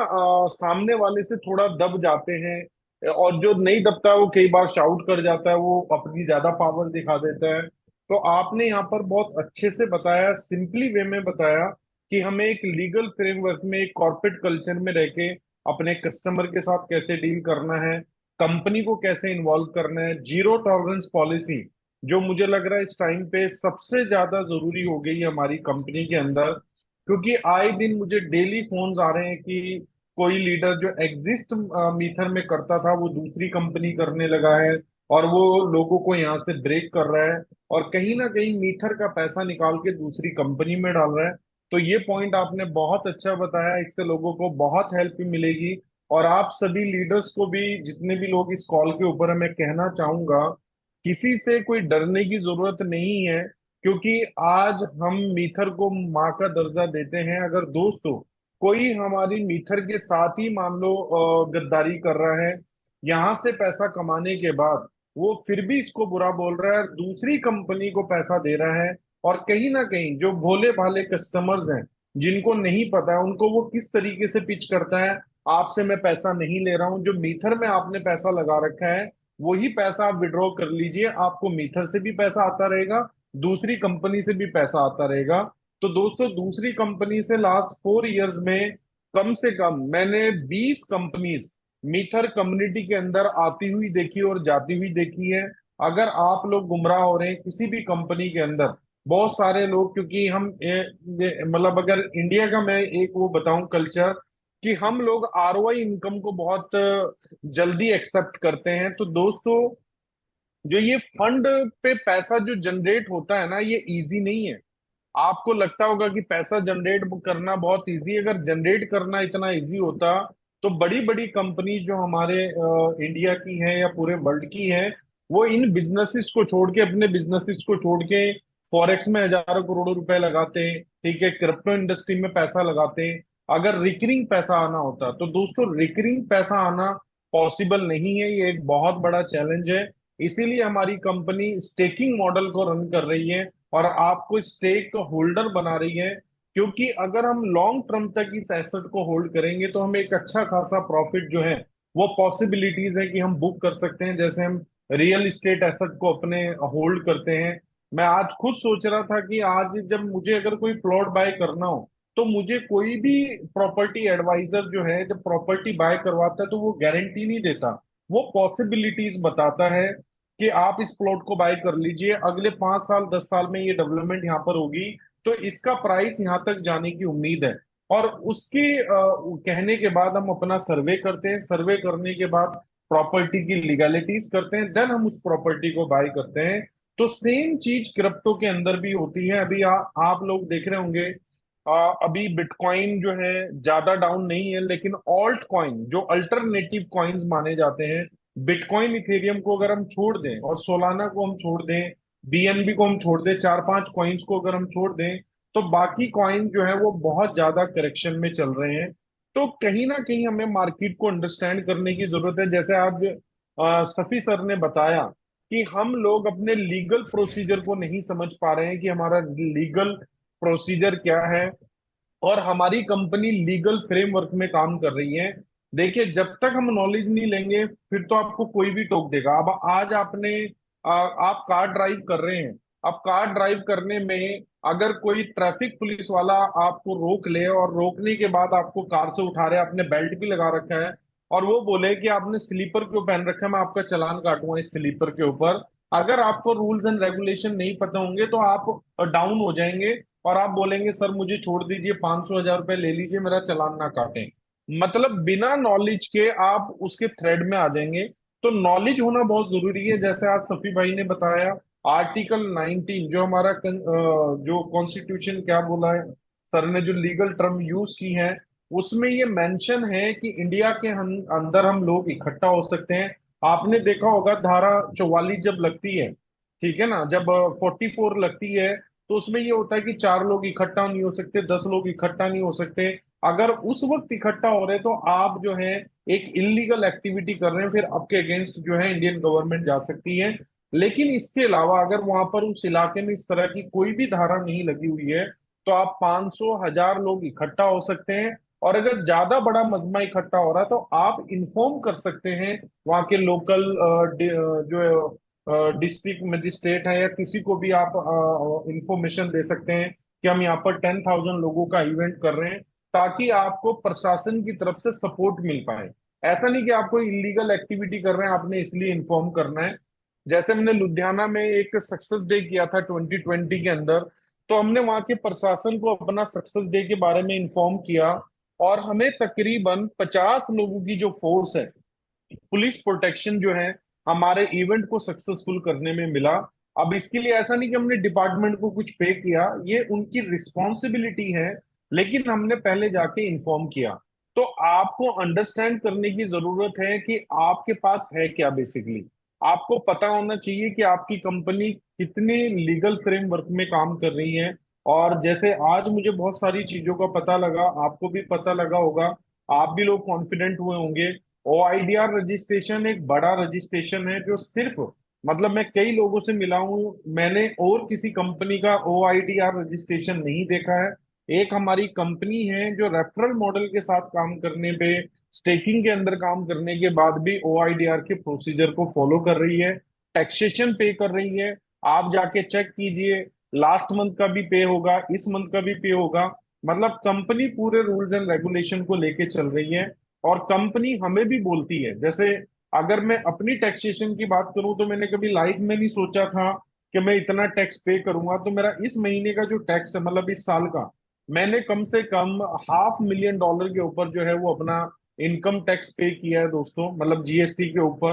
सामने वाले से थोड़ा दब जाते हैं, और जो नहीं दबता है वो कई बार शाउट कर जाता है, वो अपनी ज्यादा पावर दिखा देता है। तो आपने यहाँ पर बहुत अच्छे से बताया, सिंपली वे में बताया कि हमें एक लीगल फ्रेमवर्क में, एक कॉर्पोरेट कल्चर में रह के अपने कस्टमर के साथ कैसे डील करना है, कंपनी को कैसे इन्वॉल्व करना है। जीरो टॉलरेंस पॉलिसी जो मुझे लग रहा है इस टाइम पे सबसे ज्यादा जरूरी हो गई है हमारी कंपनी के अंदर, क्योंकि आए दिन मुझे डेली फोन्स आ रहे हैं कि कोई लीडर जो एग्जिस्ट मीथर में करता था वो दूसरी कंपनी करने लगा है, और वो लोगों को यहाँ से ब्रेक कर रहा है, और कहीं ना कहीं मीथर का पैसा निकाल के दूसरी कंपनी में डाल रहा है। तो ये पॉइंट आपने बहुत अच्छा बताया, इससे लोगों को बहुत हेल्प मिलेगी। और आप सभी लीडर्स को भी, जितने भी लोग इस कॉल के ऊपर है, मैं कहना चाहूंगा किसी से कोई डरने की जरूरत नहीं है, क्योंकि आज हम मीथर को माँ का दर्जा देते हैं। अगर दोस्त हो कोई हमारी मीथर के साथ ही मान लो गद्दारी कर रहा है, यहाँ से पैसा कमाने के बाद वो फिर भी इसको बुरा बोल रहा है, दूसरी कंपनी को पैसा दे रहा है। और कहीं ना कहीं जो भोले भाले कस्टमर्स हैं, जिनको नहीं पता है, उनको वो किस तरीके से पिच करता है, आपसे मैं पैसा नहीं ले रहा हूं, जो मीथर में आपने पैसा लगा रखा है वही पैसा आप विड्रॉ कर लीजिए, आपको मीथर से भी पैसा आता रहेगा, दूसरी कंपनी से भी पैसा आता रहेगा। तो दोस्तों, दूसरी कंपनी से लास्ट 4 इयर्स में कम से कम मैंने 20 कंपनीज मीथर कम्युनिटी के अंदर आती हुई देखी और जाती हुई देखी है। अगर आप लोग गुमराह हो रहे हैं किसी भी कंपनी के अंदर, बहुत सारे लोग, क्योंकि हम मतलब अगर इंडिया का मैं एक वो बताऊं कल्चर, कि हम लोग आरओआई इनकम को बहुत जल्दी एक्सेप्ट करते हैं। तो दोस्तों, जो ये फंड पे पैसा जो जनरेट होता है ना, ये इजी नहीं है। आपको लगता होगा कि पैसा जनरेट करना बहुत इजी है, अगर जनरेट करना इतना इजी होता तो बड़ी बड़ी कंपनी जो हमारे इंडिया की है या पूरे वर्ल्ड की है, वो इन बिजनेसेस को छोड़ के, अपने बिजनेसेस को छोड़ के फॉरेक्स में हजारों करोड़ों रुपए लगाते हैं, ठीक है, क्रिप्टो इंडस्ट्री में पैसा लगाते हैं। अगर रिकरिंग पैसा आना होता, तो दोस्तों रिकरिंग पैसा आना पॉसिबल नहीं है, ये एक बहुत बड़ा चैलेंज है। इसीलिए हमारी कंपनी स्टेकिंग मॉडल को रन कर रही है और आपको स्टेक होल्डर बना रही है। क्योंकि अगर हम लॉन्ग टर्म तक इस एसेट को होल्ड करेंगे तो हमें एक अच्छा खासा प्रॉफिट जो है वो पॉसिबिलिटीज है कि हम बुक कर सकते हैं। जैसे हम रियल इस्टेट एसेट को अपने होल्ड करते हैं। मैं आज खुद सोच रहा था कि आज जब मुझे अगर कोई प्लॉट बाय करना हो, तो मुझे कोई भी प्रॉपर्टी एडवाइजर जो है जब प्रॉपर्टी बाय करवाता है तो वो गारंटी नहीं देता, वो पॉसिबिलिटीज बताता है कि आप इस प्लॉट को बाय कर लीजिए, अगले 5 साल 10 साल में ये डेवलपमेंट यहाँ पर होगी, तो इसका प्राइस यहाँ तक जाने की उम्मीद है। और उसके कहने के बाद हम अपना सर्वे करते हैं, सर्वे करने के बाद प्रॉपर्टी की लीगैलिटीज करते हैं, देन हम उस प्रॉपर्टी को बाय करते हैं। तो सेम चीज क्रिप्टो के अंदर भी होती है। अभी आप लोग देख रहे होंगे, अभी बिटकॉइन जो है ज्यादा डाउन नहीं है, लेकिन ऑल्ट कॉइन जो अल्टरनेटिव कॉइन्स माने जाते हैं, बिटकॉइन इथेरियम को अगर हम छोड़ दें और सोलाना को हम छोड़ दें, बीएनबी को हम छोड़ दें, 4 5 कॉइन्स को अगर हम छोड़ दें, तो बाकी कॉइन जो है वो बहुत ज्यादा करेक्शन में चल रहे हैं। तो कहीं ना कहीं हमें मार्केट को अंडरस्टैंड करने की जरूरत है। जैसे आज सफी सर ने बताया कि हम लोग अपने लीगल प्रोसीजर को नहीं समझ पा रहे हैं कि हमारा लीगल प्रोसीजर क्या है और हमारी कंपनी लीगल फ्रेमवर्क में काम कर रही है। देखिए, जब तक हम नॉलेज नहीं लेंगे फिर तो आपको कोई भी टोक देगा। अब आज आप कार ड्राइव कर रहे हैं, अब कार ड्राइव करने में अगर कोई ट्रैफिक पुलिस वाला आपको रोक ले और रोकने के बाद आपको कार से उठा रहे, आपने बेल्ट भी लगा रखा है, और वो बोले कि आपने स्लीपर क्यों पहन रखा है, मैं आपका चालान काटूंगा इस स्लीपर के ऊपर। अगर आपको रूल्स एंड रेगुलेशन नहीं पता होंगे तो आप डाउन हो जाएंगे और आप बोलेंगे सर मुझे छोड़ दीजिए, 500 1000 रुपए ले लीजिए, मेरा चालान ना काटें। मतलब बिना नॉलेज के आप उसके थ्रेड में आ जाएंगे। तो नॉलेज होना बहुत जरूरी है। जैसे आज सफी भाई ने बताया, आर्टिकल 19 जो हमारा जो कॉन्स्टिट्यूशन क्या बोला है, सर ने जो लीगल टर्म यूज की है, उसमें ये मेंशन है कि इंडिया के अंदर हम लोग इकट्ठा हो सकते हैं। आपने देखा होगा धारा 44 जब लगती है, ठीक है ना, जब 44 लगती है, तो उसमें ये होता है कि 4 लोग इकट्ठा नहीं हो सकते, 10 लोग इकट्ठा नहीं हो सकते। अगर उस वक्त इकट्ठा हो रहे तो आप जो है एक इलीगल एक्टिविटी कर रहे हैं, फिर आपके अगेंस्ट जो है इंडियन गवर्नमेंट जा सकती है। लेकिन इसके अलावा अगर वहां पर उस इलाके में इस तरह की कोई भी धारा नहीं लगी हुई है, तो आप 500 1000 लोग इकट्ठा हो सकते हैं। और अगर ज्यादा बड़ा मजमा इकट्ठा हो रहा है तो आप इन्फॉर्म कर सकते हैं वहाँ के लोकल जो डिस्ट्रिक्ट मजिस्ट्रेट है, या किसी को भी आप इंफॉर्मेशन दे सकते हैं कि हम यहाँ पर 10,000 लोगों का इवेंट कर रहे हैं, ताकि आपको प्रशासन की तरफ से सपोर्ट मिल पाए। ऐसा नहीं कि आप कोई इलीगल एक्टिविटी कर रहे हैं, आपने इसलिए इन्फॉर्म करना है। जैसे हमने लुधियाना में एक सक्सेस डे किया था 2020 के अंदर, तो हमने वहाँ के प्रशासन को अपना सक्सेस डे के बारे में इन्फॉर्म किया, और हमें तकरीबन 50 लोगों की जो फोर्स है, पुलिस प्रोटेक्शन जो है, हमारे इवेंट को सक्सेसफुल करने में मिला। अब इसके लिए ऐसा नहीं कि हमने डिपार्टमेंट को कुछ पे किया, ये उनकी रिस्पॉन्सिबिलिटी है, लेकिन हमने पहले जाके इन्फॉर्म किया। तो आपको अंडरस्टैंड करने की जरूरत है कि आपके पास है क्या। बेसिकली आपको पता होना चाहिए कि आपकी कंपनी कितने लीगल फ्रेमवर्क में काम कर रही है, और जैसे आज मुझे बहुत सारी चीजों का पता लगा, आपको भी पता लगा होगा, आप भी लोग कॉन्फिडेंट हुए होंगे। OIDR रजिस्ट्रेशन एक बड़ा रजिस्ट्रेशन है जो सिर्फ, मतलब मैं कई लोगों से मिला हूं, मैंने और किसी कंपनी का OIDR रजिस्ट्रेशन नहीं देखा है। एक हमारी कंपनी है जो रेफरल मॉडल के साथ काम करने पे, स्टेकिंग के अंदर काम करने के बाद भी OIDR के प्रोसीजर को फॉलो कर रही है, टैक्सेशन पे कर रही है। आप जाके चेक कीजिए, लास्ट मंथ का भी पे होगा, इस मंथ का भी पे होगा। मतलब कंपनी पूरे रूल्स एंड रेगुलेशन को लेके चल रही है। और कंपनी हमें भी बोलती है, जैसे अगर मैं अपनी टैक्सेशन की बात करूं तो मैंने कभी लाइफ में नहीं सोचा था कि मैं इतना टैक्स पे करूंगा। तो मेरा इस महीने का जो टैक्स है, मतलब इस साल का, मैंने कम से कम $500,000 के ऊपर जो है वो अपना इनकम टैक्स पे किया है दोस्तों, मतलब GST के ऊपर।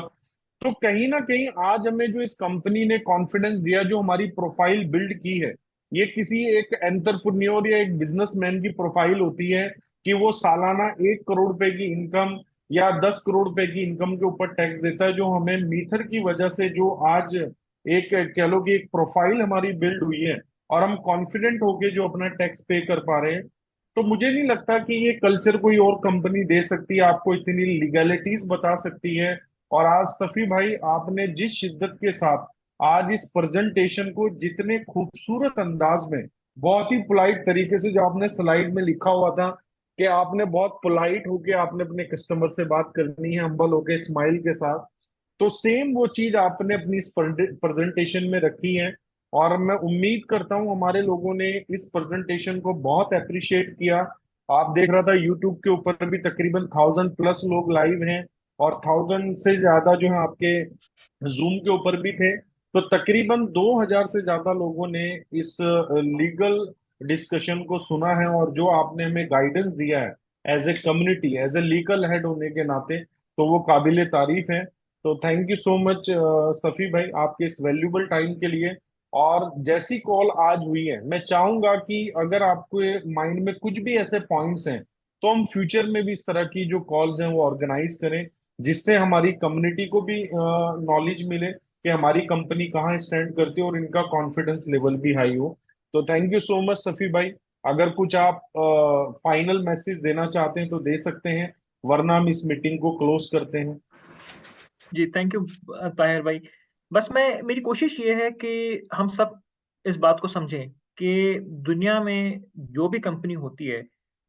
तो कहीं ना कहीं आज हमें जो इस कंपनी ने कॉन्फिडेंस दिया, जो हमारी प्रोफाइल बिल्ड की है, ये किसी एक एंटरप्रेन्योर या एक बिजनेसमैन की प्रोफाइल होती है कि वो सालाना 1 करोड़ रुपए की इनकम या 10 करोड़ रुपए की इनकम के ऊपर टैक्स देता है। जो हमें मीथर की वजह से जो आज एक कह लो कि एक प्रोफाइल हमारी बिल्ड हुई है, और हम कॉन्फिडेंट होके जो अपना टैक्स पे कर पा रहे हैं। तो मुझे नहीं लगता कि ये कल्चर कोई और कंपनी दे सकती है, आपको इतनी लीगैलिटीज बता सकती है। और आज सफी भाई, आपने जिस शिद्दत के साथ आज इस प्रेजेंटेशन को जितने खूबसूरत अंदाज में, बहुत ही पोलाइट तरीके से, जो आपने स्लाइड में लिखा हुआ था कि आपने बहुत पोलाइट होके आपने अपने कस्टमर से बात करनी है, हम्बल होके, स्माइल के साथ, तो सेम वो चीज आपने अपनी इस प्रेजेंटेशन में रखी है। और मैं उम्मीद करता हूं हमारे लोगों ने इस प्रेजेंटेशन को बहुत अप्रिशिएट किया। आप देख रहा था यूट्यूब के ऊपर भी तकरीबन 1000+ लोग लाइव हैं, और 1000 से ज्यादा जो है आपके जूम के ऊपर भी थे। तो तकरीबन 2000 से ज्यादा लोगों ने इस लीगल डिस्कशन को सुना है, और जो आपने हमें गाइडेंस दिया है as a community, as a legal head होने के नाते, तो वो काबिले तारीफ है। तो thank you so much Safi भाई, आपके इस वैल्यूबल टाइम के लिए। और जैसी कॉल आज हुई है, मैं चाहूंगा कि अगर आपको माइंड में कुछ भी ऐसे पॉइंट्स हैं, तो हम फ्यूचर में भी इस तरह की जो कॉल्स हैं वो ऑर्गेनाइज करें, जिससे हमारी कम्युनिटी को भी नॉलेज मिले कि हमारी कंपनी कहाँ स्टैंड करती है, और इनका कॉन्फिडेंस लेवल भी हाई हो। तो thank you so much Safi भाई। अगर कुछ आप फाइनल मैसेज देना चाहते हैं तो दे सकते हैं, वरना हम इस मीटिंग को क्लोज करते हैं। जी थैंक यू ताहिर भाई। बस मैं मेरी कोशिश ये है कि हम सब इस बात को समझें कि दुनिया में जो भी कंपनी होती है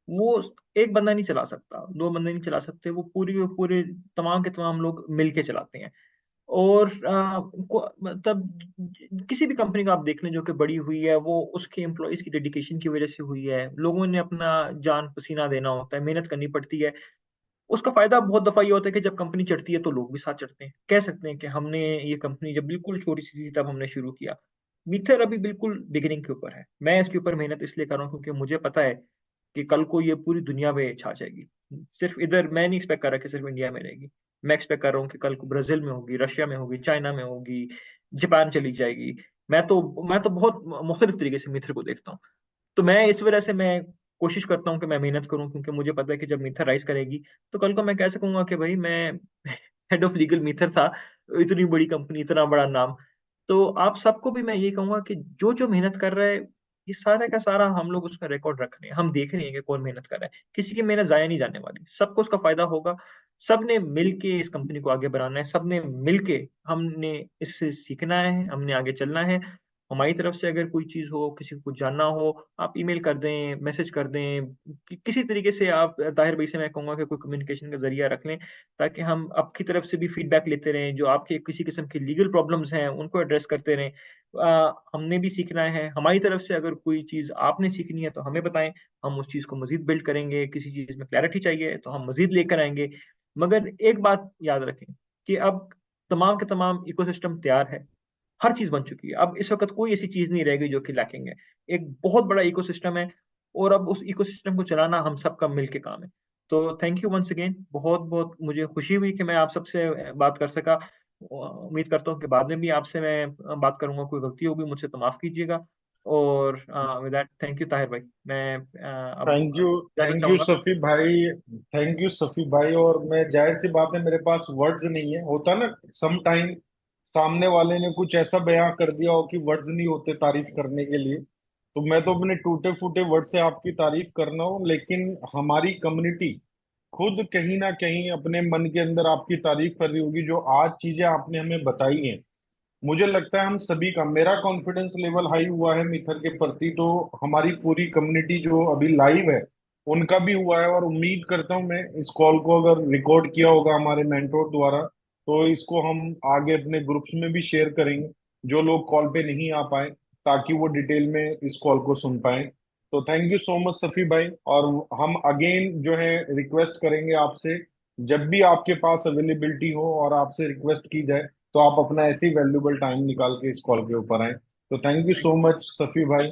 वो एक बंदा नहीं चला सकता, दो बंदे नहीं चला सकते, वो पूरी के पूरे तमाम के तमाम लोग मिलके चलाते हैं। और मतलब किसी भी कंपनी का आप देख लें जो कि बड़ी हुई है, वो उसके एम्प्लॉयज की डेडिकेशन की वजह से हुई है। लोगों ने अपना जान पसीना देना होता है, मेहनत करनी पड़ती है। उसका फायदा बहुत दफा ये होता है कि जब कंपनी चढ़ती है तो लोग भी साथ चढ़ते हैं। कह सकते हैं कि हमने ये कंपनी जब बिल्कुल छोटी सी थी तब हमने शुरू किया। मीथर अभी बिल्कुल बिगिनिंग के ऊपर है। मैं इसके ऊपर मेहनत इसलिए कर रहा हूँ क्योंकि मुझे पता है कि कल को ये पूरी दुनिया में छा जाएगी। सिर्फ इधर मैं नहीं एक्सपेक्ट कर रहा कि सिर्फ इंडिया में रहेगी। मैं एक्सपेक्ट कर रहा हूँ कि कल को ब्राजील में होगी, रशिया में होगी, चाइना में होगी, जापान चली जाएगी। मैं तो बहुत मुख्तलिफ तरीके से मीथर को देखता हूँ। तो मैं इस वजह से मैं कोशिश करता हूँ कि मैं मेहनत करूँ, क्योंकि मुझे पता है कि जब मीथर राइज करेगी तो कल को मैं कह सकूंगा कि भाई मैं हेड ऑफ लीगल मीथर था। इतनी बड़ी कंपनी, इतना बड़ा नाम। तो आप सबको भी मैं ये कहूंगा कि जो जो मेहनत कर रहा है, ये सारा का सारा हम लोग उसका रिकॉर्ड रख रहे हैं, हम देख रहे हैं कि कौन मेहनत कर रहा है। किसी की मेहनत जाया नहीं जाने वाली, सबको उसका फायदा होगा। सबने मिलके इस कंपनी को आगे बढ़ाना है, सबने मिलके हमने इससे सीखना है, हमने आगे चलना है। हमारी तरफ से अगर कोई चीज हो, किसी को कुछ जानना हो, आप ईमेल कर दें, मैसेज कर दें, किसी तरीके से आप ताहिर भाई से मैं कहूंगा कि कोई कम्युनिकेशन का जरिया रख लें, ताकि हम आपकी तरफ से भी फीडबैक लेते रहें। जो आपके किसी किस्म की लीगल प्रॉब्लम्स हैं उनको एड्रेस करते रहें। हमने भी सीखना है। हमारी तरफ से अगर कोई चीज आपने सीखनी है तो हमें बताएं, हम उस चीज को मजीद बिल्ड करेंगे। किसी चीज में क्लैरिटी चाहिए तो हम मजीद लेकर आएंगे। मगर एक बात याद रखें कि अब तमाम के तमाम इकोसिस्टम तैयार है, हर चीज बन चुकी है। अब इस वक्त कोई ऐसी चीज नहीं रह गई जो कि लैकिंग है। एक बहुत बड़ा इकोसिस्टम है, और अब उस इकोसिस्टम को चलाना हम सबका मिलके काम है। तो थैंक यू वंस अगेन। बहुत बहुत मुझे खुशी हुई कि मैं आप सबसे बात कर सका। उम्मीद करता हूँ कि बाद में भी आपसे मैं बात करूंगा। कोई गलती होगी मुझसे तो माफ कीजिएगा। और with that thank you Tahir भाई। मैं अब थैंक यू। इजाजत थैंक यू चाहूंगा। सफी भाई। थैंक यू सफी भाई। और मैं, जाहिर सी बात है, मेरे पास वर्ड्स नहीं है, होता ना सम टाइम सामने वाले ने कुछ ऐसा बयां कर दिया हो कि वर्ड्स नहीं होते तारीफ करने के लिए। तो मैं तो अपने टूटे फूटे वर्ड से आपकी तारीफ करना हूँ, लेकिन हमारी कम्युनिटी खुद कहीं ना कहीं अपने मन के अंदर आपकी तारीफ कर रही होगी, जो आज चीजें आपने हमें बताई हैं। मुझे लगता है हम सभी का, मेरा कॉन्फिडेंस लेवल हाई हुआ है मिथर के प्रति, तो हमारी पूरी कम्युनिटी जो अभी लाइव है उनका भी हुआ है। और उम्मीद करता हूँ मैं, इस कॉल को अगर रिकॉर्ड किया होगा हमारे मेंटोर द्वारा, तो इसको हम आगे अपने ग्रुप्स में भी शेयर करेंगे, जो लोग कॉल पे नहीं आ पाए, ताकि वो डिटेल में इस कॉल को सुन पाए। तो thank you so much Safi भाई। और हम अगेन जो है रिक्वेस्ट करेंगे आपसे, जब भी आपके पास अवेलेबिलिटी हो और आपसे रिक्वेस्ट की जाए, तो आप अपना ऐसे ही वैल्यूबल टाइम निकाल के इस कॉल के ऊपर आए। तो thank you thank so much Safi भाई।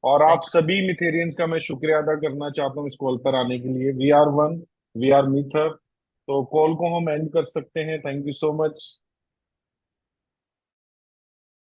और आप थैंक यू। सभी मिथेरियंस का मैं शुक्रिया अदा करना चाहता हूँ इस कॉल पर आने के लिए। We are one, we are मिथर। तो कॉल को हम एंड कर सकते हैं। Thank you so much.